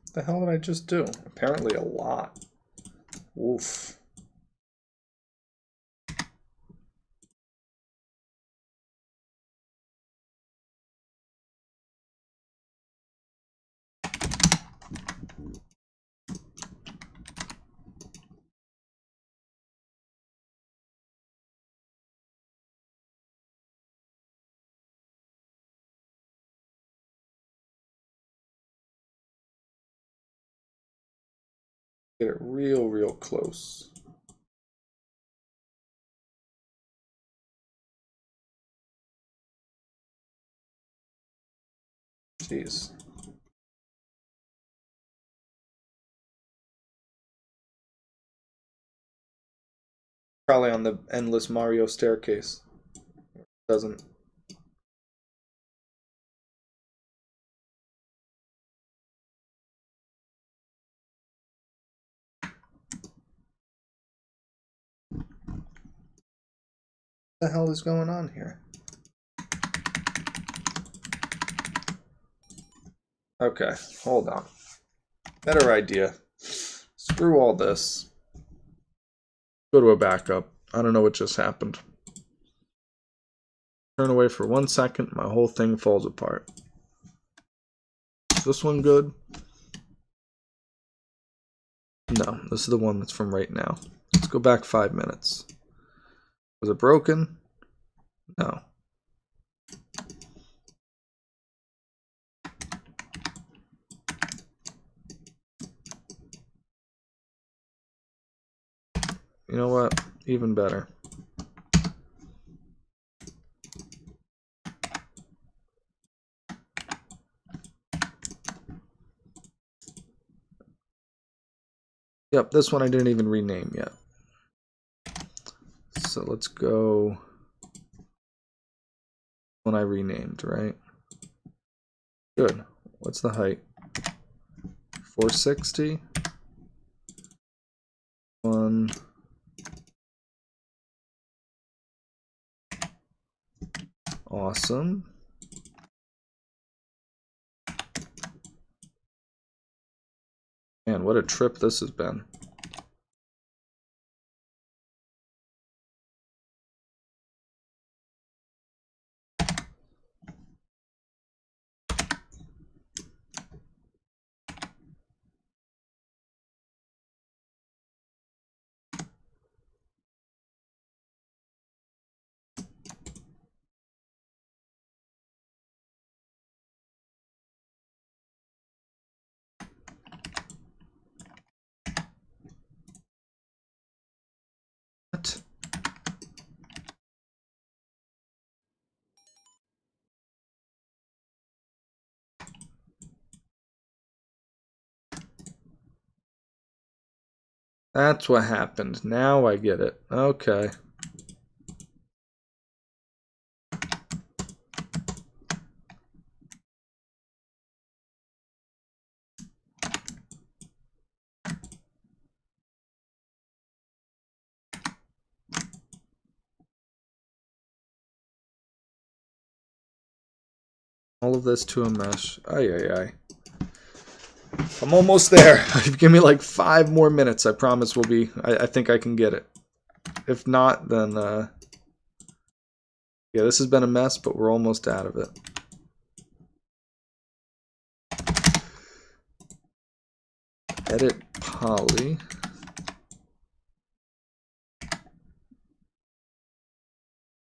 What the hell did I just do? Apparently a lot. Oof. Get it real close. Jeez. Probably on the endless Mario staircase. Doesn't. What the hell is going on here? Okay, hold on. Better idea. Screw all this. Go to a backup. I don't know what just happened. Turn away for 1 second, my whole thing falls apart. Is this one good? No, this is the one that's from right now. Let's go back 5 minutes. Was it broken? No. You know what? Even better. Yep, this one I didn't even rename yet. So let's go when I renamed, right? Good. What's the height? 460. One. Awesome. Man, what a trip this has been. What? That's what happened. Now I get it. Okay. All of this to a mesh. Ay, ay, ay. I'm almost there. Give me like 5 more minutes. I promise we'll be... I think I can get it. If not, then... yeah, this has been a mess, but we're almost out of it. Edit poly.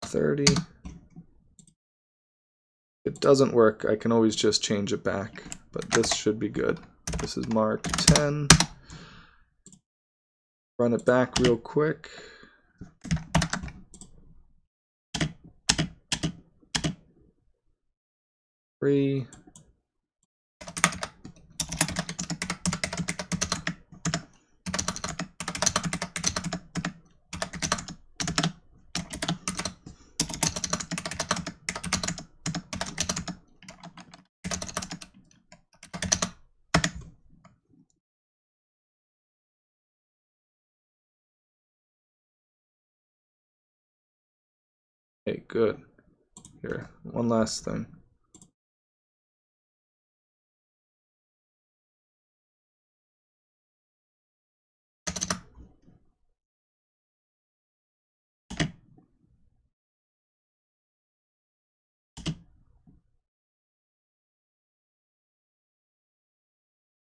$30. If it doesn't work, I can always just change it back, but this should be good. This is mark 10. Run it back real quick. Three. Okay, good. Here, one last thing.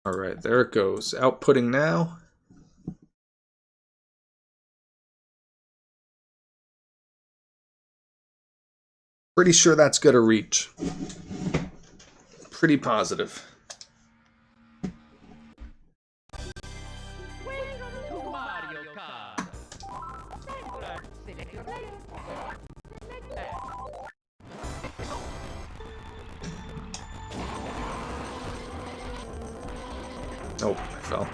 All right, there it goes. Outputting now. Pretty sure that's gonna reach. Pretty positive. Welcome to Mario Kart. Select your player. Oh, I fell.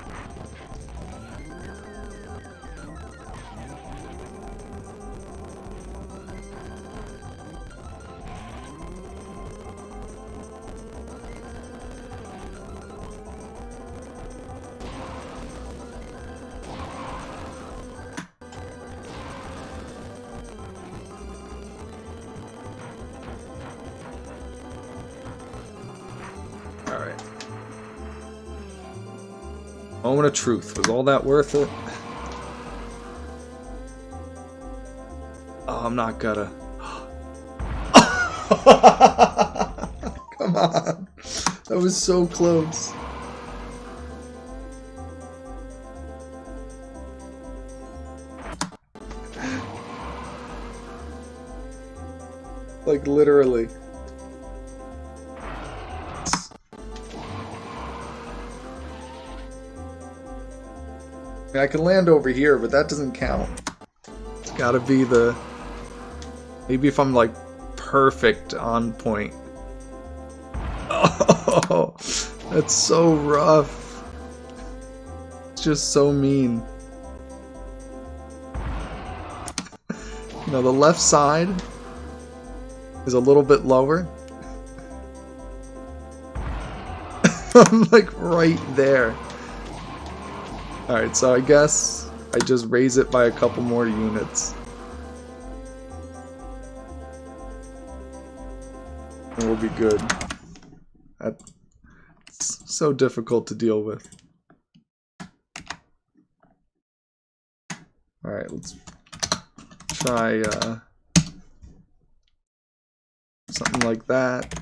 All right. Moment of truth. Was all that worth it? Oh, I'm not gonna. Come on. That was so close. Like literally. I can land over here, but that doesn't count. It's gotta be the... Maybe if I'm like perfect on point. Oh, that's so rough. It's just so mean. You know, the left side is a little bit lower. I'm like right there. Alright, so I guess I just raise it by a couple more units. And we'll be good. That's so difficult to deal with. Alright, let's try something like that.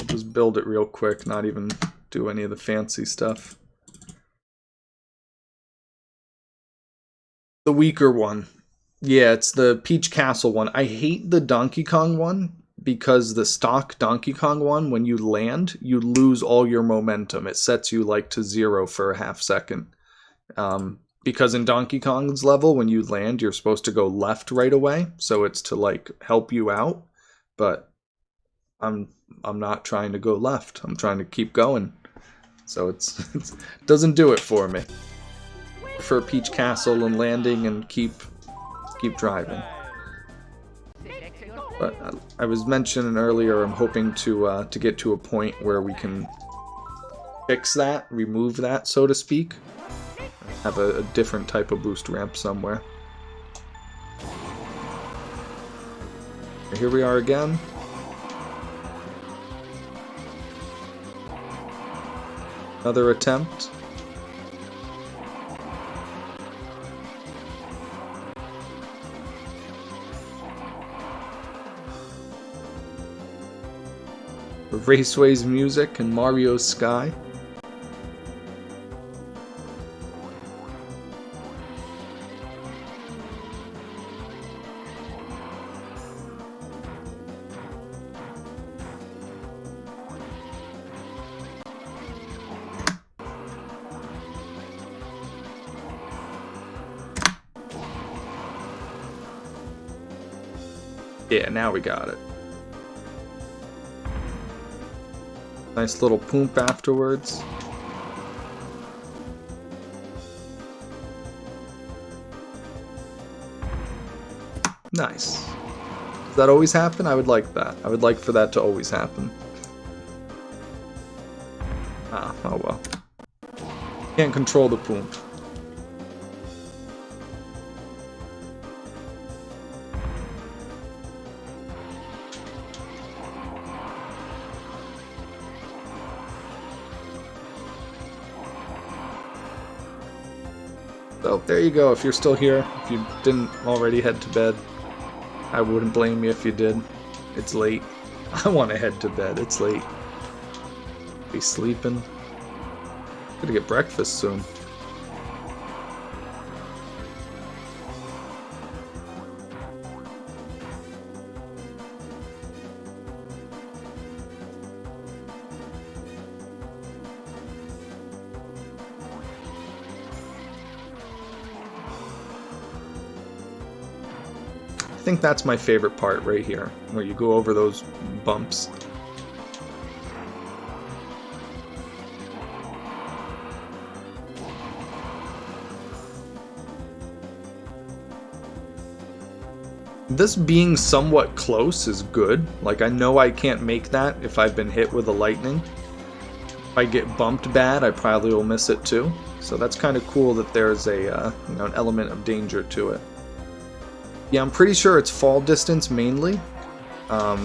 Just build it real quick, not even do any of the fancy stuff. The weaker one. Yeah, it's the Peach Castle one. I hate the Donkey Kong one because the stock Donkey Kong one, when you land, you lose all your momentum. It sets you like to 0 for a half second. Because in Donkey Kong's level, when you land, you're supposed to go left right away. So it's to like help you out. But I'm not trying to go left. I'm trying to keep going. So it doesn't do it for me. For Peach Castle and landing and keep driving. But I was mentioning earlier, I'm hoping to get to a point where we can fix that, remove that, so to speak. Have a different type of boost ramp somewhere. Here we are again. Another attempt. Raceway's music and Mario's sky. Yeah, now we got it. Nice little poop afterwards. Nice. Does that always happen? I would like that. I would like for that to always happen. Ah, oh well. Can't control the poop. So there you go. If you're still here, if you didn't already head to bed, I wouldn't blame you if you did. It's late. I want to head to bed. It's late. Be sleeping. Gotta get breakfast soon. I think that's my favorite part right here, where you go over those bumps. This being somewhat close is good. Like, I know I can't make that if I've been hit with a lightning. If I get bumped bad, I probably will miss it too. So that's kind of cool that there's a an element of danger to it. Yeah, I'm pretty sure it's fall distance mainly. But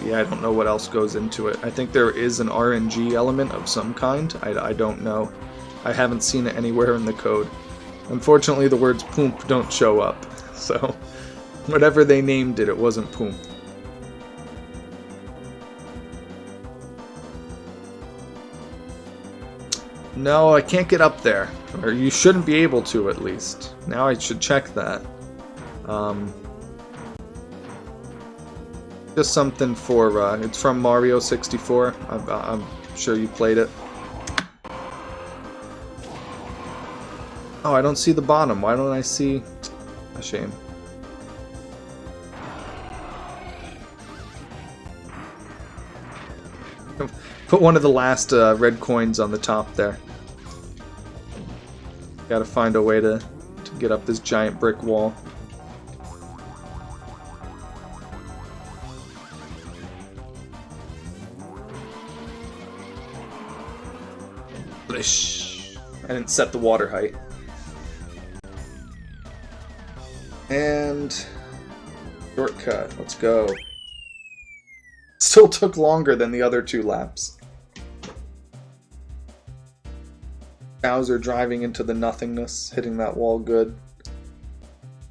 yeah, I don't know what else goes into it. I think there is an RNG element of some kind. I don't know. I haven't seen it anywhere in the code. Unfortunately, the words poomp don't show up. So, whatever they named it, it wasn't poomp. No, I can't get up there. Or you shouldn't be able to, at least. Now I should check that. Just something for, it's from Mario 64. I'm sure you played it. Oh, I don't see the bottom. Why don't I see... A shame. Put one of the last red coins on the top there. Gotta find a way to get up this giant brick wall. I didn't set the water height. And shortcut, let's go. Still took longer than the other 2 laps. Bowser driving into the nothingness, hitting that wall good.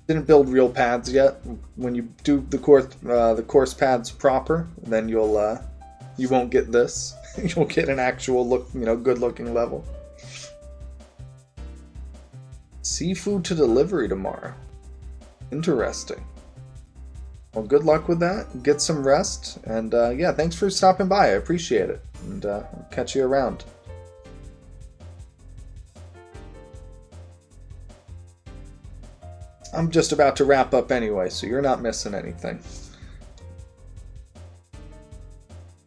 Didn't build real paths yet. When you do the course paths proper, then you won't get this. You'll get an actual good looking level. Seafood to delivery tomorrow. Interesting. Well, good luck with that. Get some rest. And yeah, thanks for stopping by. I appreciate it. And I'll catch you around. I'm just about to wrap up anyway, so you're not missing anything.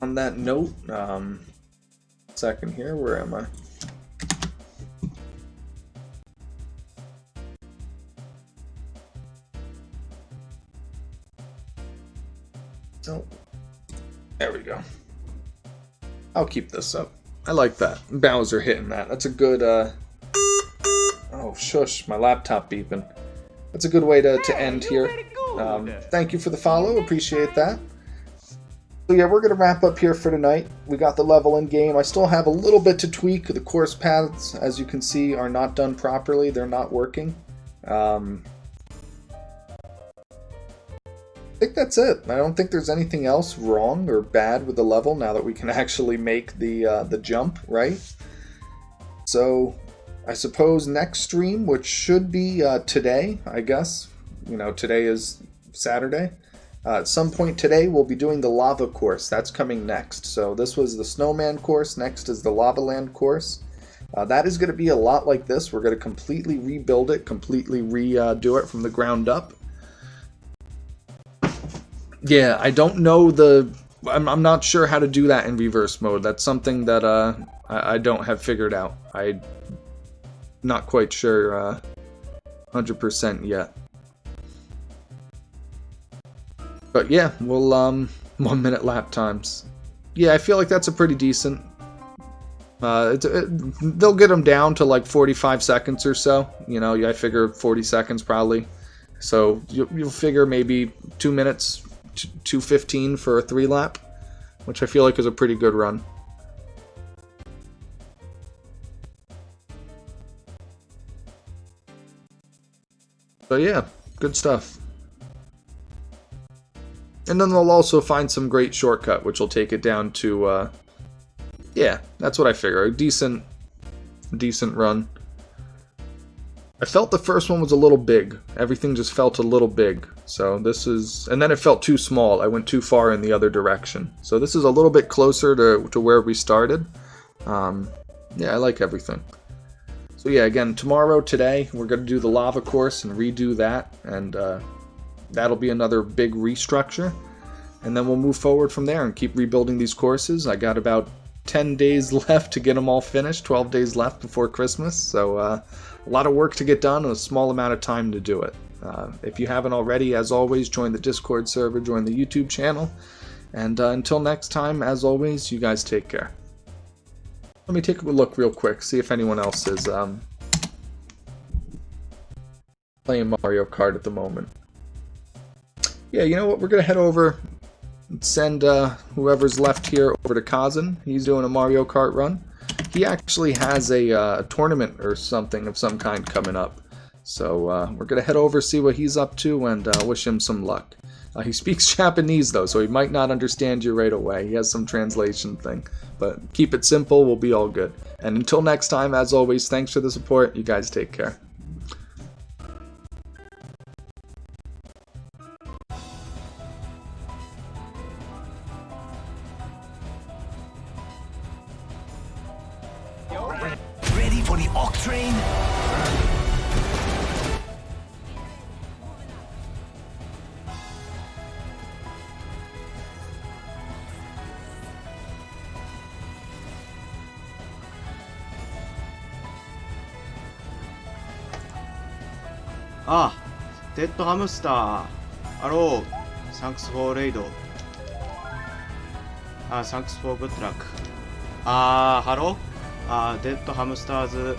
On that note, second here, where am I? So, There we go. I'll keep this up. I like that. Bowser hitting that. That's a good, Oh, shush. My laptop beeping. That's a good way to end here. Thank you for the follow. Appreciate that. So yeah, we're going to wrap up here for tonight. We got the level in game. I still have a little bit to tweak. The course paths, as you can see, are not done properly. They're not working. I think that's it. I don't think there's anything else wrong or bad with the level now that we can actually make the jump, right? So I suppose next stream, which should be today, I guess. You know, today is Saturday. At some point today, we'll be doing the lava course. That's coming next. So this was the snowman course. Next is the lava land course. That is going to be a lot like this. We're going to completely rebuild it, completely redo it from the ground up. Yeah, I don't know I'm not sure how to do that in reverse mode. That's something that I don't have figured out. I'm not quite sure 100% yet. But yeah, we'll 1 minute lap times. Yeah, I feel like that's a pretty decent. They'll get them down to like 45 seconds or so. You know, I figure 40 seconds probably. So you'll figure maybe 2 minutes, 2:15 for a 3 lap, which I feel like is a pretty good run. So yeah, good stuff. And then they'll also find some great shortcut, which will take it down to, yeah, that's what I figure. A decent run. I felt the first one was a little big. Everything just felt a little big. So this is, and then it felt too small. I went too far in the other direction. So this is a little bit closer to where we started. Yeah, I like everything. So yeah, again, today, we're going to do the lava course and redo that. And, that'll be another big restructure, and then we'll move forward from there and keep rebuilding these courses. I got about 10 days left to get them all finished, 12 days left before Christmas, so a lot of work to get done and a small amount of time to do it. If you haven't already, as always, join the Discord server, join the YouTube channel, and until next time, as always, you guys take care. Let me take a look real quick, see if anyone else is playing Mario Kart at the moment. Yeah, you know what? We're going to head over and send whoever's left here over to Kazan. He's doing a Mario Kart run. He actually has a tournament or something of some kind coming up. So we're going to head over, see what he's up to, and wish him some luck. He speaks Japanese, though, so he might not understand you right away. He has some translation thing. But keep it simple, we'll be all good. And until next time, as always, thanks for the support. You guys take care. Ready for the Ock Train? Ah, Dead Hamster. Hello. Thanks for raid. Thanks for good luck. Hello. Dead Hamsters